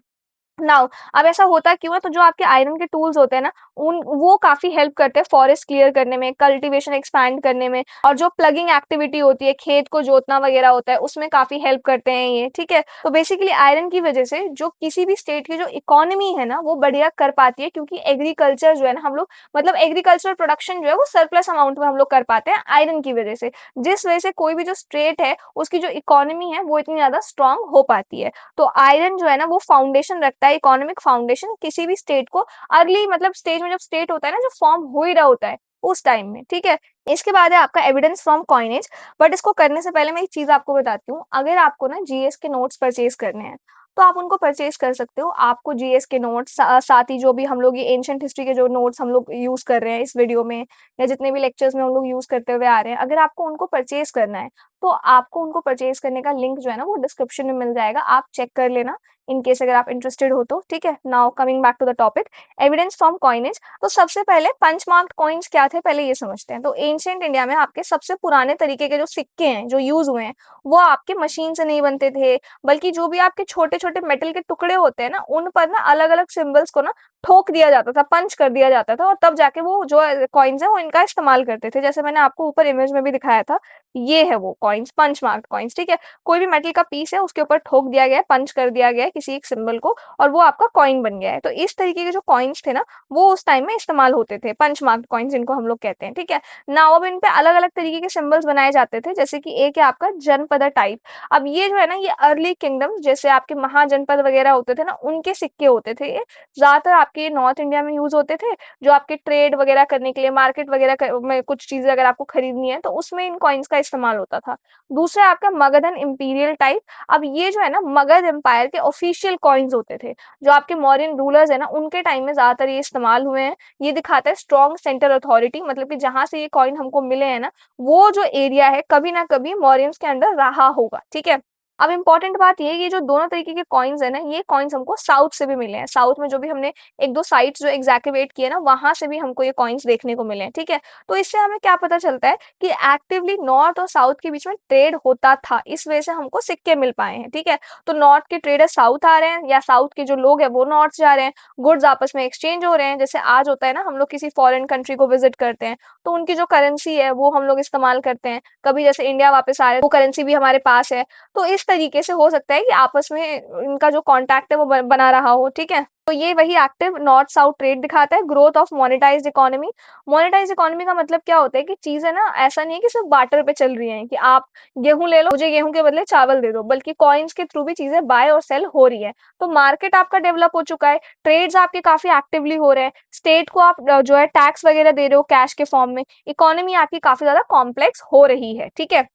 नाउ अब ऐसा होता क्यों है, तो जो आपके आयरन के टूल्स होते हैं ना उन वो काफी हेल्प करते हैं फॉरेस्ट क्लियर करने में, कल्टीवेशन एक्सपैंड करने में, और जो प्लगिंग एक्टिविटी होती है, खेत को जोतना वगैरह होता है, उसमें काफी हेल्प करते हैं ये, ठीक है। तो बेसिकली आयरन की वजह से जो किसी भी स्टेट की जो इकोनॉमी है ना वो बढ़िया कर पाती है, क्योंकि एग्रीकल्चर जो है ना हम लोग मतलब एग्रीकल्चर प्रोडक्शन जो है वो सरप्लस अमाउंट में हम लोग कर पाते हैं आयरन की वजह से, जिस वजह से कोई भी जो स्टेट है उसकी जो इकोनॉमी है वो इतनी ज्यादा स्ट्रांग हो पाती है। तो आयरन जो है ना वो फाउंडेशन रखता है, इकोनॉमिक फाउंडेशन किसी भी स्टेट को अर्ली मतलब स्टेज में, जब स्टेट होता है ना जो फॉर्म हो ही रहा होता है उस टाइम में, ठीक है। इसके बाद है आपका एविडेंस फ्रॉम कॉइनेज। बट इसको करने से पहले मैं एक चीज आपको बताती हूँ, अगर आपको ना जीएस के नोट्स परचेज करने हैं तो आप उनको परचेज कर सकते हो। आपको जीएस के नोट्स साथ ही जो भी हम लोग ये एंशिएंट हिस्ट्री के जो नोट्स हम लोग यूज कर रहे हैं इस वीडियो में या जितने भी लेक्चर्स में हम लोग यूज करते हुए आ रहे हैं, अगर आपको उनको परचेज करना है तो आपको उनको परचेज करने का लिंक जो है ना वो डिस्क्रिप्शन में मिल जाएगा, आप चेक कर लेना इन केस अगर आप इंटरेस्टेड हो तो, ठीक है। Now coming back to the topic, evidence from coinage. तो सबसे पहले पंच मार्क्ड कॉइन्स क्या थे पहले ये समझते हैं। तो एंशिएंट इंडिया में आपके सबसे पुराने तरीके के जो सिक्के हैं जो यूज हुए हैं वो आपके मशीन से नहीं बनते थे, बल्कि जो भी आपके छोटे छोटे मेटल के टुकड़े होते हैं ना उन पर ना अलग अलग सिंबल्स को ना ठोक दिया जाता था, पंच कर दिया जाता था, और तब जाके वो जो कॉइन्स है वो इनका इस्तेमाल करते थे। जैसे मैंने आपको ऊपर इमेज में भी दिखाया था, ये है वो कॉइन्स, पंच मार्क्ड कॉइन्स, ठीक है। कोई भी मेटल का पीस है उसके ऊपर ठोक दिया गया है, पंच कर दिया गया है किसी एक सिंबल को, और वो आपका कॉइन बन गया है। तो इस तरीके के जो कॉइन्स थे ना वो उस टाइम में इस्तेमाल होते थे, पंच मार्क्ड कॉइन्स जिनको हम लोग कहते हैं, ठीक है। नाउ अब इन पे अलग अलग तरीके के सिंबल्स बनाए जाते थे, जैसे कि एक है आपका जनपद टाइप। अब ये जो है ना ये अर्ली किंगडम जैसे आपके महाजनपद वगैरह होते थे ना उनके सिक्के होते थे, ये ज्यादातर आपके नॉर्थ इंडिया में यूज होते थे, जो आपके ट्रेड वगैरह करने के लिए, मार्केट वगैरह में कुछ चीजें अगर आपको खरीदनी है तो उसमें इन कॉइन्स का इस्तेमाल होता था। दूसरा आपका मगधन इंपीरियल टाइप। अब ये जो है ना मगध एम्पायर के ऑफिशियल कॉइन्स होते थे, जो आपके मौर्यन रूलर्स है ना उनके टाइम में ज्यादातर ये इस्तेमाल हुए हैं। ये दिखाता है स्ट्रॉन्ग सेंटर अथॉरिटी, मतलब कि जहां से ये कॉइन हमको मिले हैं ना वो जो एरिया है कभी ना कभी मौर्यंस के अंडर रहा होगा, ठीक है। अब इंपॉर्टेंट बात ये है कि जो दोनों तरीके के कॉइन्स है ना ये कॉइन्स हमको साउथ से भी मिले हैं। साउथ में जो भी हमने एक दो साइट्स जो एग्जैक्टिवेट किए ना वहां से भी हमको ये कॉइन्स देखने को मिले हैं, ठीक है। तो इससे हमें क्या पता चलता है कि एक्टिवली नॉर्थ और साउथ के बीच में ट्रेड होता था, इस वजह से हमको सिक्के मिल पाए हैं, ठीक है। तो नॉर्थ के ट्रेडर साउथ आ रहे हैं या साउथ के जो लोग हैं वो नॉर्थ जा रहे हैं, गुड्स आपस में एक्सचेंज हो रहे हैं। जैसे आज होता है ना हम लोग किसी फॉरेन कंट्री को विजिट करते हैं तो उनकी जो करेंसी है वो हम लोग इस्तेमाल करते हैं, कभी जैसे इंडिया वापस आ रहे हैं वो करेंसी भी हमारे पास है। तो इस तरीके से हो सकता है कि आपस में इनका जो कॉन्टैक्ट है वो बना रहा हो, ठीक है? तो ये वही एक्टिव नॉर्थ साउथ ट्रेड दिखाता है। Growth of monetised economy. Monetised economy का मतलब क्या होता है कि चीज़ें ना ऐसा नहीं है कि सिर्फ बार्टर पे चल रही हैं कि आप गेहूँ ले लो, मुझे गेहूँ के बदले चावल दे दो, बल्कि कॉइन्स के थ्रू भी चीज़ें बाय और सेल हो रही है। तो मार्केट आपका डेवलप हो चुका है, ट्रेड्स आपके काफ़ी एक्टिवली हो रहे हैं, स्टेट को आप जो है टैक्स वगैरह दे रहे हो कैश के फॉर्म में, इकोनॉमी आपकी काफ़ी ज़्यादा कॉम्प्लेक्स हो रही है, ठीक है?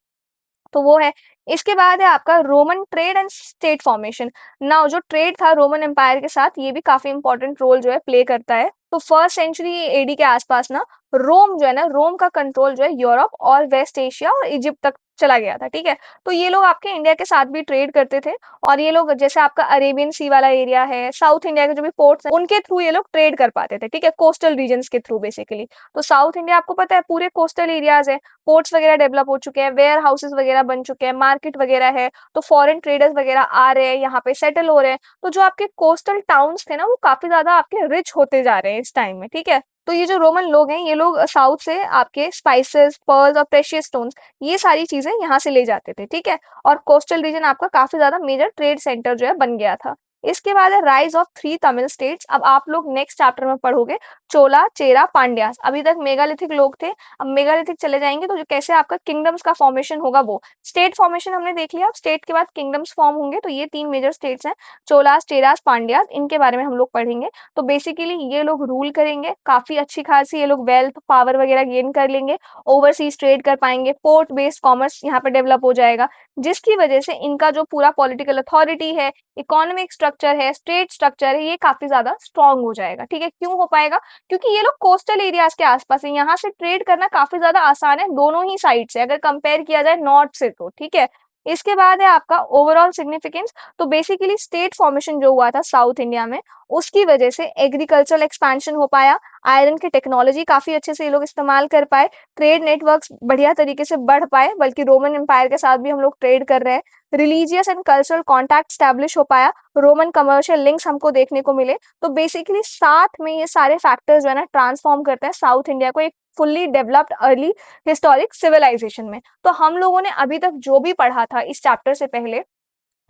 तो वो है। इसके बाद है आपका Roman trade and state formation. Now जो ट्रेड था रोमन एम्पायर के साथ, ये भी काफी इंपॉर्टेंट रोल जो है प्ले करता है। तो फर्स्ट सेंचुरी एडी के आसपास ना रोम जो है ना, रोम का कंट्रोल जो है यूरोप और वेस्ट एशिया और इजिप्ट तक चला गया था, ठीक है? तो ये लोग आपके इंडिया के साथ भी ट्रेड करते थे, और ये लोग जैसे आपका अरेबियन सी वाला एरिया है, साउथ इंडिया के जो भी पोर्ट्स हैं, उनके थ्रू ये लोग ट्रेड कर पाते थे, ठीक है? कोस्टल रीजन्स के थ्रू बेसिकली। तो साउथ इंडिया आपको पता है पूरे कोस्टल एरियाज है, पोर्ट्स वगैरह डेवलप हो चुके हैं, वेयर हाउसेस वगैरह बन चुके हैं, मार्केट वगैरह है, तो फॉरेन ट्रेडर्स वगैरह आ रहे हैं, यहाँ पे सेटल हो रहे हैं। तो जो आपके कोस्टल टाउन्स थे ना, वो काफी ज्यादा आपके रिच होते जा रहे हैं इस टाइम में, ठीक है? तो ये जो रोमन लोग हैं, ये लोग साउथ से आपके स्पाइसेस, पर्ल्स और प्रेशियस स्टोन्स, ये सारी चीजें यहाँ से ले जाते थे, ठीक है? और कोस्टल रीजन आपका काफी ज्यादा मेजर ट्रेड सेंटर जो है बन गया था। इसके बाद है राइज ऑफ 3 तमिल स्टेट्स। अब आप लोग नेक्स्ट चैप्टर में पढ़ोगे चोला, चेरा, पांड्यास। अभी तक मेगालिथिक लोग थे, अब मेगालिथिक चले जाएंगे तो जो कैसे आपका किंगडम्स का फॉर्मेशन होगा, वो स्टेट फॉर्मेशन हमने देख लिया। अब स्टेट के बाद किंगडम्स फॉर्म होंगे, तो ये 3 मेजर स्टेट्स हैं, चोलास, चेरास, पांड्यास, इनके बारे में हम लोग पढ़ेंगे। तो बेसिकली ये लोग रूल करेंगे, काफी अच्छी खासी ये लोग वेल्थ पावर वगैरह गेन कर लेंगे, ओवरसीज ट्रेड कर पाएंगे, पोर्ट बेस्ड कॉमर्स यहाँ पे डेवलप हो जाएगा, जिसकी वजह से इनका जो पूरा पॉलिटिकल अथॉरिटी है, इकोनॉमिक स्ट्रक्चर है, स्टेट स्ट्रक्चर है, ये काफी ज्यादा स्ट्रांग हो जाएगा, ठीक है? क्यों हो पाएगा? क्योंकि ये लोग कोस्टल एरियाज के आसपास है, यहाँ से ट्रेड करना काफी ज्यादा आसान है दोनों ही साइड से, अगर कंपेयर किया जाए नॉर्थ से, तो ठीक है। इसके बाद है आपका ओवरऑल सिग्निफिकेंस। तो बेसिकली स्टेट फॉर्मेशन जो हुआ था साउथ इंडिया में, उसकी वजह से एग्रीकल्चरल एक्सपेंशन हो पाया, आयरन की टेक्नोलॉजी काफी अच्छे से ये लोग इस्तेमाल कर पाए, ट्रेड नेटवर्क्स बढ़िया तरीके से बढ़ पाए, बल्कि रोमन एम्पायर के साथ भी हम लोग ट्रेड कर रहे हैं, religious and cultural contact establish हो पाया, रोमन कमर्शियल लिंक्स हमको देखने को मिले। तो बेसिकली साथ में ये सारे फैक्टर्स जो है ना ट्रांसफॉर्म करते हैं साउथ इंडिया को एक fully developed early historic civilisation में। तो हम लोगों ने अभी तक जो भी पढ़ा था इस चैप्टर से पहले,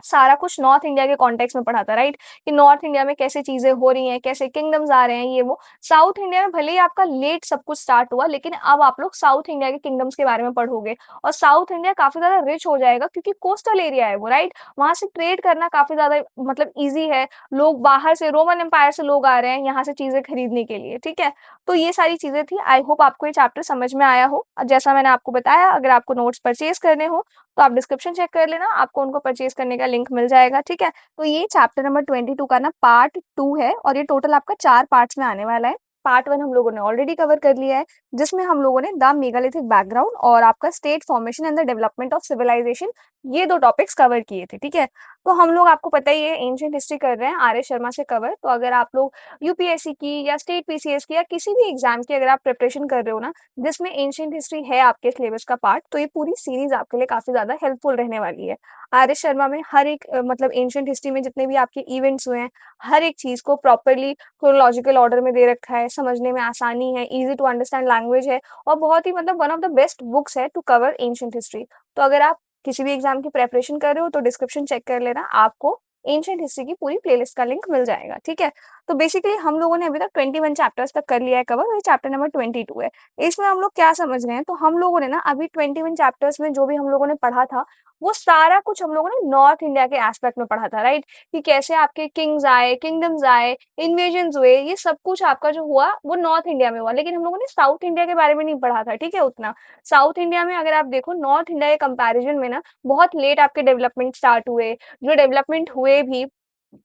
सारा कुछ नॉर्थ इंडिया के कॉन्टेक्स्ट में पढ़ा था, राइट? कि नॉर्थ इंडिया में कैसे चीजें हो रही हैं, कैसे किंगडम्स आ रहे हैं, ये वो। साउथ इंडिया में भले ही आपका लेट सब कुछ स्टार्ट हुआ, लेकिन अब आप लोग साउथ इंडिया के किंगडम्स के बारे में पढ़ोगे, और साउथ इंडिया काफी ज्यादा रिच हो जाएगा, क्योंकि कोस्टल एरिया है वो, राइट? वहां से ट्रेड करना काफी ज्यादा मतलब ईजी है, लोग बाहर से, रोमन एम्पायर से लोग आ रहे हैं यहाँ से चीजें खरीदने के लिए, ठीक है? तो ये सारी चीजें थी। आई होप आपको ये चैप्टर समझ में आया हो। जैसा मैंने आपको बताया, अगर आपको नोट्स परचेज करने हो तो आप डिस्क्रिप्शन चेक कर लेना, आपको उनको परचेज करने का लिंक मिल जाएगा, ठीक है? तो ये चैप्टर नंबर 22 का ना पार्ट 2 है, और ये टोटल आपका 4 पार्ट्स में आने वाला है। पार्ट 1 हम लोगों ने ऑलरेडी कवर कर लिया है, जिसमें हम लोगों ने द मेगालिथिक बैकग्राउंड और आपका state formation and the development of civilisation, ये 2 टॉपिक्स कवर किए थे, ठीक है? तो हम लोग, आपको पता ही है, एंशिएंट हिस्ट्री कर रहे हैं आर एस शर्मा से कवर। तो अगर आप लोग यूपीएससी की या स्टेट पीसीएस की या किसी भी एग्जाम की अगर आप प्रिपरेशन कर रहे हो ना, जिसमें एंशिएंट हिस्ट्री है आपके सिलेबस का पार्ट, तो ये पूरी सीरीज आपके लिए काफी ज्यादा हेल्पफुल रहने वाली है। आर एस शर्मा में हर एक मतलब एंशिएंट हिस्ट्री में जितने भी आपके इवेंट्स हुए हैं, हर एक चीज को प्रॉपरली क्रोनोलॉजिकल ऑर्डर में दे रखा है, समझने में आसानी है, इजी टू अंडरस्टैंड लैंग्वेज है, और बहुत ही मतलब one of the best books है टू कवर एंशिएंट हिस्ट्री। तो अगर आप किसी भी एग्जाम की प्रेपरेशन कर रहे हो तो डिस्क्रिप्शन चेक कर लेना, आपको एंशिएंट हिस्ट्री की पूरी प्लेलिस्ट का लिंक मिल जाएगा, ठीक है? तो बेसिकली हम लोगों ने अभी तक 21 चैप्टर्स तक कर लिया है कवर, और ये चैप्टर नंबर 22 है। इसमें हम लोग क्या समझ रहे हैं, तो हम लोगों ने ना अभी 21 चैप्टर्स में जो भी हम लोगों ने पढ़ा था, वो सारा कुछ हम लोगों ने नॉर्थ इंडिया के एस्पेक्ट में पढ़ा था, राइट? कि कैसे आपके किंग्स आए, किंगडम्स आए, इन्वेजन्स हुए, ये सब कुछ आपका जो हुआ वो नॉर्थ इंडिया में हुआ, लेकिन हम लोगों ने साउथ इंडिया के बारे में नहीं पढ़ा था, ठीक है? उतना साउथ इंडिया में अगर आप देखो नॉर्थ इंडिया के कंपैरिजन में ना, बहुत लेट आपके डेवलपमेंट स्टार्ट हुए, जो डेवलपमेंट हुए भी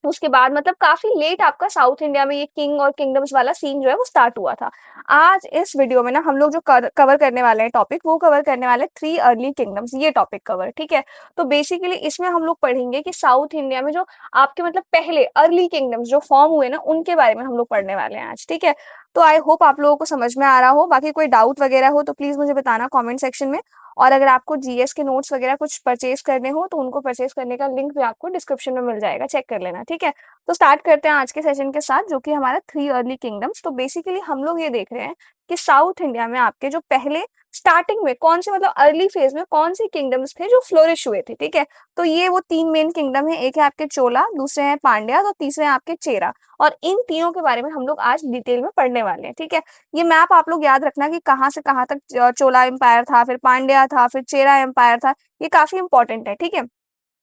उसके बाद मतलब काफी लेट आपका साउथ इंडिया में ये किंग और किंगडम्स वाला सीन जो है वो स्टार्ट हुआ था। आज इस वीडियो में ना हम लोग जो कवर करने वाले हैं टॉपिक, वो कवर करने वाले 3 अर्ली किंगडम्स, ये टॉपिक कवर, ठीक है? तो बेसिकली इसमें हम लोग पढ़ेंगे कि साउथ इंडिया में जो आपके मतलब पहले अर्ली किंगडम्स जो फॉर्म हुए ना, उनके बारे में हम लोग पढ़ने वाले हैं आज, ठीक है? तो आई होप आप लोगों को समझ में आ रहा हो। बाकी कोई डाउट वगैरह हो तो प्लीज मुझे बताना कमेंट सेक्शन में, और अगर आपको जीएस के नोट्स वगैरह कुछ परचेज करने हो तो उनको परचेज करने का लिंक भी आपको डिस्क्रिप्शन में मिल जाएगा, चेक कर लेना, ठीक है? तो स्टार्ट करते हैं आज के सेशन के साथ, जो कि हमारा 3 अर्ली किंगडम्स। तो बेसिकली हम लोग ये देख रहे हैं कि साउथ इंडिया में आपके जो पहले स्टार्टिंग में कौन से मतलब अर्ली फेज में कौन से किंगडम्स थे जो फ्लोरिश हुए थे, ठीक है? तो ये वो 3 मेन किंगडम है, एक है आपके चोला, दूसरे हैं पांड्या और तीसरे हैं आपके चेरा। और इन तीनों के बारे में हम लोग आज डिटेल में पढ़ने वाले हैं, ठीक है? ये मैप आप लोग याद रखना कि कहाँ से कहाँ तक चोला एम्पायर था, फिर पांड्या था, फिर चेरा एम्पायर था, ये काफ़ी इम्पोर्टेंट है, ठीक है?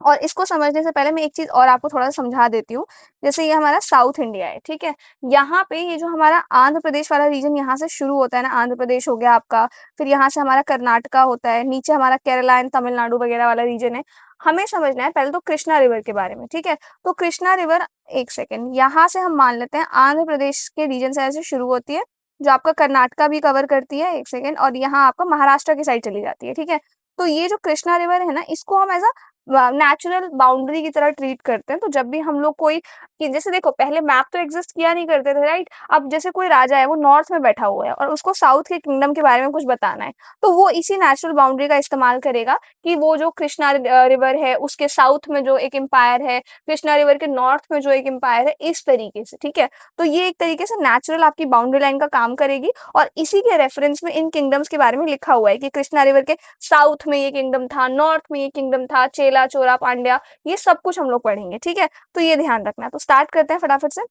और इसको समझने से पहले मैं एक चीज़ और आपको थोड़ा-सा समझा देती हूँ। जैसे ये हमारा साउथ इंडिया है, ठीक है? यहाँ पे ये जो हमारा आंध्र प्रदेश वाला रीजन यहाँ से शुरू होता है ना, आंध्र प्रदेश हो गया आपका, फिर यहाँ से हमारा कर्नाटका होता है, नीचे हमारा केरला एंड तमिलनाडु वगैरह वाला रीजन है। हमें समझना है पहले तो कृष्णा रिवर के बारे में, ठीक है? तो कृष्णा रिवर 1 सेकंड, यहाँ से हम मान लेते हैं आंध्र प्रदेश के रीजन से ऐसे शुरू होती है, जो आपका कर्नाटका भी कवर करती है, 1 सेकंड, और यहाँ आपका महाराष्ट्र की साइड चली जाती है, ठीक है? तो ये जो कृष्णा रिवर है ना, इसको हम नेचुरल बाउंड्री की तरह ट्रीट करते हैं। तो जब भी हम लोग कोई कि जैसे देखो पहले मैप तो एग्जिस्ट किया नहीं करते थे, राइट? अब जैसे कोई राजा है वो नॉर्थ में बैठा हुआ है और उसको साउथ के किंगडम के बारे में कुछ बताना है, तो वो इसी नेचुरल बाउंड्री का इस्तेमाल करेगा कि वो जो कृष्णा रिवर है उसके साउथ में जो एक एम्पायर है, कृष्णा रिवर के नॉर्थ में जो एक एम्पायर है, इस तरीके से, ठीक है? तो ये एक तरीके से नेचुरल आपकी बाउंड्री लाइन का काम करेगी और इसी के रेफरेंस में इन किंगडम्स के बारे में लिखा हुआ है कि कृष्णा रिवर के साउथ में ये किंगडम था, नॉर्थ में ये किंगडम था, चेला, चोरा, पांड्या, ये सब कुछ हम लोग पढ़ेंगे, ठीक है? तो ये ध्यान रखना है। तो स्टार्ट करते हैं फटाफट से।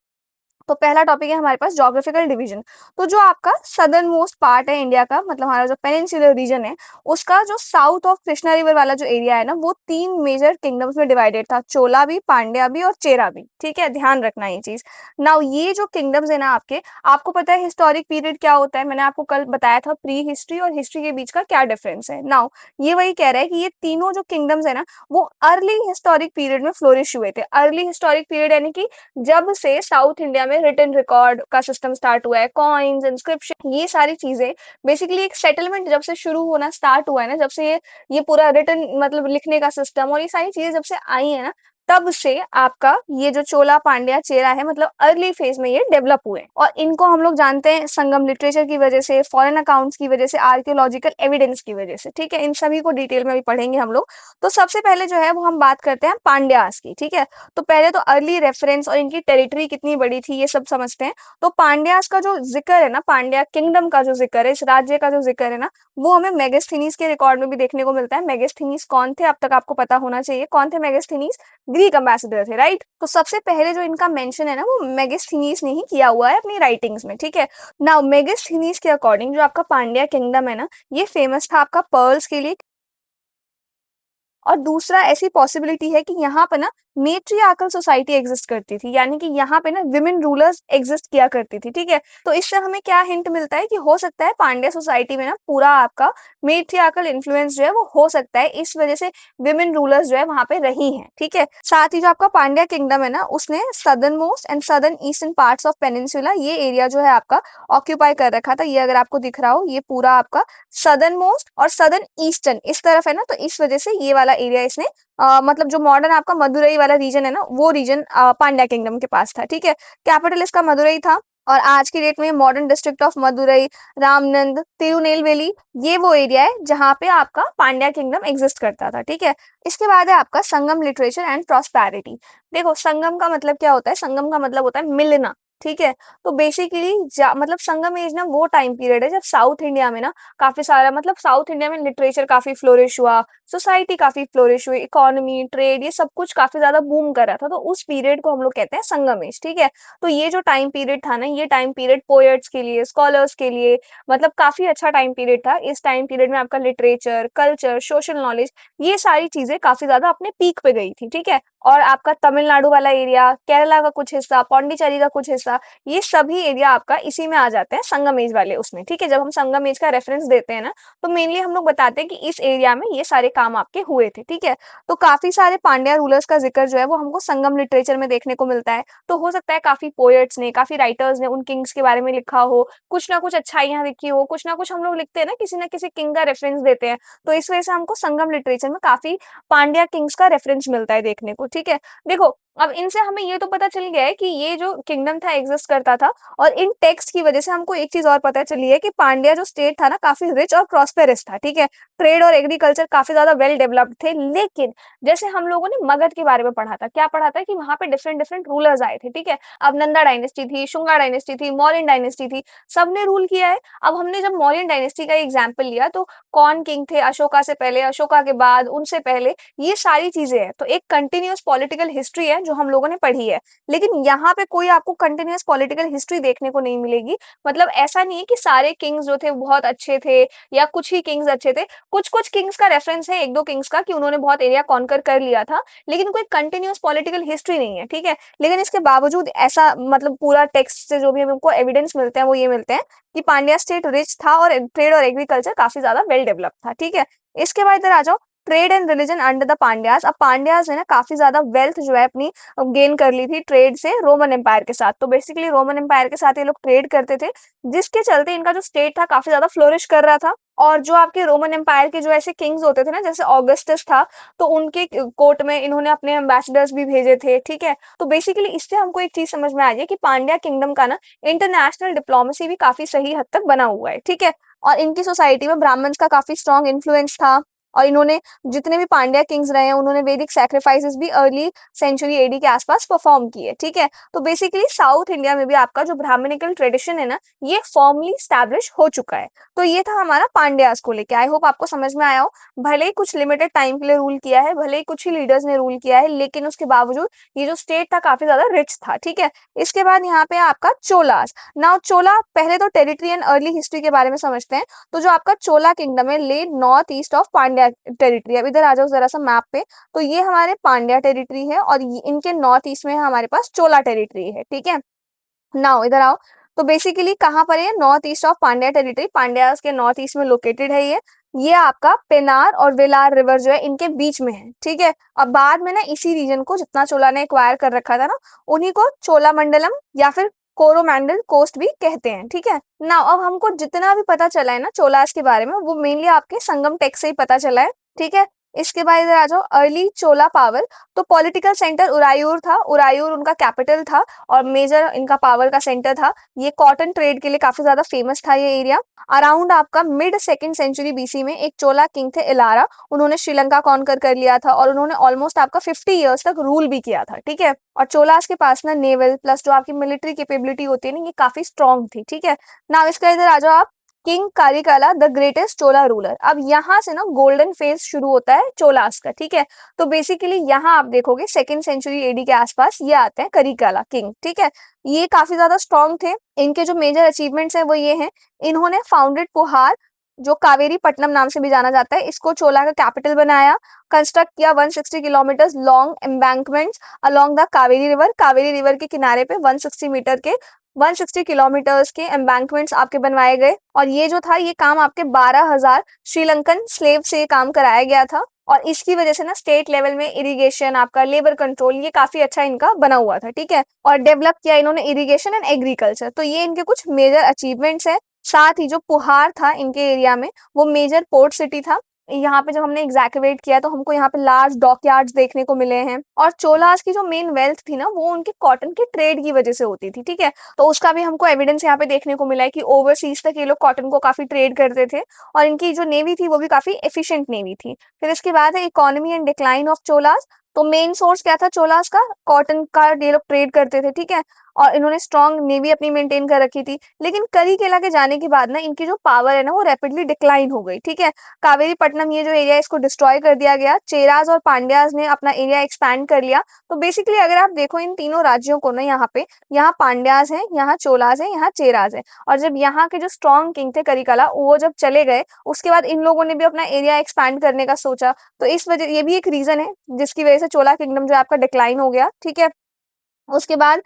तो पहला टॉपिक है हमारे पास ज्योग्राफिकल डिवीजन। तो जो आपका सदर्न मोस्ट पार्ट है इंडिया का, मतलब हमारा जो पेनिनसुलर रीजन है, उसका जो साउथ ऑफ कृष्णा रिवर वाला जो एरिया है ना, वो 3 मेजर किंगडम्स में डिवाइडेड था, चोला भी, पांड्या भी और चेरा भी, ठीक है? ध्यान रखना ये चीज़। नाउ ये जो किंगडम्स है ना आपके, आपको पता है हिस्टोरिक पीरियड क्या होता है? मैंने आपको कल बताया था प्री हिस्ट्री और हिस्ट्री के बीच का क्या डिफरेंस है। नाउ ये वही कह रहा है कि ये तीनों जो किंगडम्स है ना, वो अर्ली हिस्टोरिक पीरियड में फ्लोरिश हुए थे। अर्ली हिस्टोरिक पीरियड यानी कि जब से साउथ इंडिया में रिटन रिकॉर्ड का सिस्टम स्टार्ट हुआ है, कॉइन्स, इंस्क्रिप्शन, ये सारी चीजें बेसिकली एक सेटलमेंट जब से शुरू होना स्टार्ट हुआ है ना, जब से ये पूरा रिटन मतलब लिखने का सिस्टम और ये सारी चीजें जब से आई है ना, तब से आपका ये जो चोला पांड्या चेरा है, मतलब अर्ली फेज में ये डेवलप हुए और इनको हम लोग जानते हैं संगम लिटरेचर की वजह से, फॉरेन अकाउंट्स की वजह से, आर्कियोलॉजिकल एविडेंस की वजह से, ठीक है? इन सभी को डिटेल में भी पढ़ेंगे हम लोग। तो सबसे पहले जो है वो हम बात करते हैं पांड्यास की, ठीक है? तो पहले तो अर्ली रेफरेंस और इनकी टेरिटरी कितनी बड़ी थी ये सब समझते हैं। तो पांड्यास का जो जिक्र है ना, पांड्या किंगडम का जो जिक्र है, इस राज्य का जो जिक्र है ना, वो हमें मेगास्थनीज के रिकॉर्ड में भी देखने को मिलता है। मेगास्थनीज कौन थे, अब तक आपको पता होना चाहिए कौन थे मेगास्थनीज? ग्रीक अम्बेसडर थे, राइट? तो सबसे पहले जो इनका मेंशन है ना, वो मेगास्थनीज ने ही किया हुआ है अपनी राइटिंग्स में, ठीक है? नाउ मेगास्थनीज के अकॉर्डिंग जो आपका पांड्या किंगडम है ना, ये फेमस था आपका पर्ल्स के लिए। और दूसरा ऐसी पॉसिबिलिटी है कि यहाँ पे ना मेट्रियार्कल सोसाइटी एग्जिस्ट करती थी, यानी कि यहाँ पे ना विमेन रूलर्स एग्जिस्ट किया करती थी, ठीक है? तो इससे हमें क्या हिंट मिलता है कि हो सकता है पांड्या सोसाइटी में ना पूरा आपका मेट्रियार्कल इन्फ्लुएंस जो है वो हो सकता है, इस वजह से विमेन रूलर्स जो है वहां पे रही हैं, ठीक है? साथ ही जो आपका पांड्या किंगडम है ना, उसने southern most and southern eastern parts of peninsula, ये एरिया जो है आपका ऑक्यूपाई कर रखा था। ये अगर आपको दिख रहा हो, ये पूरा आपका सदर्न मोस्ट और सदर्न ईस्टर्न इस तरफ है ना, तो इस वजह से ये वाला एरिया इसने मतलब जो मॉडर्न आपका मदुरई वाला रीजन है ना, वो रीजन पांड्या किंगडम के पास था, ठीक है? कैपिटल इसका मदुरई था और आज की डेट में modern district of Madurai, Ramanand, Tirunelveli, ये वो एरिया है जहाँ पे आपका पांड्या किंगडम एग्जिस्ट करता था, ठीक है? इसके बाद है आपका संगम लिटरेचर एंड प्रॉस्पेरिटी। देखो संगम का मतलब क्या होता है? संगम का मतलब होता है मिलना, ठीक है? तो बेसिकली मतलब संगम एज ना वो टाइम पीरियड है जब साउथ इंडिया में ना काफी सारा मतलब साउथ इंडिया में लिटरेचर काफी फ्लोरिश हुआ, सोसाइटी काफी फ्लोरिश हुई, इकोनॉमी, ट्रेड, ये सब कुछ काफी ज्यादा बूम कर रहा था। तो उस पीरियड को हम लोग कहते हैं संगम एज, ठीक है? तो ये जो टाइम पीरियड था ना, ये टाइम पीरियड पोएट्स के लिए, स्कॉलर्स के लिए मतलब काफी अच्छा टाइम पीरियड था। इस टाइम पीरियड में आपका लिटरेचर, कल्चर, सोशल नॉलेज, ये सारी चीजें काफी ज्यादा अपने पीक पे गई थी, ठीक है? और आपका तमिलनाडु वाला एरिया, केरला का कुछ हिस्सा, पौंडीचेरी का कुछ हिस्सा, ये सभी एरिया आपका इसी में आ जाते हैं संगम एज वाले उसमें, ठीक है? जब हम संगम एज का रेफरेंस देते हैं ना, तो मेनली हम लोग बताते हैं कि इस एरिया में ये सारे काम आपके हुए थे, ठीक है? तो काफी सारे पांड्या रूलर्स का जिक्र जो है वो हमको संगम लिटरेचर में देखने को मिलता है। तो हो सकता है काफी पोएट्स ने, काफी राइटर्स ने उन किंग्स के बारे में लिखा हो, कुछ ना कुछ अच्छाइयां लिखी हो, कुछ ना कुछ हम लोग लिखते हैं ना किसी किंग का रेफरेंस देते हैं, तो इस वजह से हमको संगम लिटरेचर में काफी पांड्या किंग्स का रेफरेंस मिलता है देखने को, ठीक है? देखो अब इनसे हमें ये तो पता चल गया है कि ये जो किंगडम था एग्जिस्ट करता था, और इन टेक्स्ट की वजह से हमको एक चीज और पता चली है कि पांड्या जो स्टेट था ना काफी रिच और प्रॉस्पेरस था, ठीक है। ट्रेड और एग्रीकल्चर काफी ज्यादा वेल डेवलप्ड थे, लेकिन जैसे हम लोगों ने मगध के बारे में पढ़ा था, क्या पढ़ा था कि वहां पे डिफरेंट डिफरेंट रूलर्स आए थे, ठीक है। अब नंदा डायनेस्टी थी, शुंगा डायनेस्टी थी, मौर्यन डायनेस्टी थी, सबने रूल किया है। अब हमने जब मौर्यन डायनेस्टी का एग्जाम्पल लिया तो कौन किंग थे अशोका से पहले, अशोका के बाद, उनसे पहले, ये सारी चीजें हैं। तो एक कंटिन्यूअस पॉलिटिकल हिस्ट्री है जो हम लोगों ने पढ़ी है, लेकिन यहाँ पे कोई आपको कंटिन्यूअस पॉलिटिकल हिस्ट्री देखने को नहीं मिलेगी। मतलब ऐसा नहीं है कि सारे किंग्स जो थे वो बहुत अच्छे थे या कुछ ही किंग्स अच्छे थे। कुछ कुछ किंग्स का रेफरेंस है, एक दो किंग्स का, कि उन्होंने बहुत एरिया कॉन्कर कर लिया था, लेकिन कोई कंटिन्यूअस पॉलिटिकल हिस्ट्री नहीं है, ठीक है। लेकिन इसके बावजूद ऐसा मतलब पूरा टेक्स्ट से जो भी हमको एविडेंस मिलते हैं वो ये मिलते हैं कि पांड्या स्टेट रिच था और ट्रेड और एग्रीकल्चर काफी ज्यादा वेल डेवलप था, ठीक है। इसके बाद इधर आ जाओ, trade and religion under the Pandyas. अब पांड्यास है ना काफी ज्यादा वेल्थ जो है अपनी गेन कर ली थी ट्रेड से रोमन एम्पायर के साथ। तो बेसिकली रोमन एम्पायर के साथ ये लोग ट्रेड करते थे, जिसके चलते इनका जो स्टेट था काफी ज्यादा फ्लोरिश कर रहा था। और जो आपके रोमन एम्पायर के जो ऐसे किंग्स होते थे ना, जैसे ऑगस्टस था, तो उनके कोर्ट में इन्होंने अपने एम्बेसडर्स भी भेजे थे, ठीक है। तो बेसिकली इससे हमको एक चीज समझ में आ गई कि पांड्या किंगडम का ना इंटरनेशनल डिप्लोमेसी भी काफी सही हद तक बना हुआ है, ठीक है। और इनकी सोसाइटी में ब्राह्मण्स का काफी स्ट्रॉन्ग इन्फ्लुएंस था। और इन्होंने जितने भी पांड्या किंग्स रहे हैं उन्होंने वैदिक सैक्रिफाइसेस भी अर्ली सेंचुरी एडी के आसपास परफॉर्म किए, ठीक है। तो बेसिकली साउथ इंडिया में भी आपका जो ब्राह्मणिकल ट्रेडिशन है ना, ये फॉर्मली स्टैब्लिश हो चुका है। तो ये था हमारा पांड्यास को लेके। आई होप आपको समझ में आया हो। भले ही कुछ लिमिटेड टाइम के लिए रूल किया है, भले ही कुछ ही लीडर्स ने रूल किया है, लेकिन उसके बावजूद ये जो स्टेट था काफी ज्यादा रिच था, ठीक है। इसके बाद यहाँ पे आपका चोलास। नाउ चोला, पहले तो टेरिटरी एंड अर्ली हिस्ट्री के बारे में समझते हैं। तो जो आपका चोला किंगडम है, led north east of Pandya territory. अब इधर आ जाओ जरा सा मैप पे। तो ये हमारे पांड्या टेरिटरी है और इनके नॉर्थ ईस्ट में हमारे पास चोला टेरिटरी है, ठीक है। नाउ इधर आओ। तो बेसिकली कहाँ पर है, north east of Pandya territory, Pandyas के नॉर्थ ईस्ट में लोकेटेड है ये आपका पेनार और वेलार रिवर जो है इनके बीच में है, ठीक है। अब बाद में ना इसी रीजन को जितना चोला ने एक्वायर कर रखा था ना, उन्हीं को चोला मंडलम या फिर कोरोमंडल कोस्ट भी कहते हैं, ठीक है ना। अब हमको जितना भी पता चला है ना चोलास के बारे में, वो मेनली आपके संगम टेक्स्ट से ही पता चला है, ठीक है। इसके बाद इधर आ जाओ, अर्ली चोला पावर। तो पॉलिटिकल सेंटर उरायूर था, उरायूर उनका कैपिटल था और मेजर इनका पावर का सेंटर था। ये कॉटन ट्रेड के लिए काफी ज्यादा फेमस था ये एरिया। अराउंड आपका मिड सेकंड सेंचुरी बीसी में एक चोला किंग थे इलारा, उन्होंने श्रीलंका कॉन्कर कर लिया था और उन्होंने ऑलमोस्ट आपका 50 इयर्स तक रूल भी किया था, ठीक है। और चोलास के पास ना नेवल प्लस जो आपकी मिलिट्री कैपेबिलिटी होती है ना, ये काफी स्ट्रॉन्ग थी, ठीक है। ना इसका इधर आ जाओ आप, king Karikala the greatest Chola ruler. अब यहाँ से ना गोल्डन फेज शुरू होता है चोलास का, ठीक है। तो बेसिकली यहाँ आप देखोगे सेकंड सेंचुरी एडी के आसपास ये आते हैं करिकाला किंग, ठीक है। ये काफी ज्यादा स्ट्रॉन्ग थे। इनके जो मेजर अचीवमेंट्स हैं वो ये हैं, इन्होंने फाउंडेड पुहार, जो कावेरी पट्टनम नाम से भी जाना जाता है, इसको चोला का कैपिटल बनाया। कंस्ट्रक्ट किया 160 kilometre long embankments along the Kaveri river के किनारे पे 160 मीटर के 160 किलोमीटर्स के एम्बैंकमेंट्स आपके बनवाए गए। और ये जो था ये काम आपके 12,000 श्रीलंकन स्लेव से ये काम कराया गया था। और इसकी वजह से ना स्टेट लेवल में इरिगेशन, आपका लेबर कंट्रोल, ये काफी अच्छा इनका बना हुआ था, ठीक है। और डेवलप किया इन्होंने इरिगेशन एंड एग्रीकल्चर। तो ये इनके कुछ मेजर अचीवमेंट्स है। साथ ही जो पुहार था इनके एरिया में, वो मेजर पोर्ट सिटी था। यहाँ पे जब हमने एग्जैक्टिवेट किया तो हमको यहाँ पे लार्ज डॉकयार्ड्स देखने को मिले हैं। और चोलास की जो मेन वेल्थ थी ना, वो उनके कॉटन के ट्रेड की वजह से होती थी, ठीक है। तो उसका भी हमको एविडेंस यहाँ पे देखने को मिला है कि ओवरसीज तक ये लोग कॉटन को काफी ट्रेड करते थे। और इनकी जो नेवी थी वो भी काफी एफिशिएंट नेवी थी। फिर इसके बाद है economy and decline of Cholas. तो मेन सोर्स क्या था चोलास का, कॉटन का ये लोग ट्रेड करते थे, ठीक है। और इन्होंने स्ट्रॉन्ग नेवी अपनी मेंटेन कर रखी थी। लेकिन करिकेला के जाने के बाद ना इनकी जो पावर है ना वो रैपिडली डिक्लाइन हो गई, ठीक है। कावेरी पट्टनम ये जो एरिया है इसको डिस्ट्रॉय कर दिया गया, चेराज और पांड्याज ने अपना एरिया एक्सपैंड कर लिया। तो बेसिकली अगर आप देखो इन तीनों राज्यों को ना, यहाँ पे, यहाँ पांड्याज हैं, यहाँ चोलाज हैं, यहाँ चेराज हैं। और जब यहाँ के जो स्ट्रॉन्ग किंग थे करिकाला, वो जब चले गए, उसके बाद इन लोगों ने भी अपना एरिया एक्सपैंड करने का सोचा। तो इस वजह ये भी एक रीजन है जिसकी वजह से चोला किंगडम जो है आपका डिक्लाइन हो गया, ठीक है। उसके बाद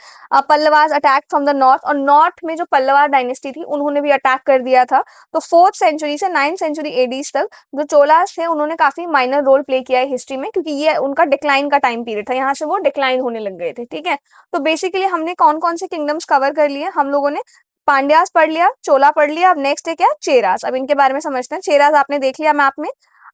Pallavas attack from the north, और नॉर्थ में जो पल्लवा डायनेस्टी थी उन्होंने भी अटैक कर दिया था। तो फोर्थ सेंचुरी से 9th सेंचुरी एडीज तक जो चोलास थे उन्होंने काफी माइनर रोल प्ले किया है हिस्ट्री में, क्योंकि ये उनका डिक्लाइन का टाइम पीरियड था, यहाँ से वो डिक्लाइन होने लग गए थे, ठीक है। तो बेसिकली हमने कौन कौन से किंगडम्स कवर कर लिए हम लोगों ने, पांड्यास पढ़ लिया, चोला पढ़ लिया। अब नेक्स्ट है क्या, चेरास। अब इनके बारे में समझते हैं। चेरास आपने देख लिया मैप में।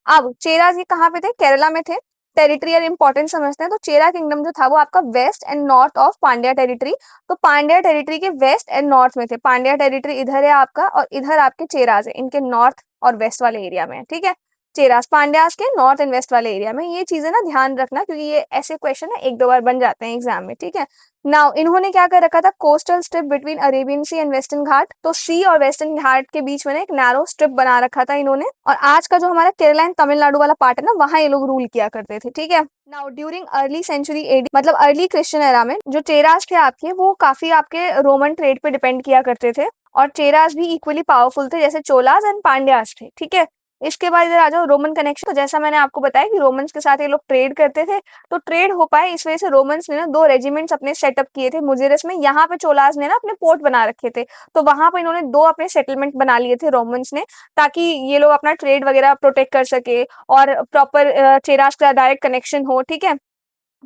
अब चेरास ये कहाँ पे थे, केरला में थे। टेरिटरी और इंपॉर्टेंट समझते हैं, तो चेरा किंगडम जो था वो आपका west and north of Pandya territory, तो पांड्या टेरिटरी के वेस्ट एंड नॉर्थ में थे। पांड्या टेरिटरी इधर है आपका और इधर आपके चेराज है, इनके नॉर्थ और वेस्ट वाले एरिया में, ठीक है। चेरास पांड्यास के नॉर्थ एंड वेस्ट वाले एरिया में, ये चीजें ना ध्यान रखना क्योंकि ये ऐसे क्वेश्चन है एक दो बार बन जाते हैं एग्जाम में, ठीक है। नाउ इन्होंने क्या कर रखा था, coastal strip between Arabian sea and western Ghat, तो सी और वेस्टर्न घाट के बीच में ना एक नैरो स्ट्रिप बना रखा था इन्होंने, और आज का जो हमारा केरला एंड तमिलनाडु वाला पार्ट है ना, वहां ये लोग रूल किया करते थे, ठीक है। Now during early century AD, मतलब अर्ली क्रिश्चियन एरा में, जो चेरास थे आपके, वो काफी आपके रोमन ट्रेड पे डिपेंड किया करते थे, और चेरास भी इक्वली पावरफुल थे जैसे चोलास एंड पांड्यास थे, ठीक है। इसके बाद इधर आ जाओ रोमन कनेक्शन, तो जैसा मैंने आपको बताया कि रोमन्स के साथ ये लोग ट्रेड करते थे, तो ट्रेड हो पाए इस वजह से रोमन्स ने ना 2 रेजिमेंट्स अपने सेटअप किए थे मुजिरस में, यहाँ पे चोलास ने ना अपने पोर्ट बना रखे थे, तो वहां पे इन्होंने 2 अपने सेटलमेंट बना लिए थे रोमन्स ने, ताकि ये लोग अपना ट्रेड वगैरह प्रोटेक्ट कर सके और प्रॉपर चेरास का डायरेक्ट कनेक्शन हो, ठीक है।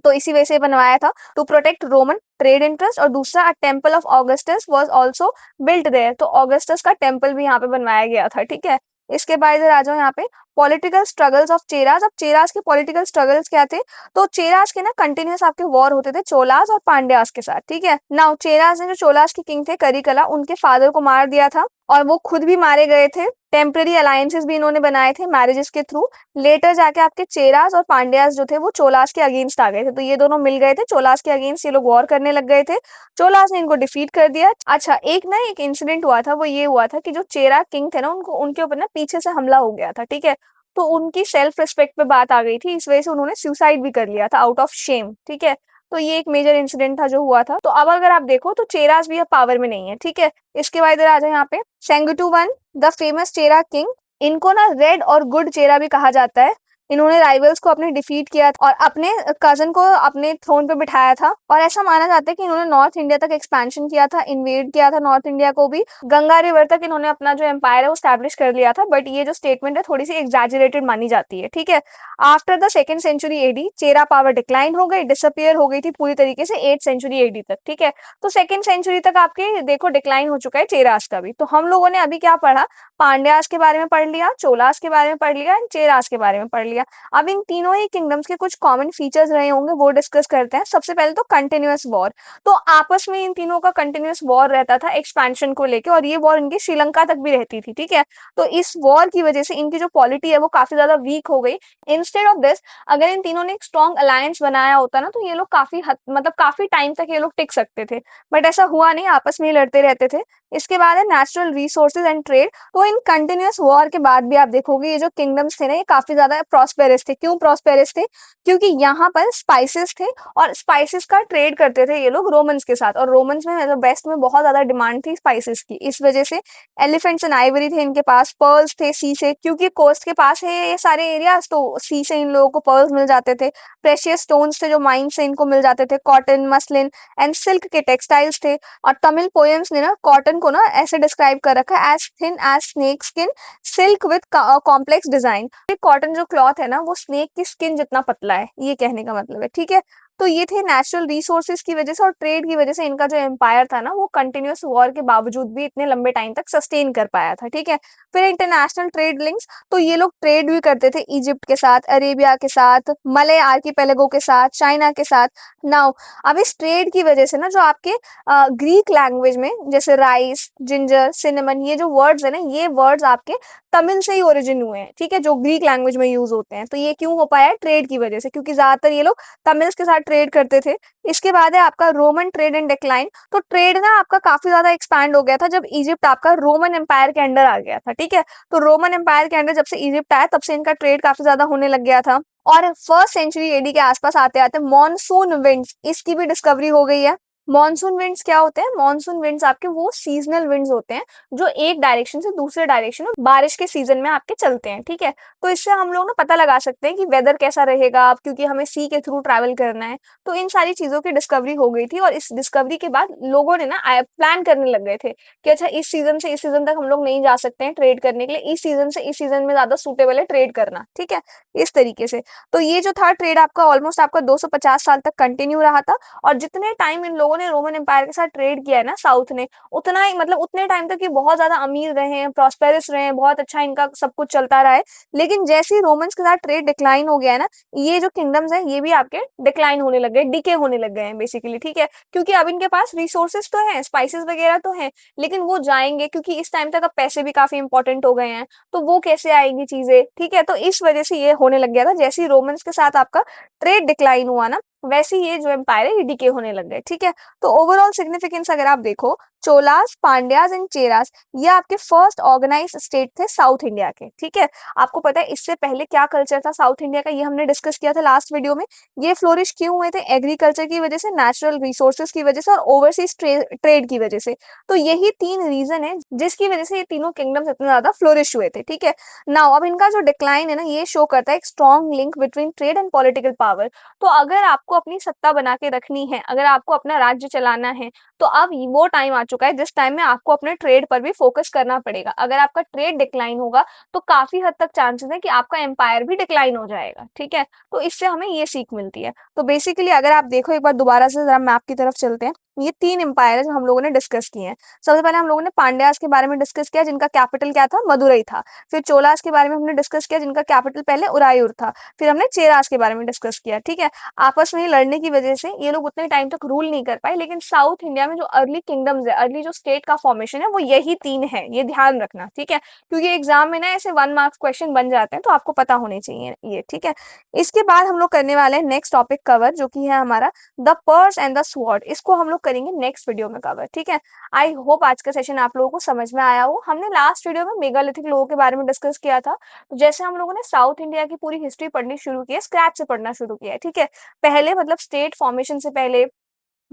तो इसी वजह से बनवाया था, to protect Roman trade interest, और दूसरा temple of Augustus was also built there, तो ऑगस्टस का टेम्पल भी यहाँ पे बनवाया गया था, ठीक है। इसके बाद इधर आ जाओ यहाँ पे पॉलिटिकल स्ट्रगल्स ऑफ चेरास। अब चेरास के पॉलिटिकल स्ट्रगल्स क्या थे, तो चेरास के ना कंटिन्यूस आपके वॉर होते थे चोलास और पांड्यास के साथ, ठीक है। नाउ चेरास ने जो चोलास के किंग थे करिकला, उनके फादर को मार दिया था, और वो खुद भी मारे गए थे। टेम्पररी अलायंसेस भी इन्होंने बनाए थे मैरिजेस के थ्रू। लेटर जाके आपके चेरास और पांड्यास जो थे वो चोलास के अगेंस्ट आ गए थे, तो ये दोनों मिल गए थे चोलास के अगेंस्ट, ये लोग वॉर करने लग गए थे। चोलास ने इनको डिफीट कर दिया। अच्छा, एक ना एक इंसिडेंट हुआ था, वो ये हुआ था कि जो चेरा किंग थे ना, उनको उनके ऊपर ना पीछे से हमला हो गया था, ठीक है। तो उनकी सेल्फ रिस्पेक्ट पे बात आ गई थी, इस वजह से उन्होंने सुसाइड भी कर लिया था आउट ऑफ शेम, ठीक है। तो ये एक मेजर इंसिडेंट था जो हुआ था। तो अब अगर आप देखो तो चेरास भी अब पावर में नहीं है, ठीक है। इसके बाद इधर आ जाए यहाँ पे Senguttuvan, the famous Chera king, इनको ना रेड और गुड चेहरा भी कहा जाता है। इन्होंने राइवल्स को अपने डिफीट किया और अपने कजन को अपने थ्रोन पे बिठाया था, और ऐसा माना जाता है कि इन्होंने नॉर्थ इंडिया तक एक्सपेंशन किया था, इन्वेड किया था नॉर्थ इंडिया को भी, गंगा रिवर तक इन्होंने अपना जो एम्पायर है वो स्टैब्लिश कर लिया था, बट ये जो स्टेटमेंट है थोड़ी सी एग्जैजरेटेड मानी जाती है, ठीक है। After the second century AD Chera power decline हो गई, डिसअपियर हो गई थी पूरी तरीके से 8th सेंचुरी एडी तक, ठीक है। तो सेकेंड सेंचुरी तक आपके देखो डिक्लाइन हो चुका है चेरास का भी। तो हम लोगों ने अभी क्या पढ़ा, पांड्यास के बारे में पढ़ लिया, चोलास के बारे में पढ़ लिया एंड चेरास के बारे में पढ़ लिया। अब इन तीनों ही किंगडम्स के कुछ कॉमन फीचर्स रहे होंगे वो डिस्कस करते हैं। सबसे पहले तो कंटिन्यूअस वॉर, तो आपस में इन तीनों का कंटिन्यूअस वॉर रहता था एक्सपेंशन को लेके, और ये वॉर इनकी श्रीलंका तक भी रहती थी, ठीक है। तो इस वॉर की वजह से इनकी जो पॉलिटी है वो काफी ज्यादा वीक हो गई। इंस्टेड ऑफ दिस, अगर इन तीनों ने एक स्ट्रॉन्ग अलायंस बनाया होता ना, तो ये लोग काफी मतलब काफी टाइम तक ये लोग टिक सकते थे, बट ऐसा हुआ नहीं, आपस में ही लड़ते रहते थे। इसके बाद है नेचुरल रिसोर्सेज एंड ट्रेड, तो इन कंटिन्यूअस वॉर के बाद भी आप देखोगे ये जो किंगडम्स थे ना, ये काफी ज्यादा प्रॉस्पेरस थे। क्यों प्रॉस्पेरस थे, क्योंकि यहाँ पर स्पाइसेस थे, और स्पाइसेस का ट्रेड करते थे ये लोग रोमन्स के साथ, और रोमन्स में मतलब वेस्ट में बहुत ज्यादा डिमांड थी स्पाइसेस की, इस वजह से एलिफेंट्स एंड आइवरी थे इनके पास, पर्ल्स थे सी से, क्योंकि कोस्ट के पास है ये सारे एरियाज, तो सी से इन लोगों को पर्ल्स मिल जाते थे। प्रेशियस स्टोन्स थे जो माइन से इनको मिल जाते थे, कॉटन, मसलिन एंड सिल्क के टेक्सटाइल्स थे। और तमिल पोएम्स ने ना कॉटन को ना ऐसे डिस्क्राइब कर रखा है, as thin as snake skin, silk with complex design. Cotton जो क्लॉथ है ना वो स्नेक की स्किन जितना पतला है, ये कहने का मतलब है, ठीक है। तो ये थे नेचुरल रिसोर्सेज की वजह से और ट्रेड की वजह से इनका जो एम्पायर था ना वो कंटिन्यूअस वॉर के बावजूद भी इतने लंबे टाइम तक सस्टेन कर पाया था, ठीक है। फिर इंटरनेशनल ट्रेड लिंक्स, तो ये लोग ट्रेड भी करते थे इजिप्ट के साथ, अरेबिया के साथ, मलय आर्कीपेलागो के साथ, चाइना के साथ। नाउ अब इस ट्रेड की वजह से ना जो आपके ग्रीक लैंग्वेज में जैसे राइस, जिंजर, सिनेमन, ये जो वर्ड्स है ना, ये वर्ड्स आपके तमिल से ही ओरिजिन हुए हैं, ठीक है, जो ग्रीक लैंग्वेज में यूज होते हैं। तो ये क्यों हो पाया है, ट्रेड की वजह से, क्योंकि ज्यादातर ये लोग तमिल्स के साथ ट्रेड करते थे। इसके बाद है आपका रोमन ट्रेड एंड डिक्लाइन, तो ट्रेड ना आपका काफी ज्यादा एक्सपैंड हो गया था जब इजिप्ट आपका रोमन एम्पायर के अंडर आ गया था, ठीक है। तो रोमन एम्पायर के अंडर जब से इजिप्ट आया तब से इनका ट्रेड काफी ज्यादा होने लग गया था। और फर्स्ट सेंचुरी एडी के आसपास आते आते मॉनसून विंड्स, इसकी भी डिस्कवरी हो गई है। मॉनसून विंड्स क्या होते हैं, मॉनसून विंड्स आपके वो सीजनल विंड्स होते हैं जो एक डायरेक्शन से दूसरे डायरेक्शन में बारिश के सीजन में आपके चलते हैं, ठीक है। तो इससे हम लोग ना पता लगा सकते हैं कि वेदर कैसा रहेगा अब, क्योंकि हमें सी के थ्रू ट्रैवल करना है। तो इन सारी चीजों की डिस्कवरी हो गई थी, और इस डिस्कवरी के बाद लोगों ने ना प्लान करने लग गए थे कि अच्छा इस सीजन से इस सीजन तक हम लोग नहीं जा सकते हैं ट्रेड करने के लिए, इस सीजन से इस सीजन में ज्यादा सूटेबल है ट्रेड करना, ठीक है, इस तरीके से। तो ये जो था ट्रेड आपका ऑलमोस्ट आपका 250 साल तक कंटिन्यू रहा था, और जितने टाइम इन लोगों लोगों ने रोमन एम्पायर के साथ ट्रेड किया है ना साउथ ने, उतना ही मतलब उतने टाइम तक ये बहुत ज़्यादा अमीर रहे हैं, प्रॉस्पेरस रहे हैं, बहुत अच्छा इनका सब कुछ चलता रहा है। लेकिन जैसे ही रोमन्स के साथ ट्रेड डिक्लाइन हो गया है ना, ये जो किंगडम्स हैं, ये भी आपके डिक्लाइन होने लग गए, डिके होने लग गए हैं बेसिकली, ठीक है? क्योंकि अब इनके पास रिसोर्सेज़ तो हैं, स्पाइसेस वगैरह तो हैं, लेकिन वो जाएँगे क्योंकि इस टाइम तक अब पैसे भी काफ़ी इम्पोर्टेंट हो गए हैं, तो वो कैसे आएँगी चीज़ें, ठीक है? तो इस वजह से ये होने लग गया था, जैसे ही रोमन्स के साथ आपका ट्रेड डिक्लाइन हुआ ना, वैसे ही ये जो एम्पायर है, ये डिके होने लग गए, ठीक है? तो ओवरऑल सिग्निफिकेंस अगर आप देखो, चोलास, पांड्यास एंड चेरास ये आपके फर्स्ट ऑर्गेनाइज्ड स्टेट थे साउथ इंडिया के, ठीक है? आपको पता है इससे पहले क्या कल्चर था साउथ इंडिया का, ये हमने डिस्कस किया था लास्ट वीडियो में। ये फ्लोरिश क्यों हुए थे? एग्रीकल्चर की वजह से, नेचुरल रिसोर्सेज की वजह से और ओवरसीज ट्रेड की वजह से। तो यही 3 रीजन है जिसकी वजह से ये तीनों किंगडम्स इतने ज्यादा फ्लोरिश हुए थे, ठीक है? नाउ अब इनका जो डिक्लाइन है ना, ये शो करता है एक strong link between trade and political power. तो अगर आपको अपनी सत्ता बना के रखनी है, अगर आपको अपना राज्य चलाना है, तो अब वो टाइम आ चुका है जिस टाइम में आपको अपने ट्रेड पर भी फोकस करना पड़ेगा। अगर आपका ट्रेड डिक्लाइन होगा तो काफी हद तक चांसेस है कि आपका एम्पायर भी डिक्लाइन हो जाएगा, ठीक है? तो इससे हमें ये सीख मिलती है। तो बेसिकली अगर आप देखो एक बार दोबारा से जरा मैप की तरफ चलते हैं, ये 3 एम्पायर है जो हम लोगों ने डिस्कस किए हैं। सबसे पहले हम लोगों ने पांड्यास के बारे में डिस्कस किया जिनका कैपिटल क्या था? मदुरई था। फिर चोलास के बारे में हमने डिस्कस किया जिनका कैपिटल पहले उरायूर था। फिर हमने चेरास के बारे में डिस्कस किया, ठीक है? आपस में ही लड़ने की वजह से ये लोग उतने टाइम तक रूल नहीं कर पाए, लेकिन साउथ इंडिया में जो अर्ली किंगडम्स है, अर्ली जो स्टेट का फॉर्मेशन है, वो यही 3 है, ये ध्यान रखना, ठीक है? क्योंकि एग्जाम में ना ऐसे 1 मार्क्स क्वेश्चन बन जाते हैं, तो आपको पता होने चाहिए ये, ठीक है? इसके बाद हम लोग करने वाले हैं नेक्स्ट टॉपिक कवर, जो कि है हमारा the purse and the sword. इसको हम लोग करेंगे नेक्स्ट वीडियो में कवर, ठीक है? आई होप आज का सेशन आप लोगों को समझ में आया हो। हमने लास्ट वीडियो में मेगालिथिक लोगों के बारे में डिस्कस किया था। तो जैसे हम लोगों ने साउथ इंडिया की पूरी हिस्ट्री पढ़नी शुरू की है, स्क्रैच से पढ़ना शुरू किया है, ठीक है? पहले मतलब स्टेट फॉर्मेशन से पहले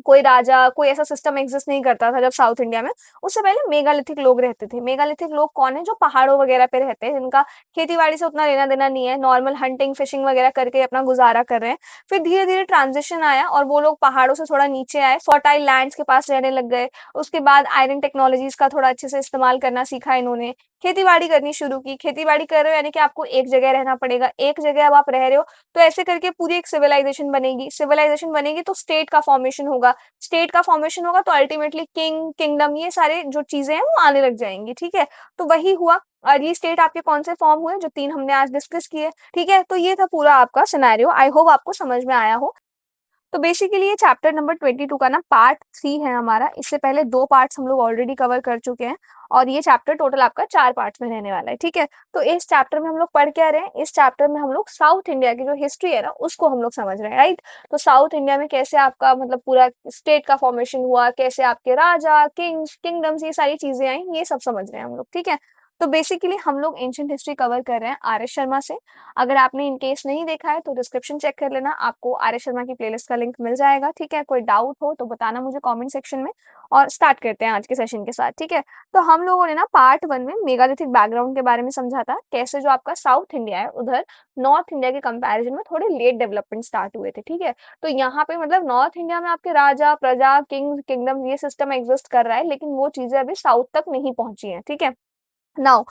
कोई राजा, कोई ऐसा सिस्टम एग्जिस्ट नहीं करता था जब साउथ इंडिया में। उससे पहले मेगालिथिक लोग रहते थे। मेगालिथिक लोग कौन है? जो पहाड़ों वगैरह पे रहते हैं, जिनका खेती-बाड़ी से उतना लेना-देना नहीं है, नॉर्मल हंटिंग, फिशिंग वगैरह करके अपना गुज़ारा कर रहे हैं। फिर धीरे-धीरे ट्रांजिशन आया और वो लोग पहाड़ों से थोड़ा नीचे आए, फर्टाइल लैंड्स के पास रहने लग गए। उसके बाद आयरन टेक्नोलॉजीज़ का थोड़ा अच्छे से इस्तेमाल करना सीखा इन्होंने। खेती-बाड़ी करनी शुरू की। खेती-बाड़ी कर रहे हो यानी कि आपको एक जगह रहना पड़ेगा। एक जगह अब आप रह रहे हो, तो ऐसे करके पूरी एक सिविलाइजेशन बनेगी। सिविलाइजेशन बनेगी तो स्टेट का फॉर्मेशन होगा। स्टेट का फॉर्मेशन होगा तो अल्टीमेटली किंग, किंगडम ये सारे जो चीजें हैं वो आने लग जाएंगी, ठीक है? तो वही हुआ। अर्ली स्टेट आपके कौन से फॉर्म हुए? जो 3 हमने आज डिस्कस किए, ठीक है? तो ये था पूरा आपका सिनेरियो। आई होप आपको समझ में आया हो। तो बेसिकली ये चैप्टर नंबर 22 का ना पार्ट 3 है हमारा। इससे पहले 2 पार्ट्स हम लोग ऑलरेडी कवर कर चुके हैं और ये चैप्टर टोटल आपका 4 पार्ट्स में रहने वाला है, ठीक है? तो इस चैप्टर में हम लोग पढ़ क्या रहे हैं? इस चैप्टर में हम लोग साउथ इंडिया की जो हिस्ट्री है ना, उसको हम लोग समझ रहे हैं, राइट? तो साउथ इंडिया में कैसे आपका मतलब पूरा स्टेट का फॉर्मेशन हुआ, कैसे आपके राजा, किंग्स, किंगडम्स ये सारी चीजें आई, ये सब समझ रहे हैं हम लोग, ठीक है? तो बेसिकली हम लोग एंशिएंट हिस्ट्री कवर कर रहे हैं आर एस शर्मा से। अगर आपने इन केस नहीं देखा है तो डिस्क्रिप्शन चेक कर लेना, आपको आर एस शर्मा की प्लेलिस्ट का लिंक मिल जाएगा, ठीक है? कोई डाउट हो तो बताना मुझे कमेंट सेक्शन में। और स्टार्ट करते हैं आज के सेशन के साथ, ठीक है? तो हम लोगों ने ना पार्ट 1 में मेगालिथिक बैकग्राउंड के बारे में समझा था, कैसे जो आपका साउथ इंडिया है उधर नॉर्थ इंडिया के कंपैरिजन में थोड़े लेट डेवलपमेंट स्टार्ट हुए थे, ठीक है? तो यहाँ पे मतलब नॉर्थ इंडिया में आपके राजा, प्रजा, किंग्स, किंगडम ये सिस्टम एग्जिस्ट कर रहा है, लेकिन वो चीजें अभी साउथ तक नहीं पहुंची हैं, ठीक है? नाउ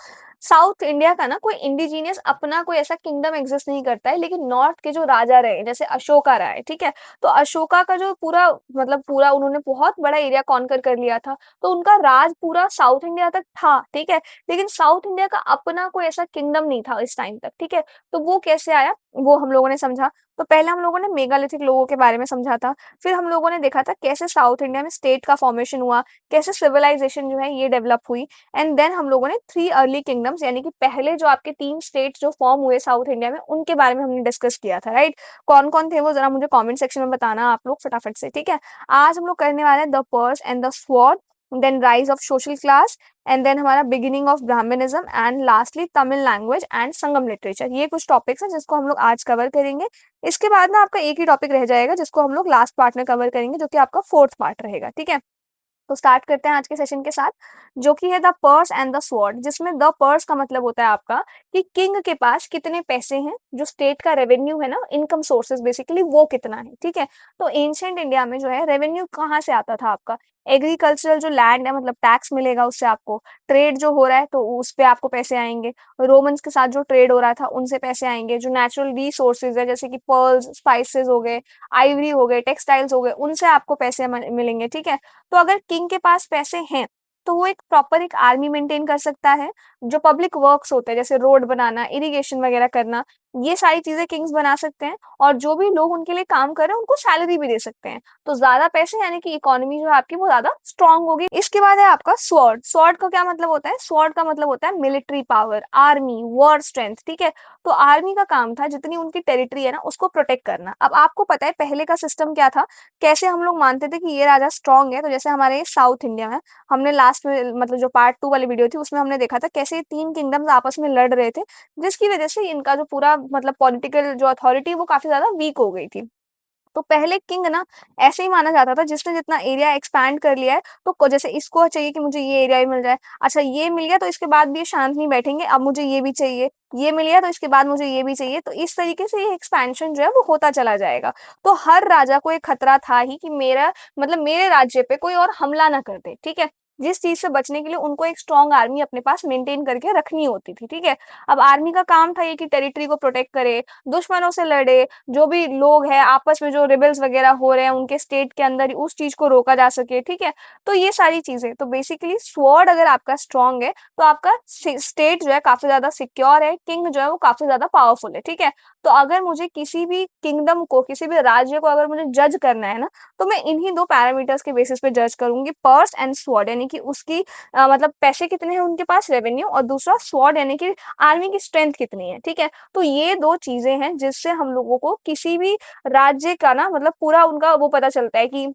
साउथ इंडिया का ना कोई इंडिजीनियस अपना कोई ऐसा किंगडम एग्जिस्ट नहीं करता है, लेकिन नॉर्थ के जो राजा रहे जैसे अशोका रहा है, ठीक है? तो अशोका का जो पूरा मतलब पूरा उन्होंने बहुत बड़ा एरिया कॉन्कर कर लिया था, तो उनका राज पूरा साउथ इंडिया तक था, ठीक है? लेकिन साउथ इंडिया का अपना कोई ऐसा किंगडम नहीं था इस टाइम तक, ठीक है? तो वो कैसे आया वो हम लोगों ने समझा। तो पहले हम लोगों ने मेगालिथिक लोगों के बारे में समझा था। फिर हम लोगों ने देखा था कैसे साउथ इंडिया में स्टेट का फॉर्मेशन हुआ, कैसे सिविलाइजेशन जो है ये डेवलप हुई। एंड देन हम लोगों ने 3 अर्ली किंगडम्स यानी कि पहले जो आपके 3 स्टेट्स जो फॉर्म हुए साउथ इंडिया में, उनके बारे में हमने डिस्कस किया था, राइट? कौन-कौन थे वो ज़रा मुझे कमेंट सेक्शन में बताना आप लोग फटाफट से, ठीक है? आज हम लोग करने वाले हैं the purse and the sword, then rise of social class and then हमारा beginning of Brahmanism and lastly Tamil language and Sangam literature. ये कुछ टॉपिक्स हैं जिसको हम लोग आज कवर करेंगे। इसके बाद ना आपका एक ही टॉपिक रह जाएगा जिसको हम लोग लास्ट पार्ट में कवर करेंगे, जो कि आपका 4th पार्ट रहेगा, ठीक है? तो स्टार्ट करते हैं आज के सेशन के साथ, जो कि है the purse and the sword, जिसमें द पर्स का मतलब होता है आपका कि किंग के पास कितने पैसे हैं, जो स्टेट का रेवेन्यू है ना, इनकम सोर्सेज बेसिकली वो कितना है, ठीक है? तो एंशिएंट इंडिया में जो है रेवेन्यू कहाँ से आता था आपका? एग्रीकल्चरल जो लैंड है मतलब टैक्स मिलेगा उससे आपको, ट्रेड जो हो रहा है तो उस पे आपको पैसे आएँगे, रोमन्स के साथ जो ट्रेड हो रहा था उनसे पैसे आएँगे, जो नेचुरल रिसोर्सेज़ है जैसे कि पर्ल्स, स्पाइसेस हो गए, आइवरी हो गए, टेक्सटाइल्स हो गए, उनसे आपको पैसे म मिलेंगे, ठीक है? तो अगर किंग के पास पैसे हैं, तो वो एक प्रॉपर एक आर्मी मेंटेन कर सकता है, जो पब्लिक वर्क्स होते हैं जैसे रोड बनाना, इरिगेशन वगैरह करना, ये सारी चीज़ें किंग्स बना सकते हैं और जो भी लोग उनके लिए काम कर रहे हैं उनको सैलरी भी दे सकते हैं। तो ज़्यादा पैसे यानी कि इकोनॉमी जो है आपकी वो ज़्यादा स्ट्रॉन्ग होगी। इसके बाद है आपका स्वॉर्ड। स्वॉर्ड का क्या मतलब होता है? स्वॉर्ड का मतलब होता है military power, army, war strength, ठीक है? तो आर्मी का काम था जितनी उनकी टेरिटरी है ना उसको प्रोटेक्ट करना। अब आपको पता है पहले का सिस्टम क्या था? कैसे हम लोग मानते थे कि ये राजा स्ट्रॉन्ग है, तो जैसे हमारे साउथ इंडिया में हमने लास्ट में मतलब जो पार्ट 2 वाली वीडियो थी उसमें हमने देखा था कैसे ये 3 किंगडम्स आपस में लड़ रहे थे, जिसकी वजह से इनका जो पूरा मतलब पॉलिटिकल जो अथॉरिटी वो काफ़ी ज़्यादा वीक हो गई थी। तो पहले किंग ना ऐसे ही माना जाता था जिसने जितना एरिया एक्सपैंड कर लिया है तो जैसे इसको चाहिए कि मुझे ये एरिया ही मिल जाए, अच्छा ये मिल गया तो इसके बाद भी ये शांत नहीं बैठेंगे, अब मुझे ये भी चाहिए, ये मिल गया तो इसके बाद मुझे ये भी चाहिए, तो इस तरीके से ये एक्सपेंशन जो है वो होता चला जाएगा। तो हर राजा को एक खतरा था ही कि मेरा मतलब मेरे राज्य पे कोई और हमला ना कर दे, ठीक है? जिस चीज से बचने के लिए उनको एक स्ट्रॉन्ग आर्मी अपने पास मेंटेन करके रखनी होती थी, ठीक है? अब आर्मी का काम था ये कि टेरिटरी को प्रोटेक्ट करे, दुश्मनों से लड़े, जो भी लोग हैं आपस में जो रिबेल्स वगैरह हो रहे हैं उनके स्टेट के अंदर उस चीज को रोका जा सके, ठीक है? तो ये सारी चीजें तो बेसिकली स्वॉर्ड अगर आपका स्ट्रांग है तो आपका स्टेट जो है काफी ज्यादा सिक्योर है, किंग जो है वो काफी ज्यादा पावरफुल है, ठीक है? तो अगर मुझे किसी भी किंगडम को किसी भी राज्य को अगर मुझे जज करना है ना, तो मैं इन्हीं दो पैरामीटर्स के बेसिस पे जज करूंगी, पर्स एंड स्वॉर्ड यानी कि उसकी मतलब पैसे कितने हैं उनके पास रेवेन्यू, और दूसरा स्वॉर्ड यानी कि आर्मी की स्ट्रेंथ कितनी है, ठीक है? तो ये 2 चीज़ें हैं जिससे हम लोगों को किसी भी राज्य का ना मतलब पूरा उनका वो पता चलता है कि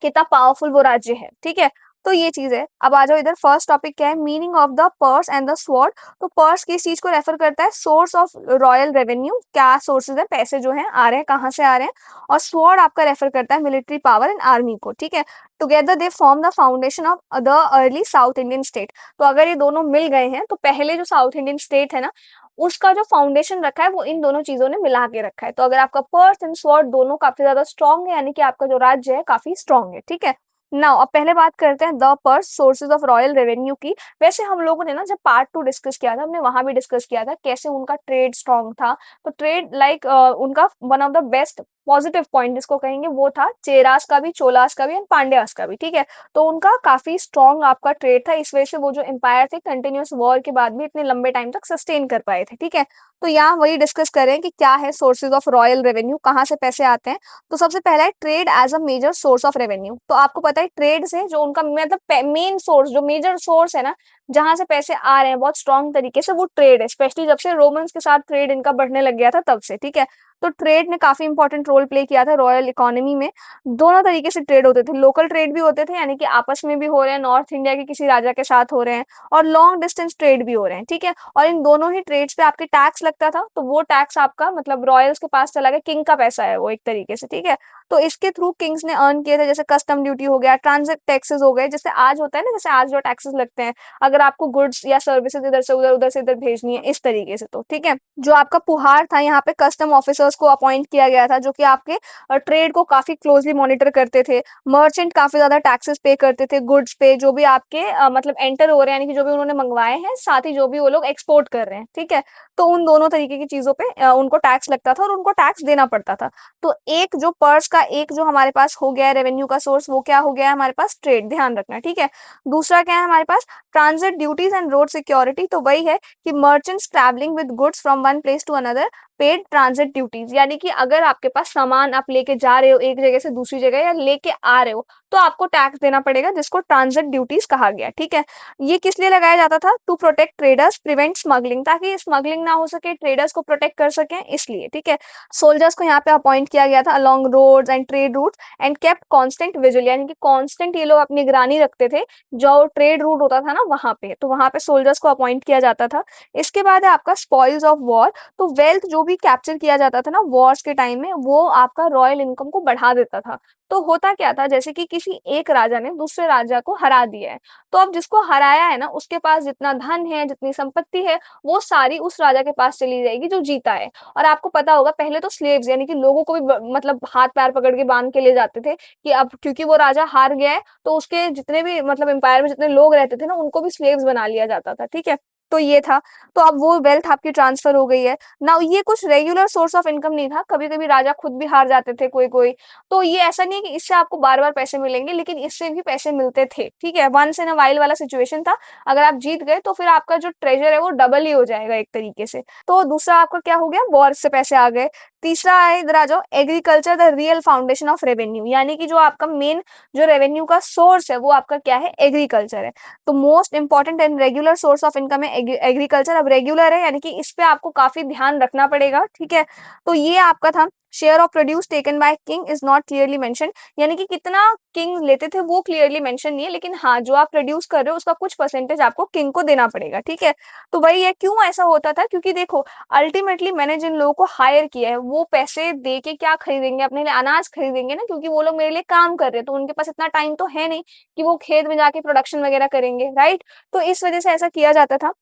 कितना पावरफुल वो राज्य है, ठीक है? तो ये चीज़ है। अब आ जाओ इधर फर्स्ट टॉपिक क्या है? Meaning of the purse and the sword. तो पर्स किस चीज़ को रेफर करता है? सोर्स ऑफ रॉयल रेवेन्यू, क्या सोर्सेज़ है, पैसे जो हैं आ रहे हैं, कहाँ से आ रहे हैं? और स्वॉर्ड आपका रेफर करता है मिलिट्री पावर एंड आर्मी को, ठीक है? Together they form the foundation of the early south Indian state. तो अगर ये दोनों मिल गए हैं, तो पहले जो साउथ इंडियन स्टेट है ना, उसका जो फाउंडेशन रखा है वो इन दोनों चीज़ों ने मिला के रखा है। तो अगर आपका पर्स एंड स्वॉर्ड दोनों काफ़ी ज़्यादा स्ट्रॉन्ग है, यानी कि आपका जो राज्य है काफ़ी स्ट्रॉन्ग है, ठीक है? नाउ अब पहले बात करते हैं the purse sources of royal revenue की। वैसे हम लोगों ने ना जब पार्ट 2 डिस्कस किया था, हमने वहाँ भी डिस्कस किया था कैसे उनका ट्रेड स्ट्रॉन्ग था। तो ट्रेड लाइक उनका one of the best positive point जिसको कहेंगे वो था चेरास का भी, चोलास का भी एंड पांड्यास का भी, ठीक है? तो उनका काफ़ी स्ट्रॉन्ग आपका ट्रेड था, इस वजह से वो जो एम्पायर थे कंटिन्यूअस वॉर के बाद भी इतने लंबे टाइम तक सस्टेन कर पाए थे, ठीक है? तो यहाँ वही डिस्कस करें कि क्या है सोर्सेज ऑफ रॉयल रेवेन्यू, कहाँ से पैसे आते हैं? तो सबसे पहला है trade as a major source of revenue. तो आपको पता है ट्रेड से जो उनका मतलब मेन सोर्स जो मेजर सोर्स है ना, जहां से पैसे आ रहे हैं बहुत स्ट्रॉन्ग तरीके से, वो ट्रेड है। स्पेशली जब से रोमन्स के साथ ट्रेड इनका बढ़ने लग गया था तब से, ठीक है? तो ट्रेड ने काफी इंपॉर्टेंट रोल प्ले किया था रॉयल इकोनॉमी में। दोनों तरीके से ट्रेड होते थे, लोकल ट्रेड भी होते थे यानी कि आपस में भी हो रहे हैं, नॉर्थ इंडिया के किसी राजा के साथ हो रहे हैं, और लॉन्ग डिस्टेंस ट्रेड भी हो रहे हैं, ठीक है? और इन दोनों ही ट्रेड्स पे आपके टैक्स लगता था, तो वो टैक्स आपका मतलब रॉयल्स के पास चला गया, किंग का पैसा है वो एक तरीके से, ठीक है? तो इसके थ्रू किंग्स ने अर्न किए थे, जैसे कस्टम ड्यूटी हो गया, ट्रांजिट टैक्सेस हो गए, जैसे आज होता है ना, जैसे आज जो टैक्सेस लगते हैं अगर आपको गुड्स या सर्विसेज इधर से उधर, उधर से इधर भेजनी है, इस तरीके से, तो ठीक है? जो आपका पुहार था, यहाँ पे कस्टम ऑफिसर्स को अपॉइंट किया गया था जो कि आपके ट्रेड को काफी क्लोजली मॉनिटर करते थे। मर्चेंट काफी ज्यादा टैक्सेस पे करते थे गुड्स पे, जो भी आपके मतलब एंटर हो रहे हैं, यानी कि जो भी उन्होंने मंगवाए हैं, साथ ही जो भी वो लोग एक्सपोर्ट कर रहे हैं, ठीक है? तो उन दोनों तरीके की चीजों पे उनको टैक्स लगता था और उनको टैक्स देना पड़ता था। तो एक जो पर्स का एक जो हमारे पास हो गया है रेवेन्यू का सोर्स, वो क्या हो गया है हमारे पास? ट्रेड, ध्यान रखना, ठीक है? दूसरा क्या है हमारे पास? Transit duties and road security. तो वही है कि merchants travelling with goods from one place to another paid transit duties, यानी कि अगर आपके पास सामान आप लेके जा रहे हो एक जगह से दूसरी जगह या लेके आ रहे हो, तो आपको टैक्स देना पड़ेगा, जिसको ट्रांजिट ड्यूटीज कहा गया, ठीक है? ये किस लिए लगाया जाता था? To protect traders, prevent smuggling, ताकि स्मगलिंग ना हो सके, ट्रेडर्स को प्रोटेक्ट कर सकें, इसलिए, ठीक है? सोल्जर्स को यहाँ पे अपॉइंट किया गया था along roads and trade routes and kept constant vigil, यानी कि कांस्टेंट ये लोग अपनी निगरानी रखते थे जो ट्रेड रूट होता था ना वहां पे, तो वहां पे सोल्जर्स को अपॉइंट किया जाता था। इसके बाद है आपका स्पॉइल्स ऑफ वॉर। तो वेल्थ जो भी कैप्चर किया जाता था ना वॉर्स के टाइम में, वो आपका रॉयल इनकम को बढ़ा देता था। तो होता क्या था जैसे कि किसी एक राजा ने दूसरे राजा को हरा दिया है, तो अब जिसको हराया है ना उसके पास जितना धन है, जितनी संपत्ति है, वो सारी उस राजा के पास चली जाएगी जो जीता है। और आपको पता होगा पहले तो स्लेव्स यानी कि लोगों को भी मतलब हाथ-पैर पकड़ के बाँध के ले जाते थे कि अब क्योंकि वो राजा हार गया है, तो उसके जितने भी मतलब एम्पायर में जितने लोग रहते थे ना, उनको भी स्लेव्स बना लिया जाता था, ठीक है? तो ये था, तो अब वो वेल्थ आपकी ट्रांसफर हो गई है। नाउ ये कुछ रेगुलर सोर्स ऑफ इनकम नहीं था, कभी-कभी राजा खुद भी हार जाते थे कोई-कोई, तो ये ऐसा नहीं है कि इससे आपको बार-बार पैसे मिलेंगे, लेकिन इससे भी पैसे मिलते थे, ठीक है? वन्स इन अ व्हाइल वाला सिचुएशन था, अगर आप जीत गए तो फिर आपका जो ट्रेज़र है वो डबल ही हो जाएगा एक तरीके से। तो दूसरा आपका क्या हो गया, वॉर से पैसे आ गए। तीसरा है, इधर आ जाओ, agriculture the real foundation of revenue, यानी कि जो आपका मेन जो रेवेन्यू का सोर्स है वो आपका क्या है, एग्रीकल्चर है। तो most important and regular source of income है एग्रीकल्चर। अब रेगुलर है यानी कि इस पे आपको काफी ध्यान रखना पड़ेगा, ठीक है? तो ये आपका था। Share of produce taken by king is not clearly mention, यानी कि कितना किंग लेते थे वो क्लियरली मेंशन नहीं है, लेकिन हाँ जो आप प्रोड्यूस कर रहे हो उसका कुछ परसेंटेज आपको किंग को देना पड़ेगा, ठीक है? तो वही है, क्यों ऐसा होता था, क्योंकि देखो अल्टीमेटली मैंने जिन लोगों को हायर किया है वो पैसे दे के क्या खरीदेंगे, अपने लिए अनाज खरीदेंगे ना, क्योंकि वो लोग मेरे लिए काम कर रहे हैं, तो उनके पास इतना टाइम तो है नहीं कि वो खेत में जाके प्रोडक्शन वगैरह करेंगे, राइट? तो इस वजह से ऐसा किया जाता था।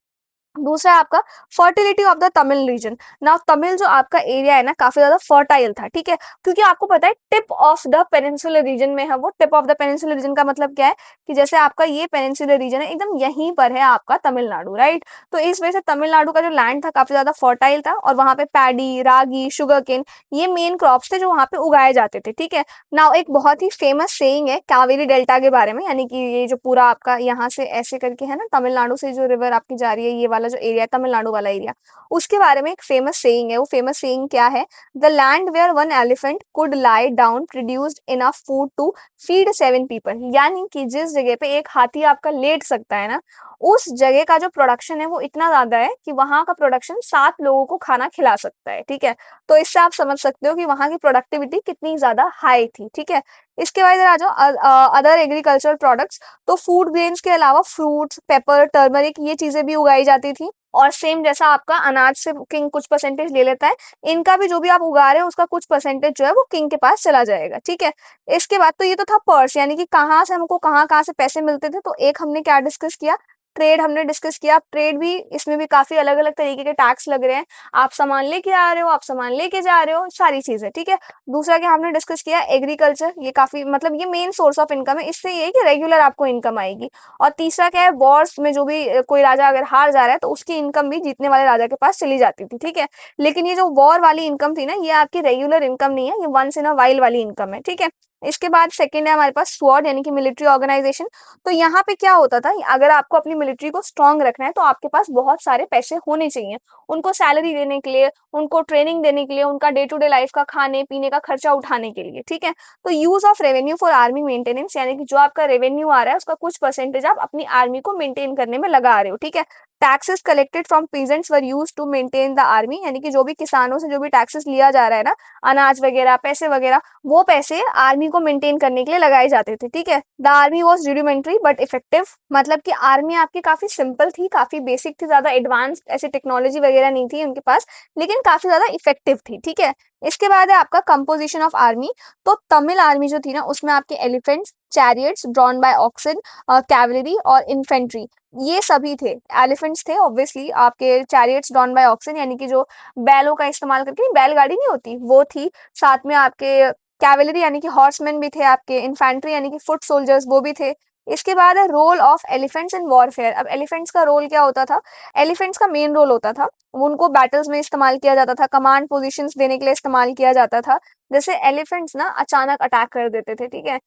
दूसरा है आपका fertility of the Tamil region. Now Tamil जो आपका एरिया है ना काफी ज्यादा फर्टाइल था, ठीक है? क्योंकि आपको पता है tip of the peninsular reason में है वो। Tip of the peninsular reason का मतलब क्या है कि जैसे आपका ये पेनिनसुलर रीजन है एकदम यहीं पर है आपका तमिलनाडु, राइट? तो इस वजह से तमिलनाडु का जो लैंड था काफी ज्यादा फर्टाइल था, और वहां पे पैडी, रागी, शुगर केन, ये मेन क्रॉप्स थे जो वहां पे उगाए जाते थे, ठीक है? नाउ एक बहुत ही फेमस सेइंग है कावेरी डेल्टा के बारे में, यानी कि ये जो पूरा आपका यहाँ से ऐसे करके है ना, तमिलनाडु से जो रिवर आपकी जा रही है, ये वाला जो एरिया है तमिलनाडु वाला एरिया, उसके बारे में एक फेमस सेइंग है। वो फेमस सेइंग क्या है, the land where one elephant could lie down produced enough food to feed 7 people, यानी कि जिस जगह पे एक हाथी आपका लेट सकता है ना, उस जगह का जो प्रोडक्शन है वो इतना ज्यादा है कि वहां का प्रोडक्शन 7 लोगों को खाना खिला सकता है, ठीक है? तो इससे आप समझ सकते हो कि वहां की प्रोडक्टिविटी कितनी ज्यादा हाई थी, ठीक है? इसके बाद इधर आ जाओ अदर एग्रीकल्चरल प्रोडक्ट्स। तो फूड ग्रेन्स के अलावा फ्रूट्स, पेपर, टर्मरिक, ये चीजें भी उगाई जाती थी। और सेम जैसा आपका अनाज से किंग कुछ परसेंटेज ले लेता है, इनका भी जो भी आप उगा रहे हो उसका कुछ परसेंटेज जो है वो किंग के पास चला जाएगा, ठीक है? इसके बाद तो ये तो था पर्स, यानी कि कहाँ से हमको कहाँ कहाँ से पैसे मिलते थे। तो एक हमने क्या डिस्कस किया, ट्रेड हमने डिस्कस किया। ट्रेड भी, इसमें भी काफी अलग अलग तरीके के टैक्स लग रहे हैं। आप सामान लेके आ रहे हो, आप सामान लेके जा रहे हो, सारी चीजें, ठीक है? दूसरा क्या हमने डिस्कस किया, एग्रीकल्चर, ये काफी मतलब ये मेन सोर्स ऑफ इनकम है, इससे ये है कि रेगुलर आपको इनकम आएगी। और तीसरा क्या है, वॉर्स में जो भी कोई राजा अगर हार जा रहा है तो उसकी इनकम भी जीतने वाले राजा के पास चली जाती थी, ठीक है? लेकिन ये जो वॉर वाली इनकम थी ना, ये आपकी रेगुलर इनकम नहीं है, ये वंस इन अ वाइल वाली इनकम है, ठीक है? इसके बाद सेकंड है हमारे पास स्वॉर्ड, यानी कि मिलिट्री ऑर्गेनाइजेशन। तो यहाँ पे क्या होता था, अगर आपको अपनी मिलिट्री को स्ट्रांग रखना है तो आपके पास बहुत सारे पैसे होने चाहिए, उनको सैलरी देने के लिए, उनको ट्रेनिंग देने के लिए, उनका डे टू डे लाइफ का खाने पीने का खर्चा उठाने के लिए, ठीक है? तो use of revenue for army maintenance, यानी कि जो आपका रेवेन्यू आ रहा है उसका कुछ परसेंटेज आप अपनी आर्मी को मेंटेन करने में लगा रहे हो, ठीक है? Taxes collected from peasants were used to maintain the army, यानी कि जो भी किसानों से जो भी टैक्सेस लिया जा रहा है ना, अनाज वगैरह, पैसे वगैरह, वो पैसे आर्मी को मेंटेन करने के लिए लगाए जाते थे, ठीक है? The army was rudimentary but effective, मतलब कि आर्मी आपकी काफी सिंपल थी, काफी बेसिक थी, ज्यादा एडवांस ऐसी टेक्नोलॉजी वगैरह नहीं थी उनके पास, लेकिन काफी ज्यादा इफेक्टिव थी, ठीक है? इसके बाद है आपका कंपोजिशन ऑफ आर्मी। तो तमिल आर्मी जो थी ना उसमें आपके elephants, chariots drawn by oxen, cavalry और इन्फेंट्री, ये सभी थे। एलिफेंट्स थे ऑब्वियसली, आपके चैरियट्स ड्रॉन बाय ऑक्सन, यानी कि जो बैलों का इस्तेमाल करके, बैलगाड़ी नहीं होती वो थी। साथ में आपके कैवलरी यानी कि हॉर्समैन भी थे आपके, इन्फेंट्री यानी कि फुट सोल्जर्स वो भी थे। इसके बाद है role of elephants in warfare. अब एलिफेंट्स का रोल क्या होता था, एलिफेंट्स का मेन रोल होता था, उनको बैटल्स में इस्तेमाल किया जाता था, कमांड पोजीशंस देने के लिए इस्तेमाल किया जाता था। जैसे एलिफेंट्स ना अचानक अटैक कर देते थे, ठीक है?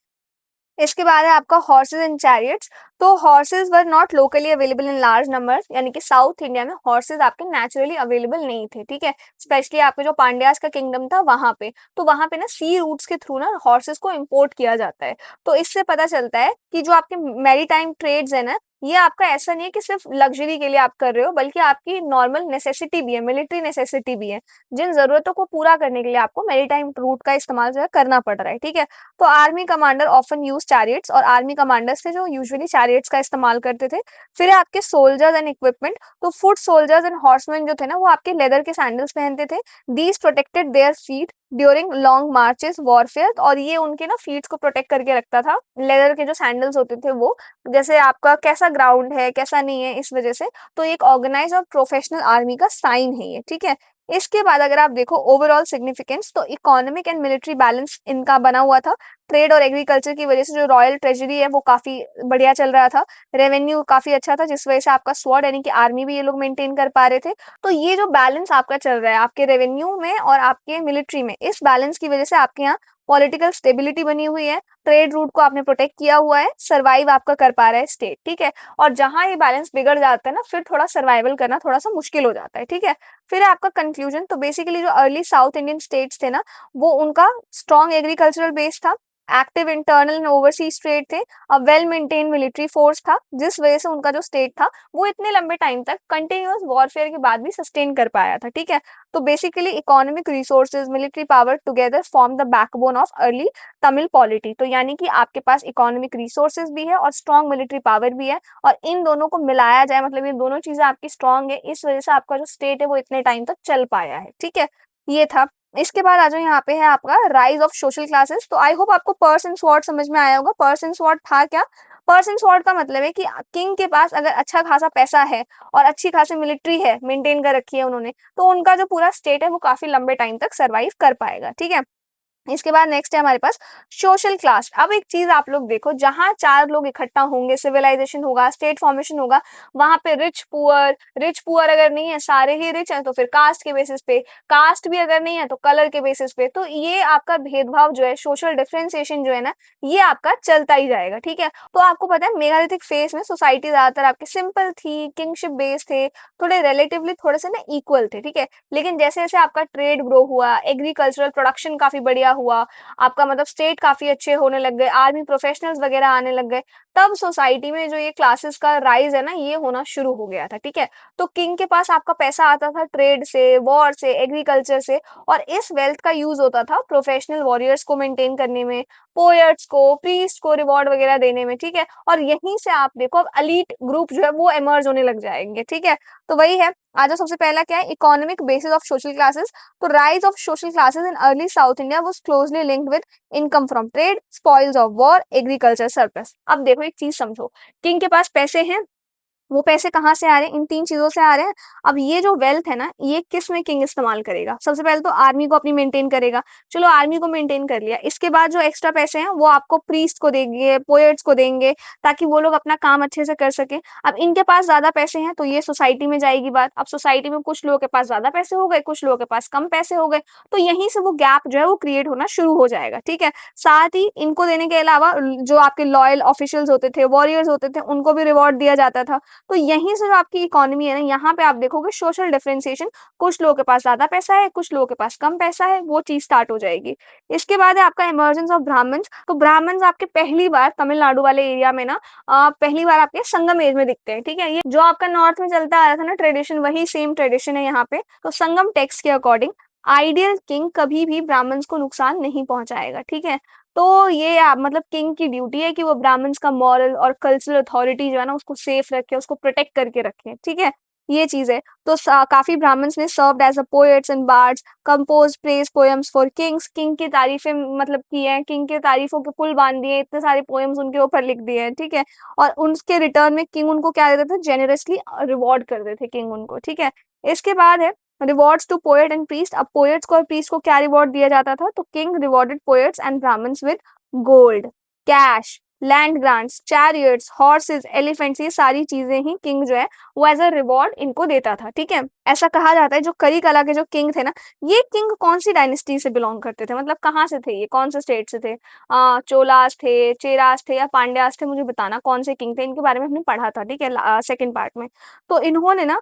इसके बाद है आपका हॉर्सेज एंड चैरियट्स। तो horse's were not locally available in large numbers, यानी कि साउथ इंडिया में हॉर्सेज आपके नेचुरली अवेलेबल नहीं थे, ठीक है? स्पेशली आपके जो पांड्यास का किंगडम था वहां पे, तो वहां पे ना सी रूट्स के थ्रू ना हॉर्सेज को इम्पोर्ट किया जाता है। तो इससे पता चलता है कि जो आपके मैरीटाइम ट्रेड्स है ना, ये आपका ऐसा नहीं है कि सिर्फ लग्जरी के लिए आप कर रहे हो, बल्कि आपकी नॉर्मल नेसेसिटी भी है, मिलिट्री नेसेसिटी भी है, जिन जरूरतों को पूरा करने के लिए आपको मैरीटाइम रूट का इस्तेमाल जो है करना पड़ रहा है, ठीक है? तो army commander often use chariots, और आर्मी कमांडर्स थे जो यूजुअली चैरियट्स का इस्तेमाल करते थे। फिर है आपके सोल्जर्स एंड इक्विपमेंट। तो फुट सोल्जर्स एंड हॉर्समैन जो थे ना वो आपके लेदर के सैंडल्स पहनते थे, these protected their feet, during long marches warfare, और ये उनके ना फीट्स को प्रोटेक्ट करके रखता था। लेदर के जो सैंडल्स होते थे वो, जैसे आपका कैसा ग्राउंड है कैसा नहीं है इस वजह से। तो एक ऑर्गेनाइज और प्रोफेशनल आर्मी का साइन है ये, ठीक है। इसके बाद अगर आप देखो ओवरऑल सिग्निफिकेंस, तो इकोनॉमिक एंड मिलिट्री बैलेंस इनका बना हुआ था। ट्रेड और एग्रीकल्चर की वजह से जो रॉयल ट्रेजरी है वो काफी बढ़िया चल रहा था। रेवेन्यू काफी अच्छा था, जिस वजह से आपका स्वॉर्ड यानी कि आर्मी भी ये लोग मेंटेन कर पा रहे थे। तो ये जो बैलेंस आपका चल रहा है आपके रेवेन्यू में और आपके मिलिट्री में, इस बैलेंस की वजह से आपके यहाँ पॉलिटिकल स्टेबिलिटी बनी हुई है। ट्रेड रूट को आपने प्रोटेक्ट किया हुआ है, सर्वाइव आपका कर पा रहा है स्टेट, ठीक है। और जहां ये बैलेंस बिगड़ जाता है ना, फिर थोड़ा सर्वाइवल करना थोड़ा सा मुश्किल हो जाता है, ठीक है। फिर आपका कंक्लूजन, तो बेसिकली जो अर्ली साउथ इंडियन स्टेट्स थे ना, वो उनका स्ट्रॉन्ग एग्रीकल्चरल बेस था, active internal and overseas trade थे, वेल मेंटेन मिलिट्री फोर्स था, जिस वजह से उनका जो स्टेट था वो इतने लंबे टाइम तक कंटिन्यूअस वॉरफेयर के बाद भी सस्टेन कर पाया था, ठीक है। तो basically economic resources military power together form the backbone of early Tamil polity. तो यानी कि आपके पास इकोनॉमिक रिसोर्सेज भी है और स्ट्रॉन्ग मिलिट्री पावर भी है, और इन दोनों को मिलाया जाए, मतलब ये दोनों चीजें आपकी स्ट्रॉन्ग है, इस वजह से आपका जो स्टेट है वो इतने टाइम तक चल पाया है, ठीक है। ये था। इसके बाद आ जाओ, यहाँ पे है आपका राइज ऑफ सोशल क्लासेस। तो आई होप आपको पर्स एंड स्वॉर्ड समझ में आया होगा। पर्स एंड स्वॉर्ड था क्या? पर्स एंड स्वॉर्ड का मतलब है कि किंग के पास अगर अच्छा खासा पैसा है और अच्छी खासी मिलिट्री है, मेंटेन कर रखी है उन्होंने, तो उनका जो पूरा स्टेट है वो काफी लंबे टाइम तक सरवाइव कर पाएगा, ठीक है। इसके बाद नेक्स्ट है हमारे पास सोशल क्लास। अब एक चीज आप लोग देखो, जहां चार लोग इकट्ठा होंगे, सिविलाइजेशन होगा, स्टेट फॉर्मेशन होगा, वहां पे रिच पुअर अगर नहीं है, सारे ही रिच हैं, तो फिर कास्ट के बेसिस पे, कास्ट भी अगर नहीं है तो कलर के बेसिस पे, तो ये आपका भेदभाव जो है, सोशल डिफरेंशिएशन जो है ना, ये आपका चलता ही जाएगा, ठीक है। तो आपको पता है मेगालिथिक फेज में सोसाइटी ज्यादातर आपके सिंपल थी, किंगशिप बेस्ड थे, थोड़े रिलेटिवली थोड़े से ना इक्वल थे, ठीक है। लेकिन जैसे जैसे आपका ट्रेड ग्रो हुआ, एग्रीकल्चरल प्रोडक्शन काफी बढ़िया हुआ, आपका मतलब स्टेट काफी अच्छे होने लग गए, आर्मी प्रोफेशनल्स वगैरह आने लग गए, तब सोसाइटी में जो ये क्लासेस का राइज है ना, ये होना शुरू हो गया था, ठीक है। तो किंग के पास आपका पैसा आता था ट्रेड से, वॉर से, एग्रीकल्चर से, और इस वेल्थ का यूज होता था प्रोफेशनल वॉरियर्स को मेंटेन करने में, पोएट्स को, प्रीस्ट को रिवॉर्ड वगैरह देने में, ठीक है। और यहीं से आप देखो अब अलीट ग्रुप जो है वो इमर्ज होने लग जाएंगे, ठीक है। तो वही है। आ जाओ, सबसे पहला क्या है, economic basis of social classes. तो rise of social classes in early South India was closely linked with income from trade, spoils of war, agriculture surplus। अब देखो एक चीज समझो, किंग के पास पैसे हैं, वो पैसे कहाँ से आ रहे हैं? इन तीन चीजों से आ रहे हैं। अब ये जो वेल्थ है ना, ये किस में किंग इस्तेमाल करेगा? सबसे पहले तो आर्मी को अपनी मेंटेन करेगा। चलो आर्मी को मेंटेन कर लिया, इसके बाद जो एक्स्ट्रा पैसे हैं वो आपको प्रीस्ट को देंगे, पोएट्स को देंगे, ताकि वो लोग अपना काम अच्छे से कर सके। अब इनके पास ज्यादा पैसे हैं तो ये सोसाइटी में जाएगी बात। अब सोसाइटी में कुछ लोगों के पास ज्यादा पैसे हो गए, कुछ लोगों के पास कम पैसे हो गए, तो यहीं से वो गैप जो है वो क्रिएट होना शुरू हो जाएगा, ठीक है। साथ ही इनको देने के अलावा जो आपके लॉयल ऑफिशियल्स होते थे, वॉरियर्स होते थे, उनको भी रिवॉर्ड दिया जाता था। तो यहीं से जो आपकी इकोनॉमी है ना, यहाँ पे आप देखोगे सोशल डिफरेंशिएशन, कुछ लोगों के पास ज्यादा पैसा है, कुछ लोगों के पास कम पैसा है, वो चीज स्टार्ट हो जाएगी। इसके बाद है आपका इमर्जेंस ऑफ ब्राह्मण्स। तो ब्राह्मण्स आपके पहली बार तमिलनाडु वाले एरिया में ना, पहली बार आपके संगम एज में दिखते हैं, ठीक है। ये जो आपका नॉर्थ में चलता आ रहा था ना ट्रेडिशन, वही सेम ट्रेडिशन है यहाँ पे। तो संगम टेक्स्ट के अकॉर्डिंग आइडियल किंग कभी भी ब्राह्मण्स को नुकसान नहीं पहुंचाएगा, ठीक है। तो ये मतलब किंग की ड्यूटी है कि वो ब्राह्मण्स का मॉरल और कल्चरल अथॉरिटी जो है ना, उसको सेफ रखे, उसको प्रोटेक्ट करके रखे, ठीक है। ये चीज है। तो काफी ब्राह्मण्स ने served as a poets and bards, compose praise poems for kings. King की तारीफें मतलब की है, किंग के तारीफों के पुल बांध दिए, इतने सारे पोएम्स उनके ऊपर लिख दिए हैं, ठीक है। और उनके रिटर्न में किंग उनको क्या देते थे? जेनरसली रिवॉर्ड कर देते थे किंग उनको, ठीक है। इसके बाद है rewards to poet and priest. अब पोएट्स को और प्रीस्ट को क्या रिवॉर्ड दिया जाता था? तो king rewarded poets and Brahmans with gold, cash, land grants, chariots, horses, elephants, ये सारी चीजें ही किंग जो है वो एज अ रिवॉर्ड इनको देता था, ठीक है। ऐसा कहा जाता है जो कला के जो किंग थे ना, ये किंग कौन सी डायनेस्टी से बिलोंग करते थे, मतलब कहाँ से थे, ये कौन से स्टेट से थे? चोलास थे, चेरास थे, या पांड्यास थे? मुझे बताना कौन से किंग थे, इनके बारे में हमने पढ़ा था, ठीक है, सेकंड पार्ट में। तो इन्होंने ना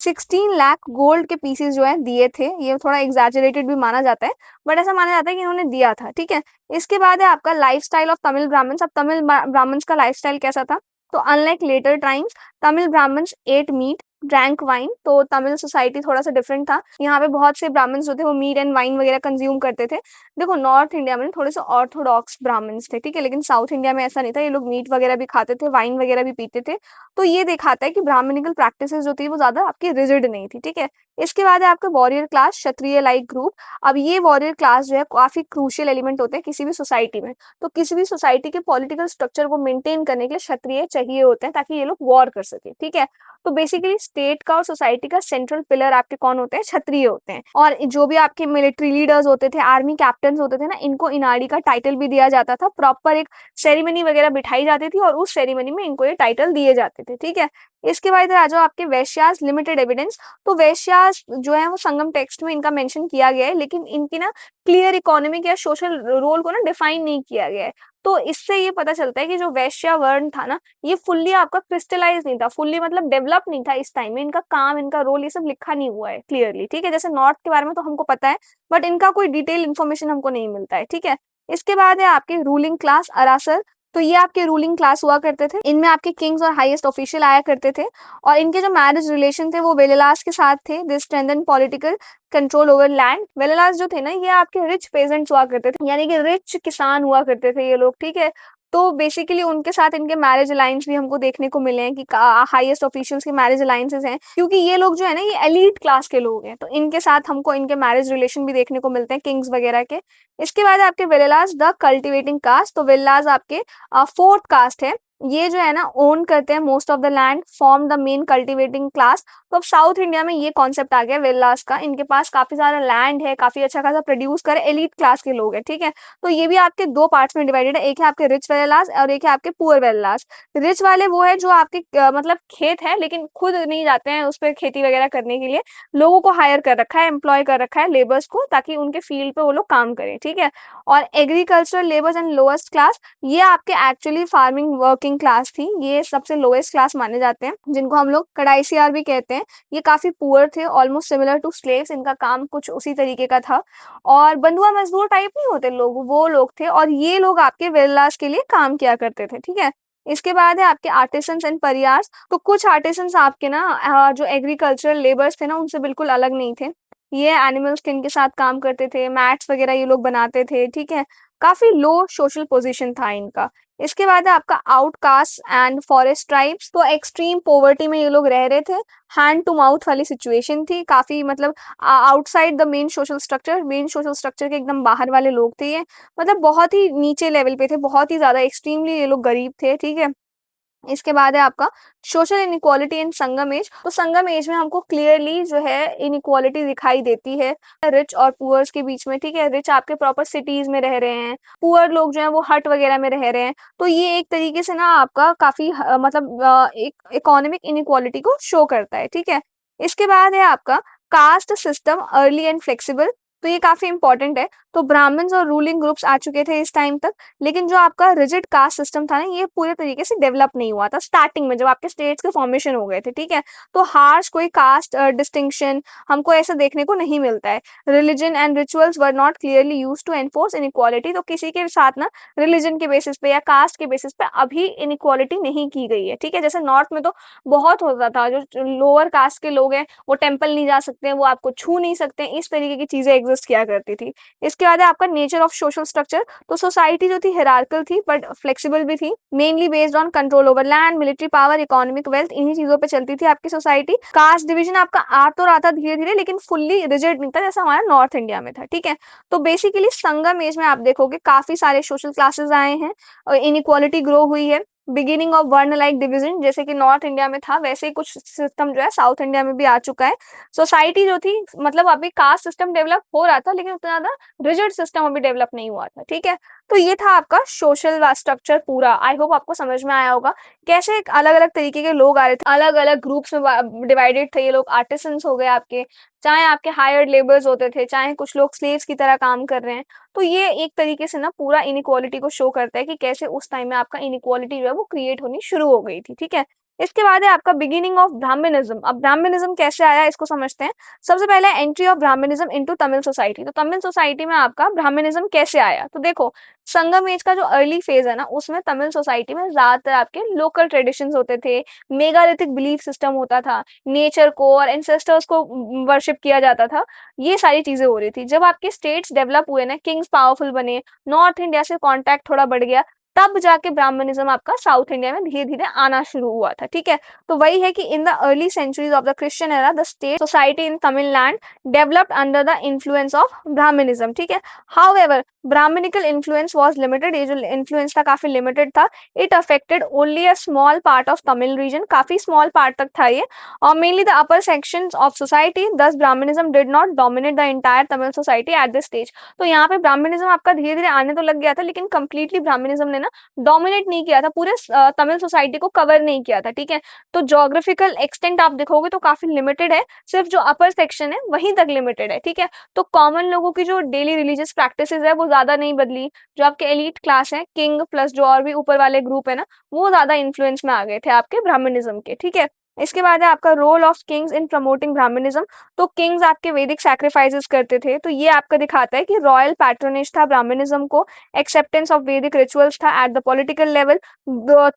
16 लाख गोल्ड के पीसेस जो है दिए थे। ये थोड़ा एग्जैजरेटेड भी माना जाता है, बट ऐसा माना जाता है कि इन्होंने दिया था, ठीक है। इसके बाद है आपका लाइफस्टाइल ऑफ तमिल ब्राह्मण्स। अब तमिल ब्राह्मण्स का लाइफस्टाइल कैसा था? तो unlike later times, Tamil Brahmans ate meat, drank wine. तो तमिल सोसाइटी थोड़ा-सा डिफरेंट था। यहाँ पे बहुत से ब्राह्मण्स जो थे वो मीट एंड वाइन वगैरह कंज़्यूम करते थे। देखो नॉर्थ इंडिया में थोड़े-से ऑर्थोडॉक्स ब्राह्मण्स थे, ठीक है? लेकिन साउथ इंडिया में ऐसा नहीं था, ये लोग मीट वगैरह भी खाते थे, वाइन वगैरह भी पीते थे। तो ये दिखाता है कि ब्राह्मणिकल प्रैक्टिसेज़ जो थी वो ज़्यादा आपकी रिजिड नहीं थी, ठीक है? इसके बाद है आपका वॉरियर क्लास, क्षत्रिय लाइक ग्रुप। अब ये वॉरियर क्लास जो है काफ़ी क्रूशियल एलिमेंट होते हैं किसी भी सोसाइटी में। तो किसी भी सोसाइटी के पॉलिटिकल स्ट्रक्चर को मेंटेन करने के लिए क्षत्रिय चाहिए होते हैं ताकि ये लोग वॉर कर सकें, ठीक है? तो बेसिकली स्टेट का और सोसाइटी का सेंट्रल पिलर आपके कौन होते हैं? क्षत्रिय होते हैं। और जो भी आपके मिलिट्री लीडर्स होते थे, आर्मी कैप्टन्स होते थे ना, इनको इनाड़ी का टाइटल भी दिया जाता था। प्रॉपर एक सेरेमनी वगैरह बिठाई जाती थी और उस सेरेमनी में इनको ये टाइटल दिए जाते थे, ठीक है? इसके बाद इधर आ जाओ आपके वैश्यास लिमिटेड एविडेंस। तो वैश्यास जो है वो संगम टेक्स्ट में इनका मेंशन किया गया है, लेकिन इनकी ना क्लियर इकोनॉमिक या सोशल रोल को ना डिफाइन नहीं किया गया है। तो इससे ये पता चलता है कि जो वैश्या वर्ण था ना, ये फुल्ली आपका क्रिस्टलाइज़ नहीं था, फुल्ली मतलब डेवलप नहीं था इस टाइम में। इनका काम, इनका रोल ये सब लिखा नहीं हुआ है क्लियरली, ठीक है? जैसे नॉर्थ के बारे में तो हमको पता है, बट इनका कोई डिटेल इन्फॉर्मेशन हमको नहीं मिलता है, ठीक है? इसके बाद है आपके रूलिंग क्लास अरासर। तो ये आपके रूलिंग क्लास हुआ करते थे। इनमें आपके किंग्स और हाईएस्ट ऑफिशियल आया करते थे और इनके जो मैरिज रिलेशन थे वो वेलेलास के साथ थे। This strengthen political control over land. Vellalas जो थे ना, ये आपके रिच पेजेंट्स हुआ करते थे, यानी कि रिच किसान हुआ करते थे ये लोग, ठीक है? तो बेसिकली उनके साथ इनके मैरिज अलायंस भी हमको देखने को मिले हैं कि हाईएस्ट ऑफिशियल्स के मैरिज अलायंसेस हैं, क्योंकि ये लोग जो है ना ये एलीट क्लास के लोग हैं, तो इनके साथ हमको इनके मैरिज रिलेशन भी देखने को मिलते हैं किंग्स वगैरह के। इसके बाद आपके वेलेलास द कल्टिवेटिंग कास्ट। तो वेल्लास आपके फोर्थ कास्ट है। ये जो है ना ओन करते हैं most of the land, form the main cultivating class. तो अब साउथ इंडिया में ये कॉन्सेप्ट आ गया वेल्लास का, इनके पास काफी सारा लैंड है, काफी अच्छा खासा प्रोड्यूस करे, एलीट क्लास के लोग हैं, ठीक है? तो ये भी आपके दो पार्ट्स में डिवाइडेड है, एक है आपके रिच वेल्लास और एक है आपके पुअर वेल्लास। रिच वाले वो है जो आपके मतलब खेत है लेकिन खुद नहीं जाते हैं उस पर खेती वगैरह करने के लिए, लोगों को हायर कर रखा है, एम्प्लॉय कर रखा है लेबर्स को, ताकि उनके फील्ड पे वो लोग काम करें, ठीक है? और agricultural labours and lowest class, ये आपके एक्चुअली फार्मिंग वर्किंग क्लास थी, ये सबसे लोएस्ट क्लास माने जाते हैं, जिनको हम लोग कड़ाइसियार भी कहते हैं। ये काफी पुअर थे, ऑलमोस्ट सिमिलर टू स्लेव्स, इनका काम कुछ उसी तरीके का था। और बंधुआ मजदूर टाइप नहीं होते लोग, वो लोग थे और ये लोग आपके वेल्लास के लिए काम किया करते थे, ठीक है? इसके बाद है आपके आर्टिसंस एंड परियार्स। तो कुछ आर्टिसंस आपके ना जो एग्रीकल्चरल लेबर्स थे ना उनसे बिल्कुल अलग नहीं थे। ये एनिमल स्किन के साथ काम करते थे, मैट्स वगैरह ये लोग बनाते थे, ठीक है? काफ़ी लो सोशल पोज़ीशन था इनका। इसके बाद है आपका आउटकास्ट एंड फॉरेस्ट ट्राइब्स। तो एक्सट्रीम पॉवर्टी में ये लोग रह रहे थे, हैंड टू माउथ वाली सिचुएशन थी, काफ़ी मतलब outside the main social structure के एकदम बाहर वाले लोग थे ये। मतलब बहुत ही नीचे लेवल पे थे, बहुत ही ज़्यादा एक्सट्रीमली ये लोग गरीब थे, ठीक है? इसके बाद है आपका social inequality in Sangam age. तो संगम एज में हमको क्लियरली जो है इनइक्वालिटी दिखाई देती है रिच और पुअर्स के बीच में, ठीक है? रिच आपके प्रॉपर सिटीज में रह रहे हैं, पुअर लोग जो है वो हट वगैरह में रह रहे हैं। तो ये एक तरीके से ना आपका काफी मतलब एक इकोनॉमिक इनइक्वालिटी को शो करता है, ठीक है? इसके बाद है आपका caste system early and flexible. तो ये काफी इंपॉर्टेंट है। तो ब्राह्मण्स और रूलिंग ग्रुप्स आ चुके थे इस टाइम तक, लेकिन जो आपका रिजिड कास्ट सिस्टम था ना, ये पूरे तरीके से डेवलप नहीं हुआ था स्टार्टिंग में, जब आपके स्टेट्स के फॉर्मेशन हो गए थे, ठीक है? तो हार्श कोई कास्ट डिस्टिंक्शन हमको ऐसा देखने को नहीं मिलता है। Religion and rituals were not clearly used to enforce inequality. तो किसी के साथ ना रिलीजन के बेसिस पे या कास्ट के बेसिस पे अभी इनइक्वालिटी नहीं की गई है, ठीक है? जैसे नॉर्थ में तो बहुत होता था, जो लोअर कास्ट के लोग हैं वो टेम्पल नहीं जा सकते, वो आपको छू नहीं सकते, इस तरीके की चीजें एग्जिस्ट किया करती थी। इसके बाद है आपका नेचर ऑफ सोशल स्ट्रक्चर। तो सोसाइटी जो थी हायरार्किकल थी बट फ्लेक्सिबल भी थी, mainly based on control over land, military power, economic wealth, इन्हीं चीजों पे चलती थी आपकी सोसाइटी। कास्ट डिवीजन आपका आ तो रहा था धीरे धीरे, लेकिन फुल्ली रिजिड नहीं था जैसा हमारा नॉर्थ इंडिया में था, ठीक है? तो बेसिकली संगम एज में आप देखोगे काफी सारे सोशल क्लासेस आए हैं और इनइक्वालिटी ग्रो हुई है। बिगिनिंग ऑफ वर्ण लाइक डिवीजन, जैसे कि नॉर्थ इंडिया में था वैसे ही कुछ सिस्टम जो है साउथ इंडिया में भी आ चुका है। सोसाइटी जो थी, मतलब अभी कास्ट सिस्टम डेवलप हो रहा था लेकिन उतना ज्यादा रिजिड सिस्टम अभी डेवलप नहीं हुआ था, ठीक है? तो ये था आपका सोशल स्ट्रक्चर पूरा। आई होप आपको समझ में आया होगा कैसे अलग अलग तरीके के लोग आ रहे थे, अलग अलग ग्रुप्स में डिवाइडेड थे ये लोग। आर्टिसंस हो गए आपके, चाहे आपके हायर्ड लेबर्स होते थे, चाहे कुछ लोग स्लेव्स की तरह काम कर रहे हैं। तो ये एक तरीके से ना पूरा इनइक्वालिटी को शो करता है कि कैसे उस टाइम में आपका इनइक्वालिटी जो है वो क्रिएट होनी शुरू हो गई थी, ठीक है? इसके बाद है आपका बिगिनिंग ऑफ ब्राह्मणिज्म। अब ब्राह्मणिज्म कैसे आया इसको समझते हैं। सबसे पहले entry of Brahmanism into Tamil society. तो तमिल सोसाइटी में आपका ब्राह्मणिज्म कैसे आया, तो देखो संगम एज का जो अर्ली फेज है ना, उसमें तमिल सोसाइटी में ज्यादातर आपके लोकल ट्रेडिशंस होते थे, मेगालिथिक बिलीफ सिस्टम होता था, नेचर को और एंसेस्टर्स को वर्शिप किया जाता था। ये सारी चीजें हो रही थी। जब आपके स्टेट्स डेवलप हुए ना, किंग्स पावरफुल बने, नॉर्थ इंडिया से कॉन्टैक्ट थोड़ा बढ़ गया, तब जाके ब्राह्मणिज्म आपका साउथ इंडिया में धीरे धीरे आना शुरू हुआ था। ठीक है, तो वही है कि in the early centuries of the Christian era the state society in Tamil Nadu developed under the influence of Brahmanism. ठीक है, however Brahmanical influence was limited. ये जो इन्फ्लुएंस था काफी लिमिटेड था। It affected only a small part of Tamil region, काफी small part तक था ये, और mainly the upper sections of society. Thus Brahmanism did not dominate the entire Tamil society at this stage. तो यहाँ पे ब्राह्मणिज्म आपका धीरे धीरे आने तो लग गया था, लेकिन कंप्लीटली ब्राह्मणिज्म ने ना डोमिनेट नहीं किया था, पूरे तमिल सोसाइटी को कवर नहीं किया था। ठीक है, तो जोग्राफिकल एक्सटेंट आप देखोगे तो काफी लिमिटेड है, सिर्फ जो अपर सेक्शन है वहीं तक लिमिटेड है। ठीक है, तो कॉमन लोगों की जो डेली रिलीजियस प्रैक्टिसेस है वो ज्यादा नहीं बदली। जो आपके एलिट क्लास है, किंग प्लस जो और भी ऊपर वाले ग्रुप है ना, वो ज्यादा इन्फ्लुएंस में आ गए थे आपके ब्राह्मणिज्म के। ठीक है, इसके बाद है आपका role of kings in promoting Brahmanism. तो किंग्स आपके वैदिक सैक्रिफाइसेस करते थे, तो ये आपका दिखाता है कि रॉयल पैट्रोनेज था ब्राह्मणिज्म को, acceptance of Vedic rituals था at the political level.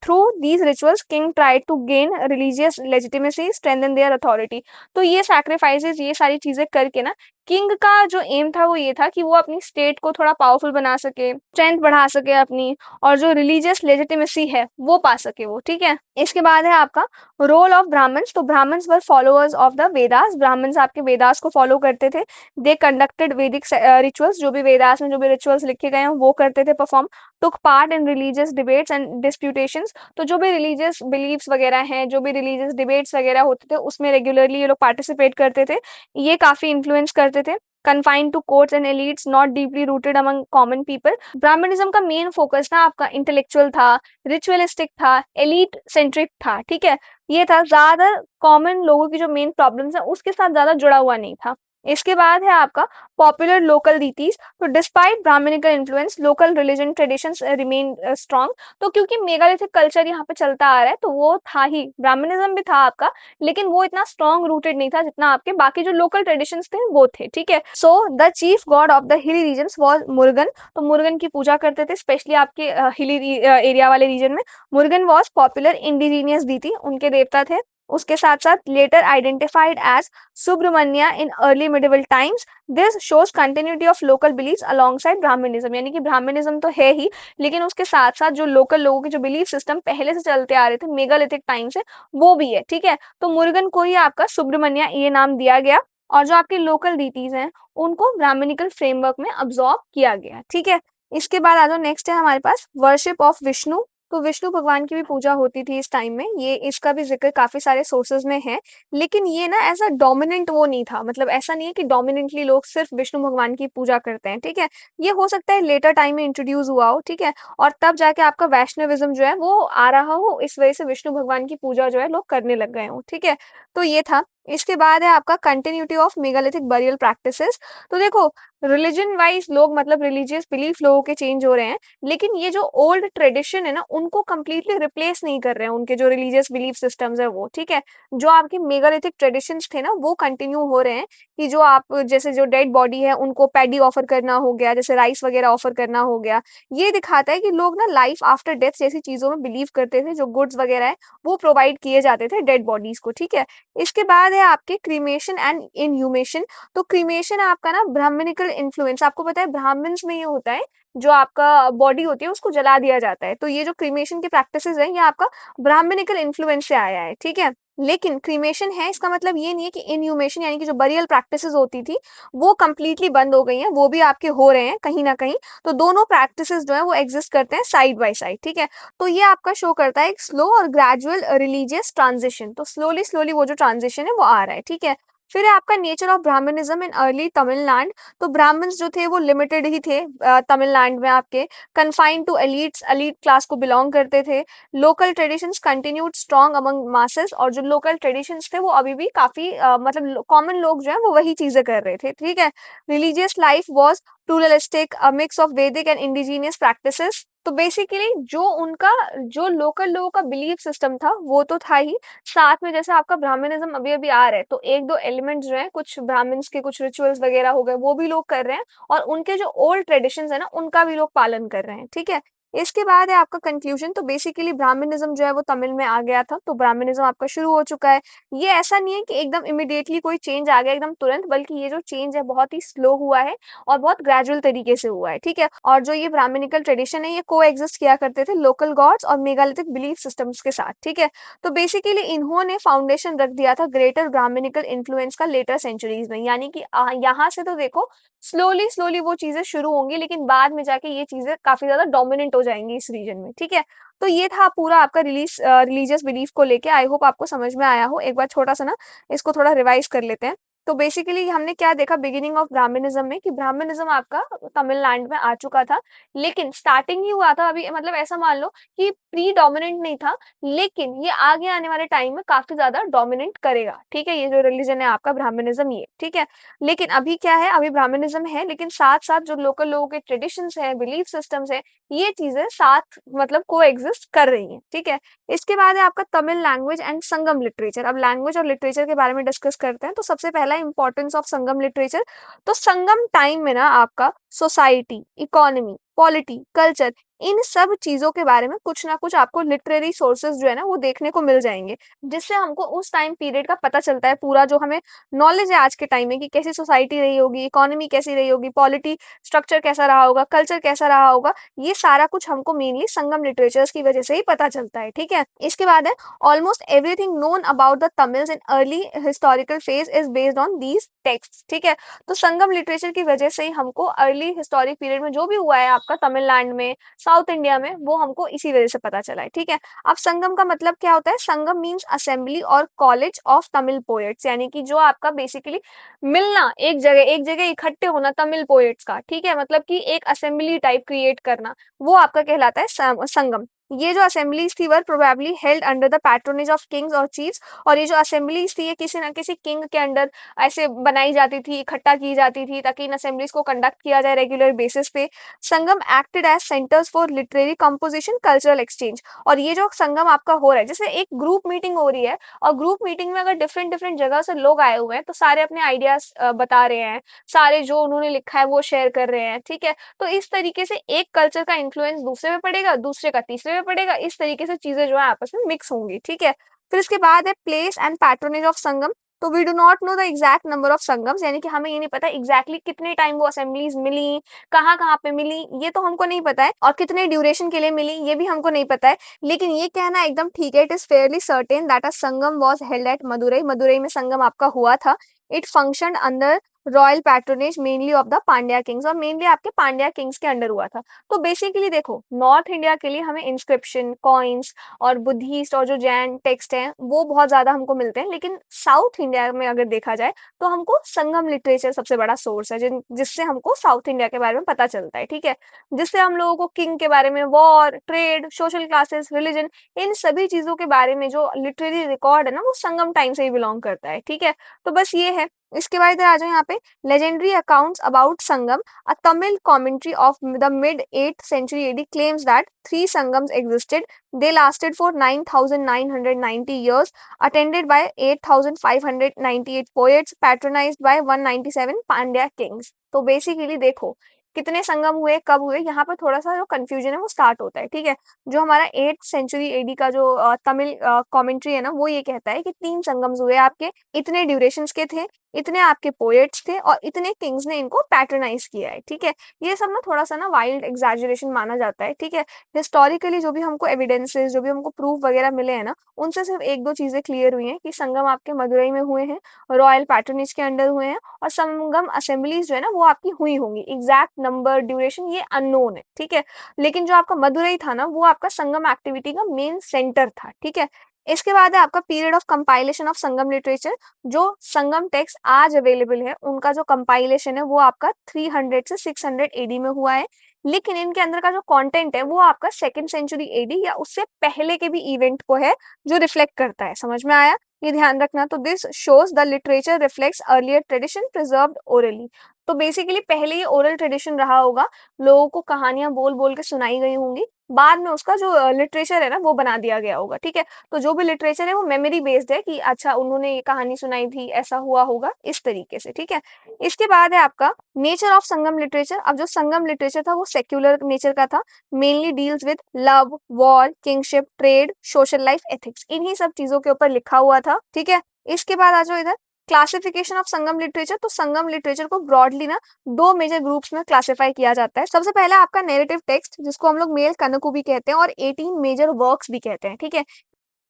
Through these rituals, king tried to gain religious legitimacy, strengthen their authority. तो ये sacrifices, ये सारी चीजें करके ना, किंग का जो एम था वो ये था कि वो अपनी स्टेट को थोड़ा पावरफुल बना सके, स्ट्रेंथ बढ़ा सके अपनी, और जो रिलीजियस लेजिटिमेसी है वो पा सके वो। ठीक है, इसके बाद है आपका रोल ऑफ ब्राह्मण्स। तो Brahmans were followers of the Vedas. Brahmans आपके वेदास को फॉलो करते थे। दे कंडक्टेड वैदिक रिचुअल्स, जो भी वेदास में जो भी रिचुअल्स लिखे गए हैं वो करते थे perform. Took part in religious debates and disputations. तो जो भी रिलीजियस बिलीव्स वगैरह हैं, जो भी रिलीजियस डिबेट्स वगैरह होते थे, उसमें रेगुलरली ये लोग पार्टिसिपेट करते थे। ये काफी इन्फ्लुएंस करते थे। confined to courts and elites, not deeply rooted among common people. Brahmanism का मेन फोकस ना आपका इंटेलेक्चुअल था, रिचुअलिस्टिक था, एलिट सेंट्रिक था। ठीक है, ये था, ज्यादा कॉमन लोगों की जो मेन प्रॉब्लम्स है उसके साथ ज्यादा जुड़ा हुआ नहीं था। इसके बाद है आपका पॉपुलर लोकल रीतीज। तो despite Brahmanical influence, local religion traditions remain strong. तो क्योंकि मेगालिथिक कल्चर यहाँ पे चलता आ रहा है, तो वो था ही, ब्राह्मणिज्म भी था आपका, लेकिन वो इतना स्ट्रॉन्ग रूटेड नहीं था जितना आपके बाकी जो लोकल ट्रेडिशंस थे वो थे। ठीक है, so the chief god of the hilly region was Murugan. तो मुर्गन की पूजा करते थे, स्पेशली आपके हिली एरिया वाले रीजन में। Murugan was popular indigenous deity, उनके देवता थे। उसके साथ साथ later identified as Subramanya in early medieval times. This shows continuity of local beliefs alongside Brahmanism. यानी कि ब्राह्मणिज्म तो है ही, लेकिन उसके साथ साथ जो लोकल लोगों के जो बिलीफ सिस्टम पहले से चलते आ रहे थे मेगालिथिक टाइम से, वो भी है। ठीक है, तो मुर्गन को ही आपका सुब्रमण्य ये नाम दिया गया, और जो आपके लोकल डीटीज हैं उनको ब्राह्मणिकल फ्रेमवर्क में अब्सॉर्ब किया गया। ठीक है, इसके बाद आ जाओ, नेक्स्ट है हमारे पास वर्शिप ऑफ विष्णु। तो विष्णु भगवान की भी पूजा होती थी इस टाइम में, ये इसका भी जिक्र काफी सारे सोर्सेज में है, लेकिन ये ना ऐसा डोमिनेंट वो नहीं था, मतलब ऐसा नहीं है कि डोमिनेंटली लोग सिर्फ विष्णु भगवान की पूजा करते हैं। ठीक है, ये हो सकता है लेटर टाइम में इंट्रोड्यूस हुआ हो। ठीक है, और तब जाके आपका वैष्णविज्म जो है वो आ रहा हो, इस वजह से विष्णु भगवान की पूजा जो है लोग करने लग गए हो। ठीक है, तो ये था। इसके बाद है आपका continuity of megalithic burial practices. तो देखो रिलीजन वाइज लोग, मतलब रिलीजियस बिलीफ लोगों के चेंज हो रहे हैं, लेकिन ये जो ओल्ड ट्रेडिशन है ना उनको कंप्लीटली रिप्लेस नहीं कर रहे हैं, उनके जो रिलीजियस बिलीफ सिस्टम्स है वो। ठीक है, जो आपके मेगालिथिक ट्रेडिशंस थे ना वो कंटिन्यू हो रहे हैं, कि जो आप जैसे जो डेड बॉडी है उनको पैडी ऑफर करना हो गया, जैसे राइस वगैरह ऑफर करना हो गया। ये दिखाता है कि लोग ना लाइफ आफ्टर डेथ जैसी चीजों में बिलीव करते थे, जो गुड्स वगैरह है वो प्रोवाइड किए जाते थे डेड बॉडीज को। ठीक है, इसके बाद है आपके क्रीमेशन एंड इनह्यूमेशन। तो क्रीमेशन आपका ना ब्राह्मणिकल इन्फ्लुएंस, आपको पता है ब्राह्मण्स में ये होता है, जो आपका बॉडी होती है उसको जला दिया जाता है, तो ये जो क्रीमेशन की प्रैक्टिसेस है ये आपका ब्राह्मणिकल इन्फ्लुएंस से आया है। ठीक है, लेकिन क्रीमेशन है इसका मतलब ये नहीं है कि इनह्यूमेशन यानी कि जो बरियल प्रैक्टिसेस होती थी वो कंप्लीटली बंद हो गई हैं, वो भी आपके हो रहे हैं कहीं ना कहीं। तो दोनों प्रैक्टिसेस जो है वो एग्जिस्ट करते हैं साइड बाय साइड। ठीक है, तो ये आपका शो करता है एक स्लो और ग्रेजुअल रिलीजियस ट्रांजिशन। तो स्लोली स्लोली वो जो ट्रांजिशन है वो आ रहा है। ठीक है, फिर है आपका nature of Brahmanism in early Tamil Nadu. तो ब्राह्मण्स जो थे वो लिमिटेड ही थे तमिलनाडु में आपके, confined to elites, elite class को बिलोंग करते थे। Local traditions continued strong among masses, और जो लोकल ट्रेडिशंस थे वो अभी भी काफी मतलब कॉमन लोग जो है वो वही चीजें कर रहे थे। ठीक है, religious life was pluralistic, a mix of Vedic and indigenous practices। तो बेसिकली जो उनका जो लोकल लोगों का बिलीफ सिस्टम था वो तो था ही, साथ में जैसे आपका ब्राह्मणिज्म अभी अभी आ रहा है तो एक दो एलिमेंट्स जो है कुछ ब्राह्मण्स के कुछ रिचुअल्स वगैरह हो गए वो भी लोग कर रहे हैं, और उनके जो ओल्ड ट्रेडिशंस है ना उनका भी लोग पालन कर रहे हैं, ठीक है। इसके बाद है आपका कंक्लूजन। तो बेसिकली ब्राह्मणिज्म जो है वो तमिल में आ गया था, तो ब्राह्मणिज्म आपका शुरू हो चुका है। ये ऐसा नहीं है कि एकदम इमिडिएटली कोई चेंज आ गया एकदम तुरंत, बल्कि ये जो चेंज है बहुत ही स्लो हुआ है और बहुत ग्रेजुअल तरीके से हुआ है, ठीक है। और जो ये ब्राह्मणिकल ट्रेडिशन है ये को एग्जिस्ट किया करते थे लोकल गॉड्स और मेगालिथिक बिलीफ सिस्टम्स के साथ, ठीक है। तो बेसिकली इन्होंने फाउंडेशन रख दिया था ग्रेटर ब्राह्मणिकल इन्फ्लुएंस का लेटर सेंचुरीज में, यानी कि यहाँ से तो देखो स्लोली स्लोली वो चीजें शुरू होंगी, लेकिन बाद में जाके ये चीजें काफी ज्यादा डोमिनेंट हो जाएंगी इस रीजन में, ठीक है। तो ये था पूरा आपका रिलीजियस बिलीफ को लेके। आई होप आपको समझ में आया हो। एक बार छोटा सा ना इसको थोड़ा रिवाइज कर लेते हैं। तो बेसिकली हमने क्या देखा बिगिनिंग ऑफ ब्राह्मणिज्म में, कि ब्राह्मणिज्म आपका तमिलनाडु में आ चुका था, लेकिन स्टार्टिंग ही हुआ था अभी, मतलब ऐसा मान लो कि प्री डोमिनेंट नहीं था, लेकिन ये आगे आने वाले टाइम में काफी ज्यादा डोमिनेंट करेगा, ठीक है। ये जो रिलीजन है आपका ब्राह्मणिज्म ये, ठीक है। लेकिन अभी क्या है, अभी ब्राह्मणिज्म है, लेकिन साथ साथ जो लोकल लोगों के ट्रेडिशंस है, बिलीफ सिस्टम्स है, ये चीजें साथ मतलब को एग्जिस्ट कर रही हैं, ठीक है। इसके बाद है आपका Tamil language and Sangam literature. अब लैंग्वेज और लिटरेचर के बारे में डिस्कस करते हैं। तो सबसे पहला इंपॉर्टेंस ऑफ संगम लिटरेचर। तो संगम टाइम में ना आपका सोसाइटी, इकोनॉमी, पॉलिटी, कल्चर, इन सब चीजों के बारे में कुछ ना कुछ आपको लिटरेरी सोर्सेज जो है ना वो देखने को मिल जाएंगे, जिससे हमको उस टाइम पीरियड का पता चलता है पूरा, जो हमें नॉलेज है आज के टाइम में कि कैसी सोसाइटी रही होगी, इकोनॉमी कैसी रही होगी, पॉलिटी स्ट्रक्चर कैसा रहा होगा, कल्चर कैसा रहा होगा, ये सारा कुछ हमको मेनली संगम लिटरेचर्स की वजह से ही पता चलता है, ठीक है। इसके बाद है almost everything known about the Tamils in early historical phase is based on these text, ठीक है। तो संगम लिटरेचर की वजह से ही हमको अर्ली हिस्टोरिक पीरियड में जो भी हुआ है आपका तमिलनाडु में, साउथ इंडिया में, वो हमको इसी वजह से पता चला है, ठीक है। अब संगम का मतलब क्या होता है? संगम मीन्स असेंबली और कॉलेज ऑफ तमिल पोएट्स, यानी कि जो आपका बेसिकली मिलना, एक जगह इकट्ठे होना तमिल पोएट्स का, ठीक है, मतलब कि एक असेंबली टाइप क्रिएट करना, वो आपका कहलाता है संगम। ये जो असेंबलीज थी were probably held under the patronage of kings और चीफ्स, और ये जो असेंबलीज थी ये किसी ना किसी किंग के अंडर ऐसे बनाई जाती थी, इकट्ठा की जाती थी, ताकि इन असेंबलीज को कंडक्ट किया जाए रेगुलर बेसिस पे। Sangam acted as centres for literary composition, cultural exchange. और ये जो संगम आपका हो रहा है, जैसे एक ग्रुप मीटिंग हो रही है, और ग्रुप मीटिंग में अगर डिफरेंट डिफरेंट जगह से लोग आए हुए हैं तो सारे अपने आइडियाज बता रहे हैं, सारे जो उन्होंने लिखा है वो शेयर कर रहे हैं, ठीक है। तो इस तरीके से एक कल्चर का इन्फ्लुएंस दूसरे पे पड़ेगा, दूसरे का तीसरे पे पड़ेगा, इस तरीके से चीजें जो है आपस में मिक्स होंगी, ठीक है। फिर इसके बाद है place and patronage of Sangam. तो we do not know the exact number of Sangams, यानी कि हमें ये नहीं पता एग्जैक्टली कितने टाइम वो असेंबलीज मिली, कहाँ कहाँ पे मिली, ये तो हमको नहीं पता है, और कितने ड्यूरेशन के लिए मिली ये भी हमको नहीं पता है। लेकिन ये कहना एकदम ठीक है, it is fairly certain that a Sangam was held at Madurai. Madurai में संगम आपका हुआ था। It functioned under royal patronage mainly of the Pandya Kings, और मेनली आपके पांड्या किंग्स के अंडर हुआ था। तो बेसिकली देखो, नॉर्थ इंडिया के लिए हमें इंस्क्रिप्शन, कॉइन्स और बुद्धिस्ट और जो जैन टेक्स्ट हैं वो बहुत ज्यादा हमको मिलते हैं, लेकिन साउथ इंडिया में अगर देखा जाए तो हमको संगम लिटरेचर सबसे बड़ा सोर्स है, जिससे हमको साउथ इंडिया के बारे में पता चलता है, ठीक है। जिससे हम लोगों को किंग के बारे में, war, trade, social classes, religion, इन सभी चीजों के बारे में जो लिटरेरी रिकॉर्ड है ना वो संगम टाइम से ही बिलोंग करता है, ठीक है। तो बस ये है। इसके बाद इधर आ जाओ यहाँ पे, legendary accounts about Sangam. A Tamil commentary of the mid 8th century AD claims that three Sangams existed. They lasted for 9,990 years, attended by 8,598 poets, patronized by 197 Pandya kings. तो बेसिकली देखो कितने संगम हुए, कब हुए, यहाँ पर थोड़ा सा जो कंफ्यूजन है वो स्टार्ट होता है, ठीक है। जो हमारा 8th सेंचुरी एडी का जो तमिल कमेंट्री है ना वो ये कहता है कि 3 संगम्स हुए आपके, इतने ड्यूरेशंस के थे, इतने आपके पोएट्स थे, और इतने किंग्स ने इनको पैट्रोनाइज किया है, ठीक है। ये सब ना थोड़ा सा ना वाइल्ड एग्जैजरेशन माना जाता है, ठीक है। हिस्टोरिकली जो भी हमको एविडेंसेस, जो भी हमको प्रूफ वगैरह मिले हैं ना, उनसे सिर्फ एक दो चीजें क्लियर हुई हैं कि संगम आपके मदुरई में हुए हैं, रॉयल पैट्रोनेज के अंडर हुए हैं, और संगम असेंबलीज जो है ना वो आपकी हुई होंगी। एग्जैक्ट नंबर, ड्यूरेशन ये अननोन है, ठीक है। लेकिन जो आपका मदुरई था ना वो आपका संगम एक्टिविटी का मेन सेंटर था, ठीक है। इसके बाद है आपका period of compilation of Sangam literature. जो संगम टेक्स्ट आज अवेलेबल है उनका जो कंपाइलेशन है वो आपका 300 से 600 एडी में हुआ है, लेकिन इनके अंदर का जो कंटेंट है वो आपका सेकंड सेंचुरी एडी या उससे पहले के भी इवेंट को है जो रिफ्लेक्ट करता है। समझ में आया? ये ध्यान रखना। तो this shows the literature reflects earlier tradition preserved orally. तो बेसिकली पहले ये ओरल ट्रेडिशन रहा होगा, लोगों को कहानियाँ बोल-बोल के सुनाई गई होंगी, बाद में उसका जो लिटरेचर है ना वो बना दिया गया होगा, ठीक है? तो जो भी लिटरेचर है वो मेमोरी बेस्ड है कि अच्छा उन्होंने ये कहानी सुनाई थी, ऐसा हुआ होगा, इस तरीके से, ठीक है? इसके बाद है आपका नेचर ऑफ संगम लिटरेचर। अब जो संगम लिटरेचर था वो सेक्युलर नेचर का था, mainly deals with love, war, kingship, trade, social life, ethics, इन्हीं सब चीज़ों के ऊपर लिखा हुआ था, ठीक है? इसके बाद आ जाओ इधर क्लासिफिकेशन ऑफ संगम लिटरेचर। तो संगम लिटरेचर को ब्रॉडली ना 2 मेजर ग्रुप्स में क्लासिफाई किया जाता है। सबसे पहला आपका नैरेटिव टेक्स्ट जिसको हम लोग मेल कनकु भी कहते हैं और 18 मेजर वर्क्स भी कहते हैं, ठीक है?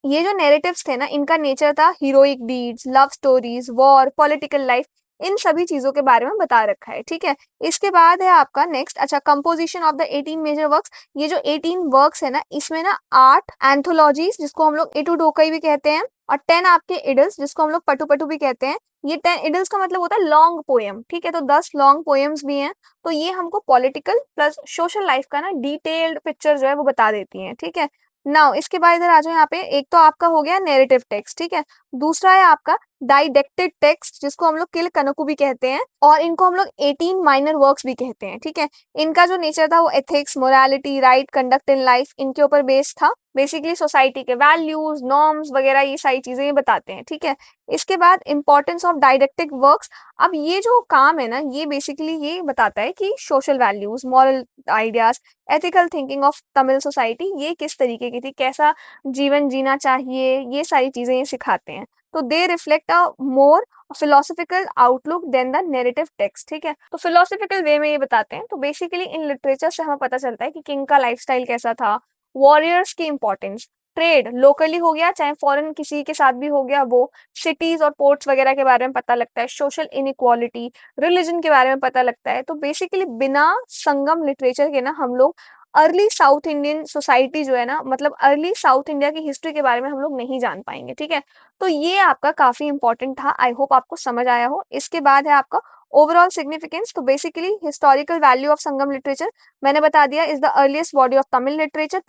ये जो नैरेटिव्स थे ना इनका नेचर था heroic deeds, love stories, war, political life, इन सभी चीजों के बारे में बता रखा है, ठीक है? इसके बाद है आपका नेक्स्ट अच्छा composition of the 18 major works. ये जो 18 वर्क्स है ना इसमें ना 8 एंथोलॉजीज जिसको हम लोग एटुडोकई भी कहते हैं और 10 आपके इडल्स जिसको हम लोग पटु पटु भी कहते हैं। ये 10 इडल्स का मतलब होता है लॉन्ग पोएम, ठीक है? तो 10 लॉन्ग पोएम्स भी हैं। तो ये हमको पॉलिटिकल प्लस सोशल लाइफ का ना डिटेल्ड पिक्चर जो है वो बता देती हैं, ठीक है? नाउ इसके बाद इधर आ जाओ यहाँ पे, एक तो आपका हो गया नैरेटिव टेक्स्ट, ठीक है? दूसरा है आपका डाइडेक्टिक टेक्स्ट जिसको हम लोग किल कनकु भी कहते हैं और इनको हम लोग 18 माइनर वर्क्स भी कहते हैं, ठीक है? इनका जो नेचर था वो ethics, morality, right conduct in life, इनके ऊपर बेस्ड था। बेसिकली सोसाइटी के वैल्यूज, नॉर्म्स वगैरह ये सारी चीजें ये बताते हैं, ठीक है? इसके बाद इंपॉर्टेंस ऑफ डाइडेक्टिक वर्क्स। अब ये जो काम है ना ये बेसिकली ये बताता है कि social values, moral ideas, ethical thinking of Tamil society ये किस तरीके की थी, कैसा जीवन जीना चाहिए, ये सारी चीजें ये सिखाते हैं। तो they reflect a more philosophical outlook than the narrative text, ठीक है? तो फिलोसफिकल वे में ये बताते हैं। तो बेसिकली इन लिटरेचर से हमें पता चलता है कि किंग का लाइफस्टाइल कैसा था, वॉरियर्स की इंपॉर्टेंस, ट्रेड लोकली हो गया चाहे फॉरेन किसी के साथ भी हो गया वो, सिटीज और पोर्ट्स वगैरह के बारे में पता लगता है, सोशल इनइक्वालिटी, रिलीजन के बारे में पता लगता है। तो बेसिकली बिना संगम लिटरेचर के ना हम लोग अर्ली साउथ इंडियन सोसाइटी जो है ना मतलब अर्ली साउथ इंडिया की हिस्ट्री के बारे में हम लोग नहीं जान पाएंगे, ठीक है? तो ये आपका काफी इंपॉर्टेंट था, आई होप आपको समझ आया हो। इसके बाद है आपका ओवरऑल सिग्निफिकेंस। तो basically historical value of Sangam literature मैंने बता दिया, is the earliest body of Tamil literature.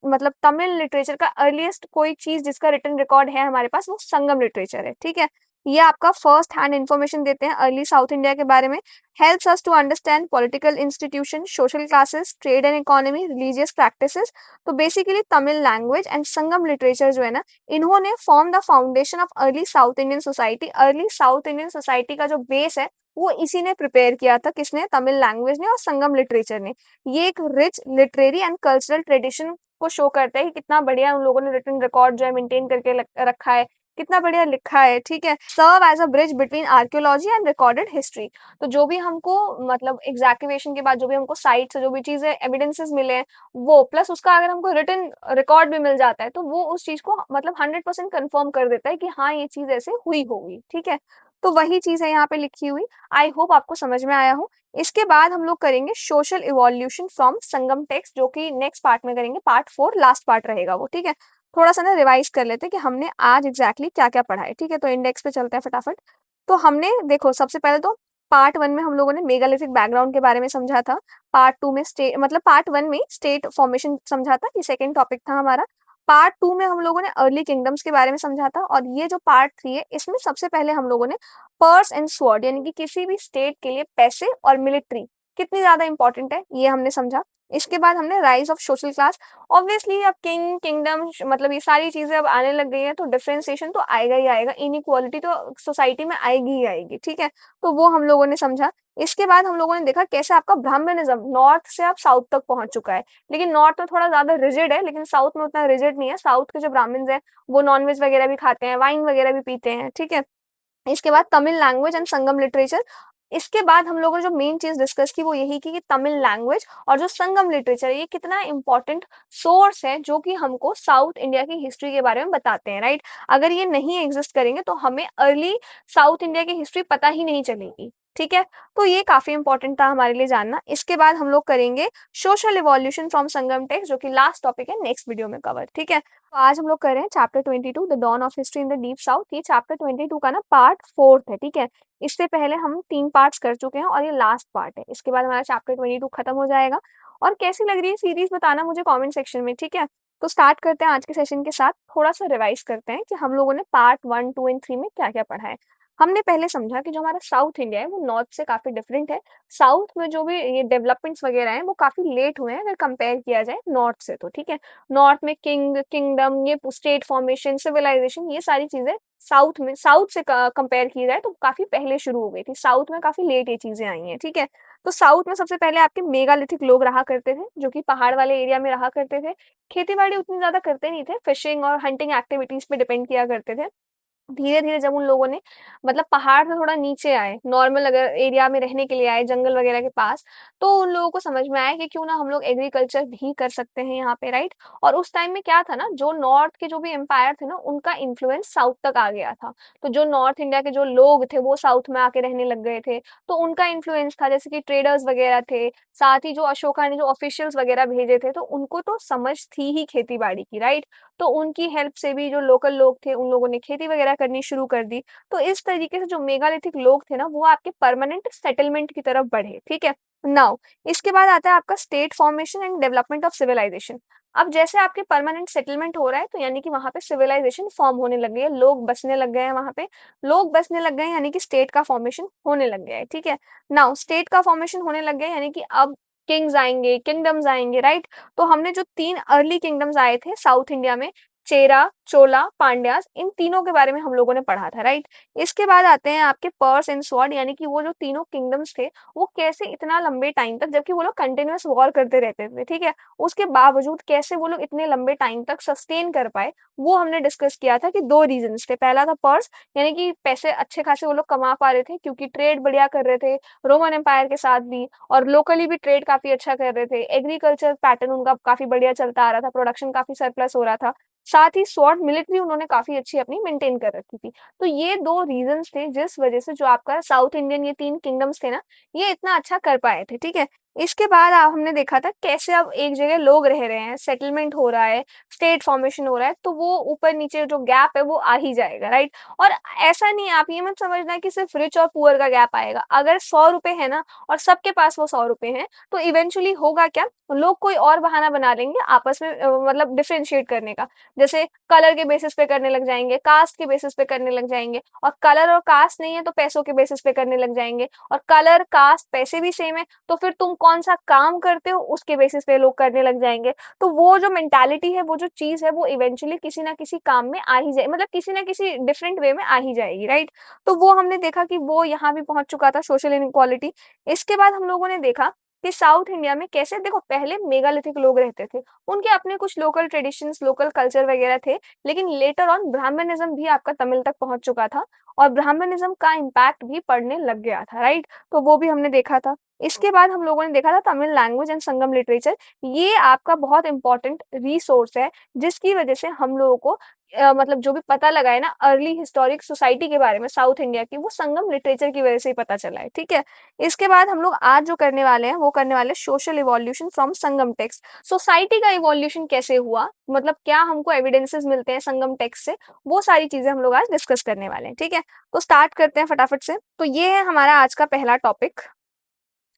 मतलब तमिल लिटरेचर का अर्लीस्ट कोई चीज जिसका रिटन रिकॉर्ड है हमारे पास वो संगम लिटरेचर है, ठीक है? ये आपका फर्स्ट हैंड इन्फॉर्मेशन देते हैं अर्ली साउथ इंडिया के बारे में, helps us to understand political institutions, social classes, trade and economy, religious practices। तो basically Tamil language and Sangam literature जो है ना इन्होंने form the foundation of early south Indian society. Early south Indian society का जो बेस है वो इसी ने प्रिपेयर किया था, किसने? तमिल लैंग्वेज ने और संगम लिटरेचर ने। ये एक rich literary and cultural tradition को शो करता है कि कितना बढ़िया उन लोगों ने रिटन रिकॉर्ड जो है मेंटेन करके रखा है, कितना बढ़िया लिखा है, ठीक है? Serve as a bridge between archaeology and recorded history. तो जो भी हमको मतलब एग्जैक्टिवेशन के बाद जो भी हमको साइट से जो भी चीजें एविडेंसेस मिले हैं वो प्लस उसका अगर हमको रिटन रिकॉर्ड भी मिल जाता है तो वो उस चीज को मतलब 100% कंफर्म कर देता है कि हाँ ये चीज ऐसे हुई होगी, ठीक है? तो वही चीज है यहाँ पे लिखी हुई। आई होप आपको समझ में आया हो। इसके बाद हम लोग करेंगे social evolution from Sangam text जो कि नेक्स्ट पार्ट में करेंगे, पार्ट 4 लास्ट पार्ट रहेगा वो, ठीक है? थोड़ा सा ना रिवाइज कर लेते हैं कि हमने आज एग्जैक्टली क्या क्या पढ़ा है, ठीक है? तो इंडेक्स पे चलते हैं फटाफट। तो हमने देखो सबसे पहले तो पार्ट 1 में हम लोगों ने मेगालिथिक बैकग्राउंड के बारे में समझा था। पार्ट 2 में स्टेट मतलब पार्ट 1 में स्टेट फॉर्मेशन समझा था, ये सेकंड टॉपिक था हमारा। पार्ट 2 में हम लोगों ने अर्ली किंगडम्स के बारे में समझा था और ये जो पार्ट 3 है इसमें सबसे पहले हम लोगों ने पर्स एंड स्वॉर्ड यानी कि किसी भी स्टेट के लिए पैसे और मिलिट्री कितनी ज्यादा इंपॉर्टेंट है ये हमने समझा। इसके बाद हमने rise of social class. Obviously अब किंग किंगडम मतलब ये सारी चीजें अब आने लग गई है तो डिफरेंशिएशन तो आएगा ही आएगा, इनइक्वालिटी तो सोसाइटी में आएगी ही आएगी, ठीक है? तो वो हम लोगों ने समझा। इसके बाद हम लोगों ने देखा कैसे आपका ब्राह्मणिज्म नॉर्थ से अब साउथ तक पहुंच चुका है, लेकिन नॉर्थ में थोड़ा ज्यादा रिजिड है लेकिन साउथ में उतना रिजिड नहीं है। साउथ के जो ब्राह्मण्स हैं वो नॉनवेज वगैरह भी खाते हैं, वाइन वगैरह भी पीते हैं, ठीक है? इसके बाद Tamil language and Sangam literature. इसके बाद हम लोगों ने जो मेन चीज डिस्कस की वो यही की कि तमिल लैंग्वेज और जो संगम लिटरेचर है ये कितना इंपॉर्टेंट सोर्स है जो कि हमको साउथ इंडिया की हिस्ट्री के बारे में बताते हैं, राइट? अगर ये नहीं एग्जिस्ट करेंगे तो हमें अर्ली साउथ इंडिया की हिस्ट्री पता ही नहीं चलेगी, ठीक है? तो ये काफी इंपॉर्टेंट था हमारे लिए जानना। इसके बाद हम लोग करेंगे social evolution from Sangam text जो कि लास्ट टॉपिक है, नेक्स्ट वीडियो में कवर, ठीक है? तो आज हम लोग कर रहे हैं chapter 22 the dawn of history in the deep south. ये चैप्टर 22 का ना पार्ट 4 है, ठीक है? इससे पहले हम 3 पार्ट्स कर चुके हैं और ये लास्ट पार्ट है। इसके बाद हमारा चैप्टर 22 खत्म हो जाएगा। और कैसी लग रही है सीरीज बताना मुझे कमेंट सेक्शन में, ठीक है? तो स्टार्ट करते हैं आज के सेशन के साथ। थोड़ा सा रिवाइज करते हैं कि हम लोगों ने पार्ट 1, 2 एंड 3 में क्या-क्या पढ़ा है। हमने पहले समझा कि जो हमारा साउथ इंडिया है वो नॉर्थ से काफ़ी डिफरेंट है। साउथ में जो भी ये डेवलपमेंट्स वगैरह हैं वो काफ़ी लेट हुए हैं अगर कंपेयर किया जाए नॉर्थ से तो, ठीक है? नॉर्थ में किंगडम, ये स्टेट फॉर्मेशन, सिविलाइजेशन ये सारी चीज़ें साउथ से कंपेयर की जाए तो काफ़ी पहले शुरू हो गई थी। साउथ में काफ़ी लेट ये चीज़ें आई हैं, ठीक है? तो साउथ में सबसे पहले आपके मेगालिथिक लोग रहा करते थे, जो कि पहाड़ वाले एरिया में रहा करते थे। खेती-बाड़ी उतनी ज़्यादा करते नहीं थे, फिशिंग और हंटिंग एक्टिविटीज़ पे डिपेंड किया करते थे। धीरे-धीरे जब उन लोगों ने मतलब पहाड़ से थोड़ा नीचे आए, नॉर्मल अगर एरिया में रहने के लिए आए, जंगल वगैरह के पास, तो उन लोगों को समझ में आया कि क्यों ना हम लोग एग्रीकल्चर भी कर सकते हैं यहाँ पे, राइट? और उस टाइम में क्या था ना, जो नॉर्थ के जो भी एम्पायर थे ना, उनका इन्फ्लुएंस साउथ तक आ गया था। तो जो नॉर्थ इंडिया के जो लोग थे, वो साउथ में आके रहने लग गए थे। तो उनका इन्फ्लुएंस था, जैसे कि ट्रेडर्स वगैरह थे, साथ ही जो अशोका ने जो ऑफिशियल्स वगैरह भेजे थे, तो उनको तो समझ थी ही खेती-बाड़ी की, राइट? तो उनकी हेल्प से भी जो लोकल लोग थे, उन लोगों ने खेती वगैरह करनी शुरू कर दी। तो इस तरीके से जो मेगालिथिक लोग थे ना, वो आपके परमानेंट सेटलमेंट की तरफ बढ़े, ठीक है? नाउ इसके बाद आता है आपका state formation and development of civilisation. अब जैसे आपके परमानेंट सेटलमेंट हो रहा है, तो यानी कि वहाँ पे सिविलाइजेशन फॉर्म होने लग गई है, लोग बसने लग गए हैं वहाँ पे। लोग बसने लग गए हैं यानी कि स्टेट का फॉर्मेशन होने लग गया है, ठीक है? नाउ स्टेट का फॉर्मेशन होने लग गया है यानी कि अब किंग्स आएँगे, किंगडम्स आएँगे, राइट? तो हमने जो 3 अर्ली किंगडम्स आए थे साउथ इंडिया में, चेरा, चोला, पांड्यास, इन तीनों के बारे में हम लोगों ने पढ़ा था, राइट? इसके बाद आते हैं आपके पर्स एंड स्वॉर्ड, यानी कि वो जो तीनों किंगडम्स थे, वो कैसे इतना लंबे टाइम तक, जबकि वो लोग कंटिन्यूअस वॉर करते रहते थे, ठीक है? उसके बावजूद कैसे वो लोग इतने लंबे टाइम तक सस्टेन कर पाए, वो हमने डिस्कस किया था कि 2 रीज़न्स थे। पहला था पर्स, यानी कि पैसे अच्छे खासे वो लोग कमा पा रहे थे क्योंकि ट्रेड बढ़िया कर रहे थे, रोमन एम्पायर के साथ भी, और लोकली भी ट्रेड काफ़ी अच्छा कर रहे थे। एग्रीकल्चर पैटर्न उनका काफ़ी बढ़िया चलता आ रहा था, प्रोडक्शन काफ़ी सरप्लस हो रहा था। साथ ही स्वॉर्ड मिलिट्री उन्होंने काफ़ी अच्छी अपनी मेंटेन कर रखी थी। तो ये 2 रीज़न्स थे जिस वज़ह से जो आपका साउथ इंडियन ये 3 किंगडम्स थे ना, ये इतना अच्छा कर पाए थे, ठीक है? इसके बाद हमने देखा था कैसे अब एक जगह लोग रह रहे हैं, सेटलमेंट हो रहा है, स्टेट फॉर्मेशन हो रहा है, तो वो ऊपर-नीचे जो गैप है वो आ ही जाएगा, राइट? और ऐसा नहीं है, आप ये मत समझना कि सिर्फ़ रिच और पुअर का गैप आएगा। अगर ₹100 है ना और सबके पास वो ₹100 हैं, तो इवेंचुअली होगा क्या? लोग कोई और बहाना बना लेंगे आपस में मतलब डिफरेंशिएट करने का। जैसे कलर के बेसिस पे करने लग जाएँगे, कास्ट के बेसिस पे करने लग जाएँगे, और कलर और कास्ट नहीं है तो पैसों के बेसिस पे करने लग जाएँगे, और कलर, कास्ट, पैसे भी सेम है तो फिर तुम कौन-सा काम करते हो उसके बेसिस पे लोग करने लग जाएँगे। तो वो जो मेंटालिटी है, वो जो चीज़ है, वो इवेंचुअली किसी न किसी काम में आ ही जाए, मतलब किसी न किसी डिफरेंट वे में आ ही जाएगी, राइट? तो वो हमने देखा कि वो यहाँ भी पहुँच चुका था, सोशल इनइक्वालिटी। इसके बाद हम लोगों ने देखा कि साउथ इंडिया में कैसे, देखो पहले मेगालिथिक लोग रहते थे, उनके अपने कुछ लोकल ट्रेडिशंस, लोकल कल्चर वगैरह थे, लेकिन लेटर ऑन ब्राह्मणिज़्म भी आपका तमिल तक पहुँच चुका था और ब्राह्मणिज़्म का इम्पैक्ट भी पड़ने लग गया था, राइट? तो वो भी हमने देखा था। इसके बाद हम लोगों ने देखा था Tamil language and Sangam literature, ये आपका बहुत इम्पोर्टेंट रिसोर्स है, जिसकी वजह से हम लोगों को मतलब जो भी पता लगा है ना अर्ली हिस्टोरिक सोसाइटी के बारे में साउथ इंडिया की, वो संगम लिटरेचर की वजह से ही पता चला है, ठीक है? इसके बाद हम लोग आज जो करने वाले हैं, वो करने वाले हैं social evolution from Sangam text. Society का इवोल्यूशन कैसे हुआ, मतलब क्या हमको एविडेंसेस मिलते हैं संगम टेक्स्ट से, वो सारी चीज़ें हम लोग आज डिस्कस करने वाले हैं, ठीक है? तो स्टार्ट करते हैं फटाफट से। तो ये है हमारा आज का पहला टॉपिक,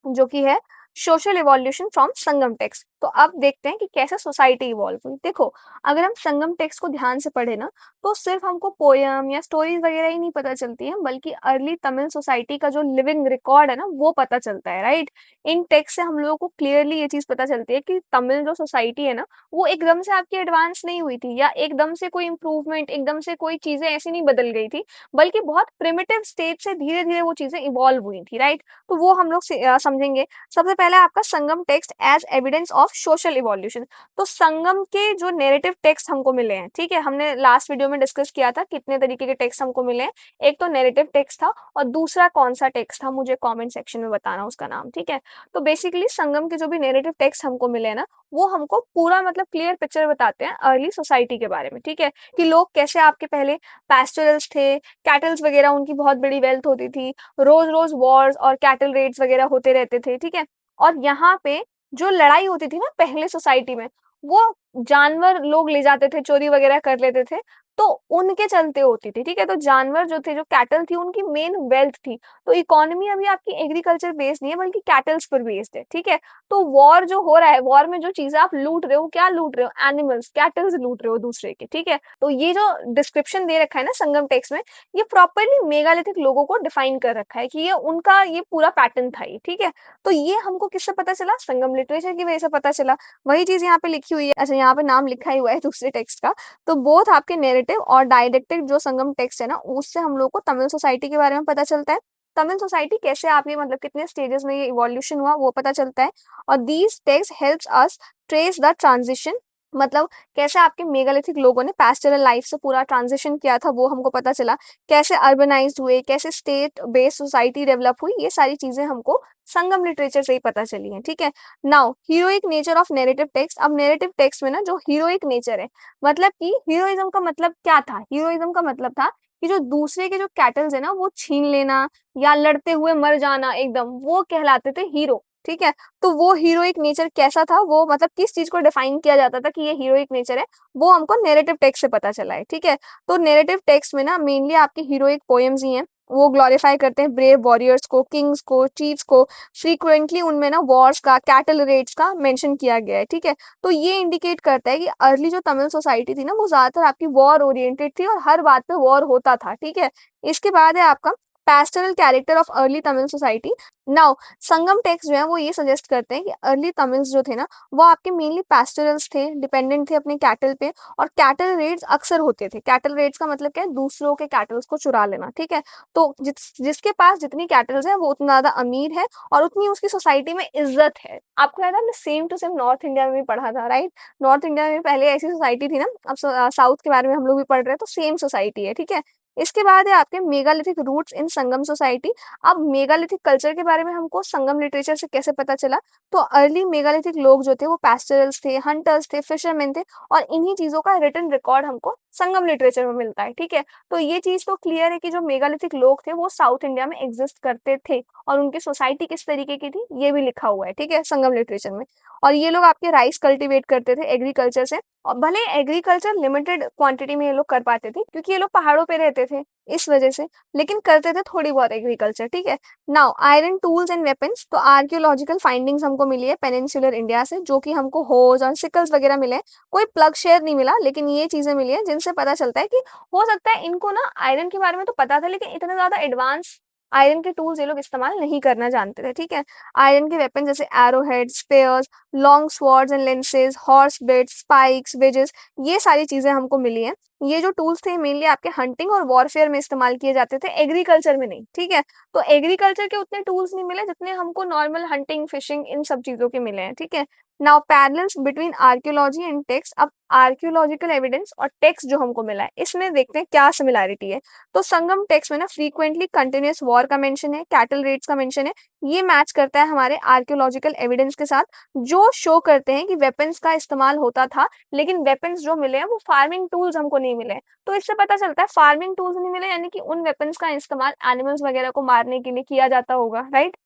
जो कि है social evolution from Sangam text. तो अब देखते हैं कि कैसे सोसाइटी इवॉल्व हुई। देखो, अगर हम संगम टेक्स्ट को ध्यान से पढ़े ना, तो सिर्फ हमको पोयम या स्टोरीज वगैरह ही नहीं पता चलती है, बल्कि अर्ली तमिल सोसाइटी का जो लिविंग रिकॉर्ड है ना, वो पता चलता है, राइट? इन टेक्स्ट से हम लोगों को क्लियरली ये चीज पता चलती है कि तमिल जो सोसाइटी है ना, वो एकदम से आपकी एडवांस नहीं हुई थी, या एकदम से कोई इंप्रूवमेंट, एकदम से कोई चीजें ऐसी नहीं बदल गई थी, बल्कि बहुत प्रिमिटिव स्टेज से धीरे धीरे वो चीजें इवॉल्व हुई थी, राइट? तो वो हम लोग समझेंगे। सबसे पहला आपका Sangam text as evidence of social evolution. तो संगम के जो नैरेटिव टेक्स्ट हमको मिले हैं, ठीक है, हमने लास्ट वीडियो में डिस्कस किया था कितने तरीके के टेक्स्ट हमको मिले हैं। एक तो नैरेटिव टेक्स्ट था, और दूसरा कौन सा टेक्स्ट था, मुझे कमेंट सेक्शन में बताना उसका नाम, ठीक है? तो बेसिकली संगम के जो भी नैरेटिव टेक्स्ट हमको मिले हैं ना, वो हमको पूरा मतलब क्लियर पिक्चर बताते हैं अर्ली सोसाइटी के बारे में, ठीक है? कि लोग कैसे आपके पहले पैस्टोरल्स थे, कैटल्स वगैरह उनकी बहुत बड़ी वेल्थ होती थी, रोज-रोज वॉर्स और कैटल रेड्स वगैरह होते रहते थे, ठीक है? और यहाँ पे जो लड़ाई होती थी ना पहले सोसाइटी में, वो जानवर लोग ले जाते थे, चोरी वगैरह कर लेते थे। तो उनके चलते होती थी, ठीक है? तो जानवर जो थे, जो कैटल थी, उनकी मेन वेल्थ थी। तो इकोनॉमी अभी आपकी एग्रीकल्चर बेस्ड नहीं है बल्कि कैटल्स पर बेस्ड है, ठीक है? तो वॉर जो हो रहा है, वॉर में जो चीज़ें आप लूट रहे हो, क्या लूट रहे हो? एनिमल्स, कैटल्स लूट रहे हो दूसरे के, ठीक है? तो ये जो डिस्क्रिप्शन दे रखा है ना संगम टेक्स्ट में, ये प्रॉपर्ली मेगालिथिक लोगों को डिफाइन कर रखा है कि ये उनका ये पूरा पैटर्न था ये, ठीक है? तो ये हमको किससे पता चला? संगम लिटरेचर की वजह से पता चला। वही चीज़ यहाँ पे लिखी हुई है। अच्छा, यहाँ पे नाम लिखा ही हुआ है दूसरे टेक्स्ट का। तो बोथ आपके नैरेटिव और डायडेक्टिक जो संगम टेक्स्ट है ना, उससे हम लोग को तमिल सोसाइटी के बारे में पता चलता है। तमिल सोसाइटी कैसे आप ये मतलब कितने स्टेजेस में ये इवोल्यूशन हुआ वो पता चलता है। और these text helps us trace the transition, मतलब कैसे आपके मेगालिथिक लोगों ने पैस्टोरल लाइफ से पूरा ट्रांजिशन किया था वो हमको पता चला। कैसे अर्बनाइज्ड हुए, कैसे स्टेट बेस्ड सोसाइटी डेवलप हुई, ये सारी चीजें हमको संगम लिटरेचर से ही पता चली हैं, ठीक है? Now heroic nature of narrative text. अब नैरेटिव टेक्स्ट में ना जो हीरोइक नेचर है, मतलब कि हीरोइज्म का मतलब क्या था? हीरोइज्म का मतलब था कि जो दूसरे के जो कैटल्स है ना वो छीन लेना या लड़ते हुए मर जाना एकदम, वो कहलाते थे हीरो, ठीक है? तो वो हीरोइक नेचर कैसा था, वो मतलब किस चीज को डिफाइन किया जाता था कि ये हीरोइक नेचर है, वो हमको नैरेटिव टेक्स्ट से पता चला है, ठीक है? तो नैरेटिव टेक्स्ट में ना मेनली आपके हीरोइक पोएम्स ही हैं। वो ग्लोरीफाई करते हैं ब्रेव वॉरियर्स को, किंग्स को, चीफ्स को। फ्रीक्वेंटली उनमें ना वॉर्स का, कैटल रेड्स का मेंशन किया गया है, ठीक है? तो ये इंडिकेट करता है कि अर्ली जो तमिल सोसाइटी थी ना, वो ज्यादातर आपकी वॉर ओरिएंटेड थी और हर बात पे वॉर होता था, ठीक है? इसके बाद है आपका pastoral character of early Tamil society. Now Sangam text जो है वो ये सजेस्ट करते हैं कि अर्ली तमिल्स जो थे ना, वो आपके मेनली पैस्टोरल्स थे, डिपेंडेंट थे अपने कैटल पे। और कैटल रेड्स अक्सर होते थे। कैटल रेड्स का मतलब क्या है? दूसरों के कैटल्स को चुरा लेना, ठीक है? तो जिसके पास जितनी कैटल्स है वो उतना ज्यादा अमीर है और उतनी उसकी सोसाइटी में इज्जत है। आपको याद है हमने same to same north India में भी पढ़ा था, राइट? नॉर्थ इंडिया में पहले ऐसी सोसाइटी थी ना, अब साउथ के बारे में हम लोग भी पढ़ रहे हैं, तो सेम सोसाइटी है, ठीक है? इसके बाद है आपके megalithic roots in Sangam society. अब मेगालिथिक कल्चर के बारे में हमको संगम लिटरेचर से कैसे पता चला? तो अर्ली मेगालिथिक लोग जो थे वो पैस्टरल्स थे, हंटर्स थे, फिशरमैन थे। और इन्हीं चीजों का रिटन रिकॉर्ड हमको संगम लिटरेचर में मिलता है, ठीक है? तो ये चीज तो क्लियर है कि जो मेगालिथिक लोग थे वो साउथ इंडिया में एग्जिस्ट करते थे। और उनकी सोसाइटी किस तरीके की थी ये भी लिखा हुआ है, ठीक है, संगम लिटरेचर में। और ये लोग आपके राइस कल्टीवेट करते थे एग्रीकल्चर से। और भले एग्रीकल्चर लिमिटेड क्वांटिटी में ये लोग कर पाते थे क्योंकि ये लोग पहाड़ों पे रहते थे, इस वजह से। लेकिन करते थे थोड़ी बहुत एग्रीकल्चर, ठीक है? Now iron tools and weapons. तो आर्कियोलॉजिकल फाइंडिंग्स हमको मिली है पेनिनसुलर इंडिया से, जो कि हमको होज और सिकल्स वगैरह मिले हैं। कोई प्लग शेयर नहीं मिला, लेकिन ये चीजें मिली है जिनसे पता चलता है कि हो सकता है इनको ना आयरन के बारे में तो पता था, लेकिन इतना ज्यादा एडवांस आयरन के टूल्स ये लोग इस्तेमाल नहीं करना जानते थे, ठीक है? आयरन के वेपन जैसे arrow head, spears, long swords and lances, horse bits, spikes, wedges, ये सारी चीजें हमको मिली हैं। ये जो टूल्स थे मेनली आपके हंटिंग और वॉरफेयर में इस्तेमाल किए जाते थे, एग्रीकल्चर में नहीं, ठीक है? तो एग्रीकल्चर के उतने टूल्स नहीं मिले जितने हमको नॉर्मल हंटिंग, फिशिंग, इन सब चीजों के मिले हैं, ठीक है? Now parallels between archaeology and text. अब आर्कियोलॉजिकल एविडेंस और टेक्स्ट जो हमको मिला है, इसमें देखते हैं क्या सिमिलैरिटी है। तो संगम टेक्स्ट में ना फ्रीक्वेंटली कंटिन्यूअस वॉर का मेंशन है, कैटल रेट्स का मेंशन है। ये मैच करता है हमारे आर्कियोलॉजिकल एविडेंस के साथ, जो शो करते हैं कि वेपन्स का इस्तेमाल होता था। लेकिन वेपन्स जो मिले हैं वो फार्मिंग टूल्स हमको नहीं मिले। तो इससे पता चलता है फार्मिंग टूल्स नहीं मिले, यानी कि उन वेपन्स का इस्तेमाल एनिमल्स वगैरह को मारने के लिए किया जाता होगा, राइट?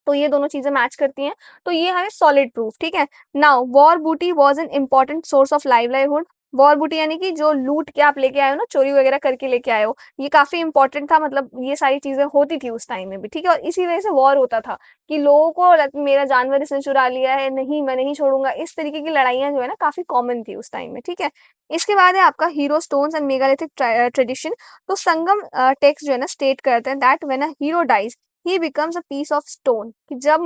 तो ये दोनों चीजें मैच करती हैं। तो ये हमें सॉलिड प्रूफ, ठीक है? नाउ वॉर बूटी was an important source of livelihood. War बूटी यानी कि जो लूट के आप लेके आए हो ना, चोरी वगैरह करके लेके आए हो, ये काफी इंपॉर्टेंट था। मतलब ये सारी चीजें होती थी उस टाइम में भी, ठीक है? और इसी वजह से वॉर होता था कि लोगों को मेरा जानवर इसने चुरा लिया है, नहीं मैं नहीं छोड़ूंगा, इस तरीके की लड़ाइयां जो है ना काफी कॉमन थी उस टाइम में, ठीक है? इसके बाद है आपका hero stones and megalithic tradition. तो संगम टेक्स्ट जो है ना स्टेट करते हैं that when a hero dies he becomes a piece of stone. कि जब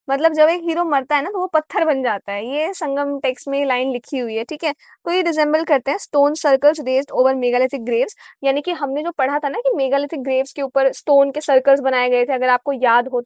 मतलब जब एक हीरो मरता है ना तो वो पत्थर बन जाता है। ये संगम टेक्स्ट में लाइन लिखी हुई है, ठीक है? तो ये रिजेंबल करते हैं stone circles raised over megalithic Graves. यानी कि हमने जो पढ़ा था ना कि मेगालिथिक ग्रेव्स के ऊपर स्टोन के सर्कल्स बनाए गए थे, अगर आपको याद हो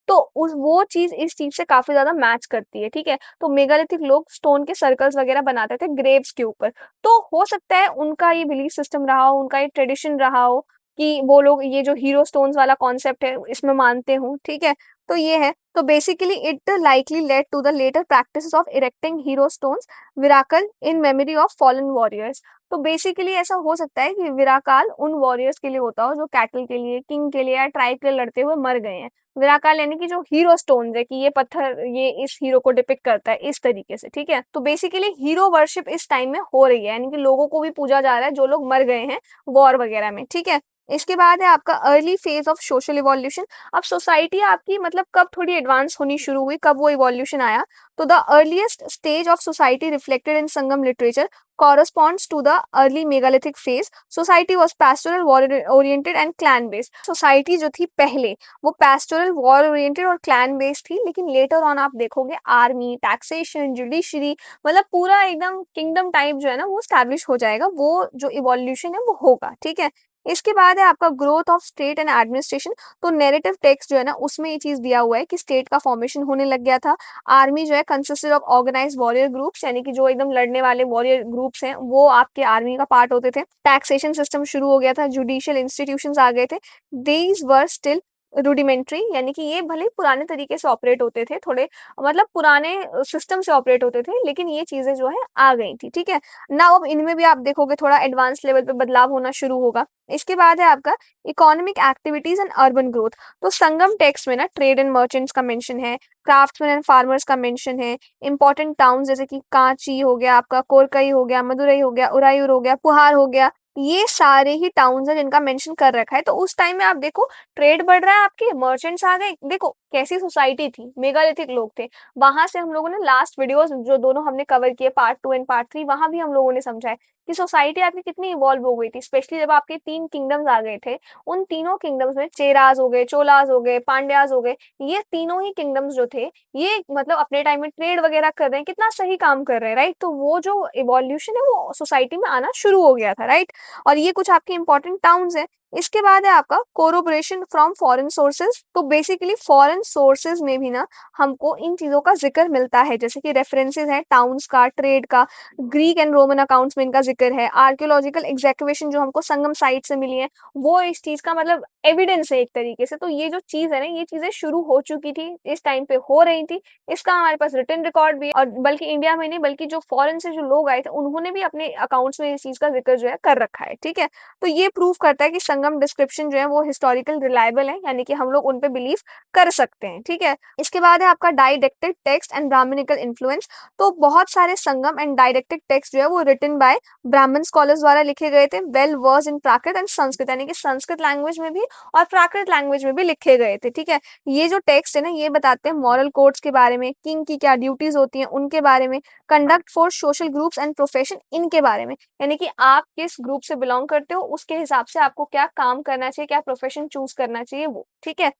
तो उस वो चीज इस चीज से काफी ज्यादा मैच करती है, ठीक है? तो मेगालिथिक लोग स्टोन के सर्कल्स वगैरह बनाते थे ग्रेव्स के ऊपर। तो हो सकता है उनका ये बिलीफ सिस्टम रहा हो, उनका ये ट्रेडिशन रहा हो कि वो लोग ये जो हीरो स्टोन्स वाला कॉन्सेप्ट है इसमें मानते हो, ठीक है? तो ये है। तो basically it likely led to the later practice of erecting hero stones virakal in memory of fallen warriors. तो बेसिकली ऐसा हो सकता है कि विराकाल उन वॉरियर्स के लिए होता हो जो कैटल के लिए, किंग के लिए या ट्राइब के लिए लड़ते हुए मर गए हैं। विराकाल यानी कि जो हीरो स्टोन्स है कि ये पत्थर ये इस हीरो को डिपिक्ट करता है इस तरीके से, ठीक है? तो बेसिकली हीरो वर्शिप इस टाइम में हो रही है, यानी कि लोगों को भी पूजा जा रहा है जो लोग मर गए हैं वॉर वगैरह में, ठीक है? इसके बाद है आपका early phase of social evolution. अब सोसाइटी आपकी मतलब कब थोड़ी एडवांस होनी शुरू हुई, कब वो इवोल्यूशन आया? तो the earliest stage of society reflected in Sangam literature corresponds to the early megalithic phase. Society was pastoral, war oriented and clan based. Society जो थी पहले वो pastoral, war oriented और clan based थी, लेकिन later on आप देखोगे army, taxation, judiciary, मतलब पूरा एकदम किंगडम टाइप जो है ना वो स्टैब्लिश हो जाएगा, वो जो इवोल्यूशन है वो होगा, ठीक है? इसके बाद है आपका growth of state and administration. तो नैरेटिव टेक्स्ट जो है ना उसमें ये चीज दिया हुआ है कि स्टेट का फॉर्मेशन होने लग गया था। आर्मी जो है consisted of organised warrior groups, यानी कि जो एकदम लड़ने वाले वॉरियर ग्रुप्स हैं वो आपके आर्मी का पार्ट होते थे। टैक्सेशन सिस्टम शुरू हो गया था, जुडिशियल इंस्टीट्यूशंस आ गए थे। दीज वर स्टिल रूडिमेंट्री, यानी कि ये भले ही पुराने तरीके से ऑपरेट होते थे, थोड़े मतलब पुराने सिस्टम से ऑपरेट होते थे, लेकिन ये चीजें जो है आ गई थी, ठीक है? ना अब इनमें भी आप देखोगे थोड़ा एडवांस लेवल पे बदलाव होना शुरू होगा। इसके बाद है आपका economic activities and urban growth. तो संगम टेक्स्ट में ना ट्रेड एंड मर्चेंट्स का मेंशन है, क्राफ्ट्समैन एंड फार्मर्स का मेंशन है, इंपॉर्टेंट टाउन जैसे कि कांची हो गया, आपका कोरकई हो गया, मदुरई हो गया, उरायूर हो गया, पुहार हो गया, ये सारे ही टाउन्स हैं जिनका मेंशन कर रखा है। तो उस टाइम में आप देखो ट्रेड बढ़ रहा है, आपके मर्चेंट्स आ गए, देखो कैसी सोसाइटी थी, मेगालिथिक लोग थे। वहां से हम लोगों ने लास्ट वीडियोस जो दोनों हमने कवर किए पार्ट 2 एंड पार्ट 3, वहां भी हम लोगों ने समझा है कि सोसाइटी आपकी कितनी इवॉल्व हो गई थी, स्पेशली जब आपके 3 किंगडम्स आ गए थे। उन तीनों किंगडम्स में चेराज हो गए, चोलाज हो गए, पांड्याज हो गए, ये तीनों ही किंगडम्स जो थे ये मतलब अपने टाइम में ट्रेड वगैरह कर रहे हैं, कितना सही काम कर रहे हैं, राइट? तो वो जो इवोल्यूशन है वो सोसाइटी में आना शुरू हो गया था, राइट? और ये कुछ आपके इंपॉर्टेंट टाउन्स हैं। इसके बाद है आपका कोरोबोरेशन फ्रॉम फॉरेन सोर्सेज। तो बेसिकली फॉरेन सोर्सेज में भी ना हमको इन चीजों का जिक्र मिलता है, जैसे कि रेफरेंसेस है टाउन्स का, ट्रेड का, ग्रीक एंड रोमन अकाउंट्स में इनका जिक्र है, आर्कियोलॉजिकल एग्जैक्टिवेशन जो हमको संगम साइट से मिली है वो इस चीज का मतलब एविडेंस है एक तरीके से। तो ये जो चीज है ना ये चीजें शुरू हो चुकी थी, इस टाइम पे हो रही थी, इसका हमारे पास रिटन रिकॉर्ड भी है। और बल्कि इंडिया में नहीं बल्कि जो फॉरेन से जो लोग आए थे उन्होंने भी अपने अकाउंट्स में इस चीज का जिक्र जो है कर रखा है, ठीक है? तो ये प्रूव करता है कि संगम डिस्क्रिप्शन जो है वो हिस्टोरिकल रिलायबल है, यानी कि हम लोग उन पे बिलीव कर सकते हैं, ठीक है? इसके बाद है आपका डाइडेक्टिक टेक्स्ट एंड ब्राह्मणिकल इन्फ्लुएंस। तो बहुत सारे संगम एंड डाइडेक्टिक टेक्स्ट जो है वो रिटन बाय ब्राह्मण स्कॉलर्स द्वारा लिखे गए थे, well verse in Prakrit and Sanskrit, यानी कि संस्कृत लैंग्वेज में भी और प्राकृत लैंग्वेज में भी लिखे गए थे, ठीक है? ये जो टेक्स्ट है ना ये बताते हैं मॉरल कोड्स के बारे में, किंग की क्या ड्यूटीज होती हैं उनके बारे में, conduct for social groups and profession इनके बारे में, यानी कि आप किस ग्रुप से बिलोंग करते हो उसके हिसाब से आपको क्या काम करना चाहिए, क्या प्रोफेशन चूज करना चाहिए वो, ठीक है?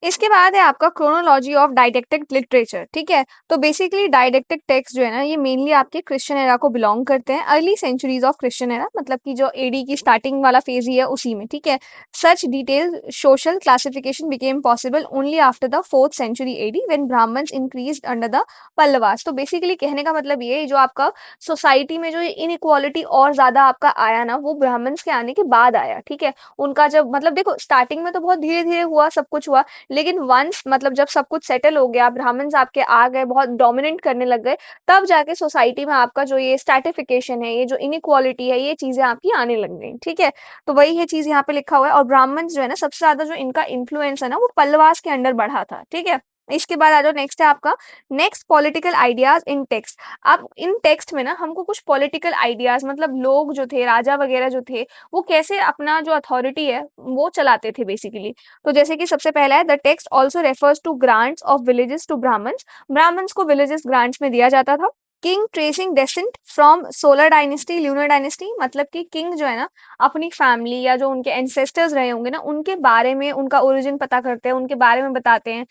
इसके बाद है आपका क्रोनोलॉजी ऑफ डाइडेक्टिक लिटरेचर, ठीक है? तो बेसिकली डाइडेक्टिक टेक्स्ट जो है ना ये मेनली आपके क्रिश्चियन एरा को बिलोंग करते हैं, early centuries of Christian era, मतलब कि जो एडी की स्टार्टिंग वाला फेज ही है उसी में, ठीक है? Such detail social classification became possible only after the 4th century AD when Brahmans increased under the Pallavas. तो बेसिकली कहने का मतलब ये है जो आपका सोसाइटी में जो इनइक्वालिटी और ज्यादा आपका आया ना वो ब्राह्मण्स के आने के बाद आया, ठीक है? उनका जब मतलब देखो स्टार्टिंग में तो बहुत धीरे धीरे हुआ, सब कुछ हुआ, लेकिन वंस मतलब जब सब कुछ सेटल हो गया, ब्राह्मण्स आपके आ गए, बहुत डोमिनेट करने लग गए, तब जाके सोसाइटी में आपका जो ये स्ट्रैटिफिकेशन है, ये जो इनइक्वालिटी है, ये चीजें आपकी आने लग गई, ठीक है? तो वही है चीज यहाँ पे लिखा हुआ है। और ब्राह्मण्स जो है ना सबसे ज्यादा जो इनका इन्फ्लुएंस है ना वो पल्लवास के अंडर बढ़ा था, ठीक है? इसके बाद आ जाओ, नेक्स्ट है आपका next political ideas in text. अब इन टेक्स्ट में ना हमको कुछ पॉलिटिकल आइडियाज मतलब लोग जो थे, राजा वगैरह जो थे, वो कैसे अपना जो अथॉरिटी है वो चलाते थे बेसिकली। तो जैसे कि सबसे पहला है the text also refers to grants of villages to Brahmans. Brahmans को विलेजेस ग्रांट्स में दिया जाता था। King tracing descent from solar dynasty lunar dynasty, मतलब कि किंग जो है ना अपनी फैमिली या जो उनके एंसेस्टर्स रहे होंगे ना उनके बारे में उनका ओरिजिन पता करते हैं, उनके बारे में बताते हैं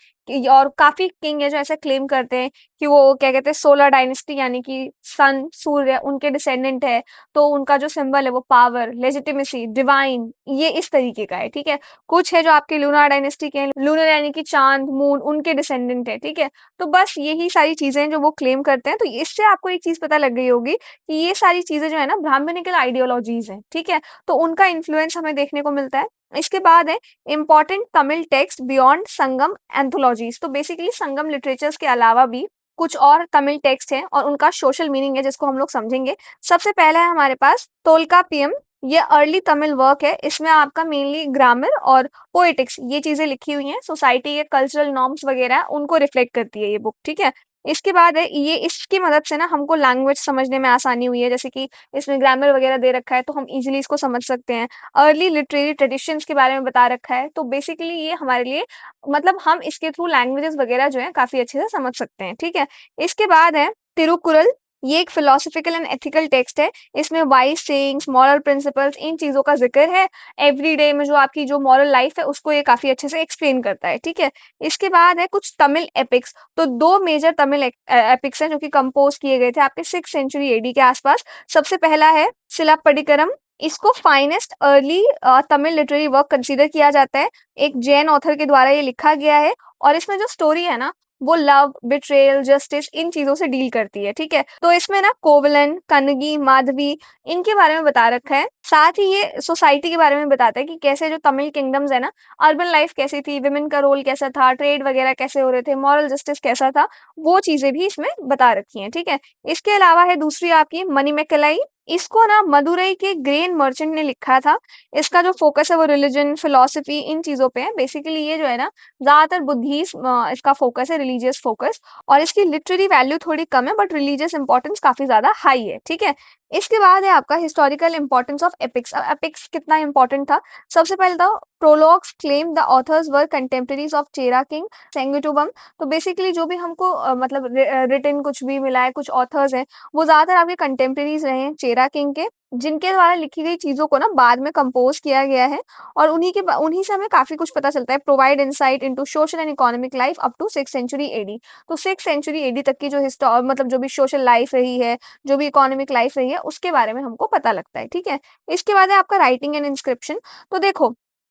और काफी किंग है जो ऐसा क्लेम करते हैं कि वो क्या कहते हैं सोलर डायनेस्टी यानी कि सन सूर्य उनके डिसेंडेंट है। तो उनका जो सिंबल है वो पावर, लेजिटिमेसी, डिवाइन, ये इस तरीके का है, ठीक है? कुछ है जो आपके लूनार डायनेस्टी के हैं, लूनर यानी कि चांद मून उनके डिसेंडेंट है, ठीक है? तो बस यही सारी चीजें हैं जो वो क्लेम करते हैं। तो इससे आपको एक चीज पता लग गई होगी कि ये सारी चीजें जो है ना ब्राह्मणिकल आइडियोलॉजीज हैं, ठीक है? तो उनका इन्फ्लुएंस हमें देखने को मिलता है। इसके बाद है इंपॉर्टेंट तमिल टेक्स्ट बियॉन्ड संगम एंथोलॉजीज। तो बेसिकली संगम लिटरेचर्स के अलावा भी कुछ और तमिल टेक्स्ट हैं और उनका सोशल मीनिंग है जिसको हम लोग समझेंगे। सबसे पहला है हमारे पास तोल्काप्पियम। ये अर्ली तमिल वर्क है। इसमें आपका मेनली ग्रामर और पोएटिक्स ये चीज़ें लिखी हुई हैं। सोसाइटी के कल्चरल नॉर्म्स वगैरह उनको रिफ्लेक्ट करती है ये बुक, ठीक है? इसके बाद है ये इसकी मदद से ना हमको लैंग्वेज समझने में आसानी हुई है। जैसे कि इसमें ग्रामर वगैरह दे रखा है तो हम ईज़िली इसको समझ सकते हैं। अर्ली लिटरेरी ट्रेडिशंस के बारे में बता रखा है। तो बेसिकली ये हमारे लिए मतलब हम इसके थ्रू लैंग्वेजेस वगैरह जो हैं काफ़ी अच्छे से समझ सकते हैं, ठीक है? इसके बाद है तिरुकुरल। ये एक फिलॉसॉफिकल एंड एथिकल टेक्स्ट है। इसमें wise sayings, moral principles in चीज़ों का ज़िक्र है। एवरीडे में जो आपकी जो मॉरल लाइफ़ है उसको ये काफ़ी अच्छे से एक्सप्लेन करता है, ठीक है? इसके बाद है कुछ तमिल एपिक्स। तो 2 मेजर तमिल एपिक्स हैं जो कि कंपोज़ किए गए थे आपके 6th सेंचुरी एडी के आसपास। सबसे पहला है सिलाप्पडिकरम। इसको finest early Tamil literary work consider किया जाता है। एक जैन ऑथर के द्वारा ये लिखा गया है और इसमें जो स्टोरी है ना वो लव, बिट्रेयल, जस्टिस इन चीज़ों से डील करती है, ठीक है? तो इसमें ना कोवलन, कन्नगी, माधवी इनके बारे में बता रखा है। साथ ही ये सोसाइटी के बारे में बताता है कि कैसे जो तमिल किंगडम्स है ना, अर्बन लाइफ कैसी थी, विमेन का रोल कैसा था, ट्रेड वगैरह कैसे हो रहे थे, मॉरल जस्टिस कैसा था, वो चीज़ें भी इसमें बता रखी हैं, ठीक है? इसके अलावा है दूसरी आपकी मणिमेकलाई। इसको ना मदुरई के ग्रेन मर्चेंट ने लिखा था। इसका जो फ़ोकस है वो रिलिजन, फिलॉसफी इन चीज़ों पे है। बेसिकली ये जो है ना ज़्यादातर बुद्धिज़्म इसका फ़ोकस है, रिलीजियस फ़ोकस और इसकी लिटरेरी वैल्यू थोड़ी कम है बट रिलीजियस इम्पोर्टेंस काफ़ी ज़्यादा हाई है, ठीक है? इसके बाद है आपका हिस्टोरिकल इम्पोर्टेंस ऑफ एपिक्स। अब एपिक्स कितना इम्पोर्टेंट था? सबसे पहले तो prologues claim the authors were contemporaries of Chera king, Senguttuvan. तो बेसिकली जो भी हमको मतलब रिटन कुछ भी मिला है, कुछ ऑथर्स हैं, वो ज़्यादातर आपके कंटेम्परेरीज़ रहे हैं चेरा किंग के, जिनके द्वारा लिखी गई चीज़ों को ना बाद में कंपोज़ किया गया है और उन्हीं से हमें काफ़ी कुछ पता चलता है। Provide insight into social and economic life up to 6th century AD. तो 6th सेंचुरी एडी तक की जो मतलब जो भी सोशल लाइफ रही है, जो भी इकोनॉमिक लाइफ रही है, उसके बारे में हमको पता लगता है, ठीक है? इसके बाद है आपका राइटिंग एंड इंस्क्रिप्शन। तो देखो,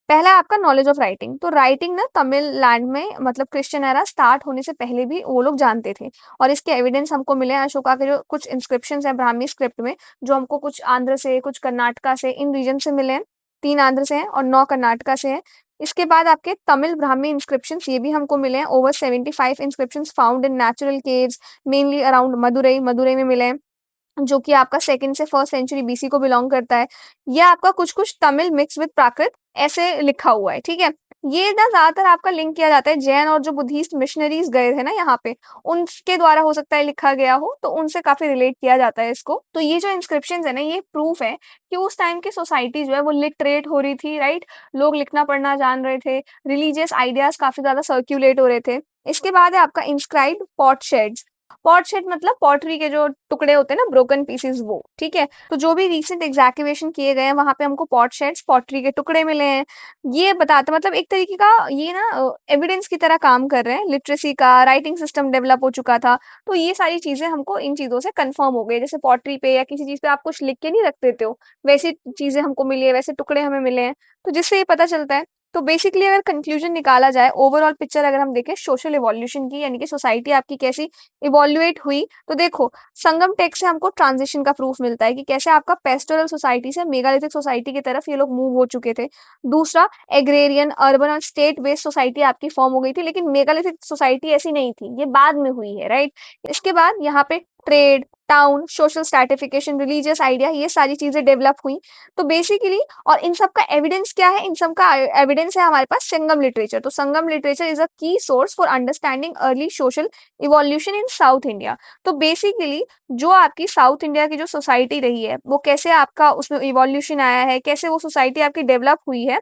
पहला है आपका नॉलेज ऑफ राइटिंग। तो राइटिंग ना तमिल लैंड में मतलब क्रिश्चियन एरा स्टार्ट होने से पहले भी वो लोग जानते थे और इसके एविडेंस हमको मिले हैं अशोका के जो कुछ इंस्क्रिप्शंस हैं ब्राह्मी स्क्रिप्ट में, जो हमको कुछ आंध्र से, कुछ कर्नाटका से, इन रीजन से मिले हैं। 3 आंध्र से हैं और 9 कर्नाटका से हैं। इसके बाद आपके तमिल ब्राह्मी इंस्क्रिप्शंस ये भी हमको मिले हैं। Over 75 inscriptions found in natural caves mainly around Madurai, Madurai में मिले हैं। जो कि आपका 2nd से 1st सेंचुरी बीसी को बिलॉन्ग करता है। ये आपका कुछ-कुछ तमिल मिक्स विद प्राकृत ऐसे लिखा हुआ है, ठीक है? ये ना ज़्यादातर आपका लिंक किया जाता है जैन और जो बुद्धिस्ट मिशनरीज़ गए थे ना यहाँ पे, उनके द्वारा हो सकता है लिखा गया हो, तो उनसे काफ़ी रिलेट किया जाता है इसको। तो ये जो इंस्क्रिप्शंस है ना, ये प्रूफ है कि उस टाइम की सोसाइटी जो है वो लिटरेट हो रही थी, राइट? लोग लिखना-पढ़ना जान रहे थे, रिलीजियस आइडियाज़ काफ़ी ज़्यादा सर्क्युलेट हो रहे थे। इसके बाद है आपका इंस्क्राइब्ड पॉटशेड्स। पॉटशेड मतलब पॉटरी के जो टुकड़े होते हैं ना ब्रोकन पीसेस वो, ठीक है? तो जो भी रिसेंट एग्जैक्टिवेशन किए गए हैं वहाँ पे हमको पॉटशेड्स, पॉटरी के टुकड़े मिले हैं। ये बताते मतलब एक तरीके का ये ना एविडेंस की तरह काम कर रहे हैं। लिटरेसी का राइटिंग सिस्टम डेवलप हो चुका था। तो ये सारी चीज़ें हमको इन चीज़ों से कन्फर्म हो गई। जैसे पॉटरी पे या किसी चीज़ पे आप कुछ लिख के नहीं रख देते हो, वैसी चीज़ें हमको मिली है, वैसे टुकड़े हमें मिले हैं। तो जिससे ये पता चलता है। तो बेसिकली अगर कंक्लूजन निकाला जाए, ओवरऑल पिक्चर अगर हम देखें सोशल इवोल्यूशन की यानी कि सोसाइटी आपकी कैसी इवोल्यूएट हुई, तो देखो संगम टेक्स्ट से हमको ट्रांजिशन का प्रूफ मिलता है कि कैसे आपका पेस्टोरल सोसाइटी से मेगालिथिक सोसाइटी की तरफ ये लोग मूव हो चुके थे। दूसरा, एग्रेरियन, अर्बन और स्टेट बेस्ड सोसाइटी आपकी फॉर्म हो गई थी, लेकिन मेगालिथिक सोसाइटी ऐसी नहीं थी, ये बाद में हुई है, राइट? इसके बाद यहाँ पे trade, town, social stratification, religious idea ये सारी चीजें डेवलप हुई। तो बेसिकली और इन सब का एविडेंस क्या है? इन सब का एविडेंस है हमारे पास संगम लिटरेचर। तो संगम लिटरेचर इज अ की source for understanding early social evolution in south India. तो बेसिकली जो आपकी साउथ इंडिया की जो सोसाइटी रही है, वो कैसे आपका उसमें इवोल्यूशन आया है, कैसे वो सोसाइटी आपकी डेवलप हुई है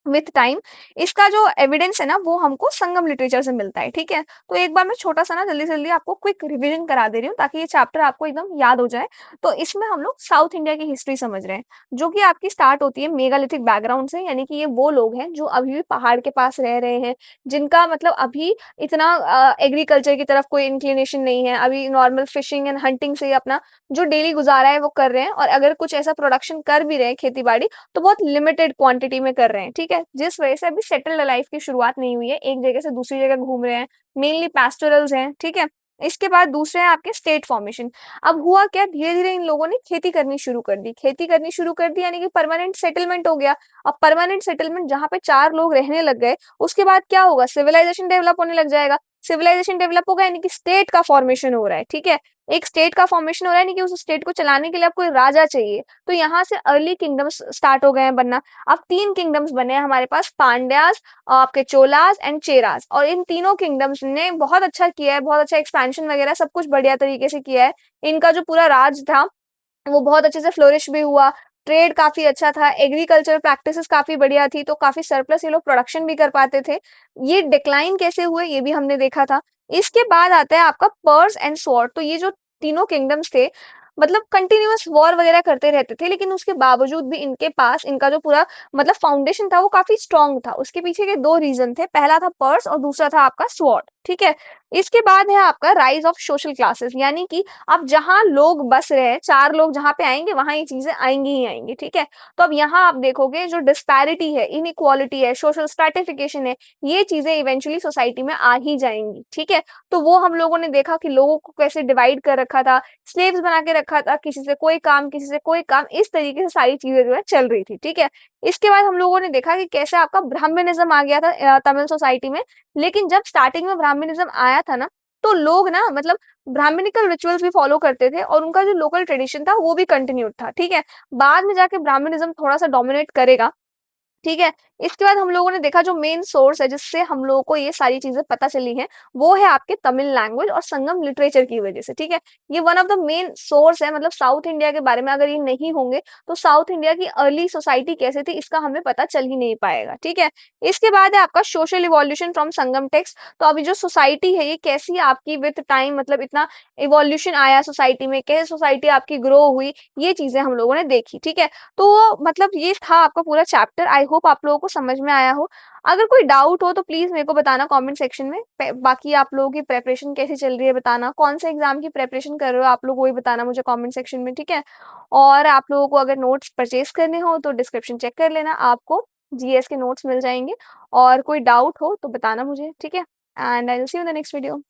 विथ टाइम, इसका जो एविडेंस है ना वो हमको संगम लिटरेचर से मिलता है, ठीक है? तो एक बार मैं छोटा-सा ना जल्दी-जल्दी आपको क्विक रिवीजन करा दे रही हूँ ताकि ये चैप्टर आपको एकदम याद हो जाए। तो इसमें हम लोग साउथ इंडिया की हिस्ट्री समझ रहे हैं, जो कि आपकी स्टार्ट होती है मेगालिथिक बैकग्राउंड से, यानी कि ये वो लोग हैं जो अभी भी पहाड़ के पास रह रहे हैं, जिनका मतलब अभी इतना एग्रीकल्चर की तरफ कोई इंक्लिनेशन नहीं है, अभी नॉर्मल फिशिंग एंड हंटिंग से ही अपना जो डेली गुज़ारा है वो कर रहे हैं और अगर कुछ ऐसा प्रोडक्शन कर भी रहे हैं खेती-बाड़ी तो बहुत लिमिटेड क्वांटिटी में कर रहे हैं, ठीक है? जिस वजह से अभी सेटल्ड लाइफ की शुरुआत नहीं हुई है, एक जगह से दूसरी जगह घूम रहे हैं, मेनली पैस्टोरल्स हैं, ठीक है? इसके बाद दूसरे हैं आपके स्टेट फॉर्मेशन। अब हुआ क्या धीरे-धीरे इन लोगों ने खेती करनी शुरू कर दी। खेती करनी शुरू कर दी यानी कि परमानेंट सेटलमेंट हो गया। अब परमानेंट सेटलमेंट जहाँ पे 4 लोग रहने लग गए, उसके बाद क्या होगा? सिविलाइजेशन डेवलप होने लग जाएगा। सिविलाइजेशन डेवलप होगा यानी कि स्टेट का फॉर्मेशन हो रहा है, ठीक है। एक स्टेट का फॉर्मेशन हो रहा है यानी कि उस स्टेट को चलाने के लिए आपको एक राजा चाहिए। तो यहाँ से अर्ली किंगडम्स स्टार्ट हो गए हैं बनना। अब 3 किंगडम्स बने हैं हमारे पास, पांड्यास, आपके चोलास एंड चेरास, और इन तीनों किंगडम्स ने बहुत अच्छा किया है, बहुत अच्छा एक्सपेंशन वगैरह सब कुछ बढ़िया तरीके से किया है। इनका जो पूरा राज था वो बहुत अच्छे से फ्लोरिश भी हुआ, ट्रेड काफ़ी अच्छा था, एग्रीकल्चर प्रैक्टिसेस काफ़ी बढ़िया थी, तो काफ़ी सरप्लस ये लोग प्रोडक्शन भी कर पाते थे। ये डिक्लाइन कैसे हुए ये भी हमने देखा था। इसके बाद आता है आपका पर्स एंड स्वॉर्ड, तो ये जो तीनों किंगडम्स थे, मतलब कंटिन्यूअस वॉर वगैरह करते रहते थे, लेकिन उसके बावजूद भी इनके पास इनका जो पूरा मतलब फाउंडेशन था वो काफ़ी स्ट्रॉन्ग था। उसके पीछे के 2 रीज़न थे, पहला था पर्स और दूसरा था आपका स्वॉर्ड, ठीक है? इसके बाद है आपका राइज़ ऑफ सोशल क्लासेस, यानी कि अब जहाँ लोग बस रहे हैं, 4 लोग जहाँ पे आएँगे वहाँ ये चीज़ें आएँगी ही आएँगी, ठीक है? तो अब यहाँ आप देखोगे जो डिस्पैरिटी है, इनइक्वालिटी है, सोशल स्ट्रैटिफिकेशन है, ये चीज़ें इवेंचुअली सोसाइटी में आ ही जाएँगी, ठीक है? तो वो हम लोगों ने देखा कि लोगों को कैसे डिवाइड कर रखा था, स्लेव्स बना के रखा था, किसी से कोई काम, किसी से कोई काम, इस तरीके से सारी चीज़ें जो है चल रही थी, ठीक है? इसके बाद हम लोगों ने देखा कि कैसे आपका ब्राह्मणिज़्म आ गया था तमिल सोसाइटी में, लेकिन जब स्टार्टिंग में ब्राह्मणिज़्म आया था ना, तो लोग ना मतलब ब्राह्मणिकल रिचुअल्स भी फॉलो करते थे और उनका जो लोकल ट्रेडिशन था वो भी कंटिन्यूड था, ठीक है। बाद में जाके ब्राह्मणिज्म थोड़ा सा डोमिनेट करेगा, ठीक है। इसके बाद हम लोगों ने देखा जो मेन सोर्स है जिससे हम लोगों को ये सारी चीजें पता चली हैं, वो है आपके तमिल लैंग्वेज और संगम लिटरेचर की वजह से, ठीक है। ये one of the main source है, मतलब साउथ इंडिया के बारे में अगर ये नहीं होंगे तो साउथ इंडिया की अर्ली सोसाइटी कैसे थी इसका हमें पता चल ही नहीं पाएगा, ठीक है। इसके बाद है आपका social evolution from Sangam text, तो अभी जो सोसाइटी है ये कैसी आपकी विथ टाइम मतलब इतना इवोल्यूशन आया सोसाइटी में, कैसे सोसाइटी आपकी ग्रो हुई, ये चीजें हम लोगों ने देखी, ठीक है। तो मतलब ये था आपका पूरा चैप्टर, आई होप आप लोगों को समझ में आया हो। अगर कोई डाउट हो तो प्लीज मेरे को बताना कमेंट सेक्शन में। बाकी आप लोगों की प्रेपरेशन कैसी चल रही है बताना, कौन से एग्जाम की प्रेपरेशन कर रहे हो आप लोग वही बताना मुझे कमेंट सेक्शन में, ठीक है। और आप लोगों को अगर नोट्स परचेज करने हो तो डिस्क्रिप्शन चेक कर लेना, आपको जीएस के नोट्स मिल जाएंगे। और कोई डाउट हो तो बताना मुझे, ठीक है। And I will see you in the next video.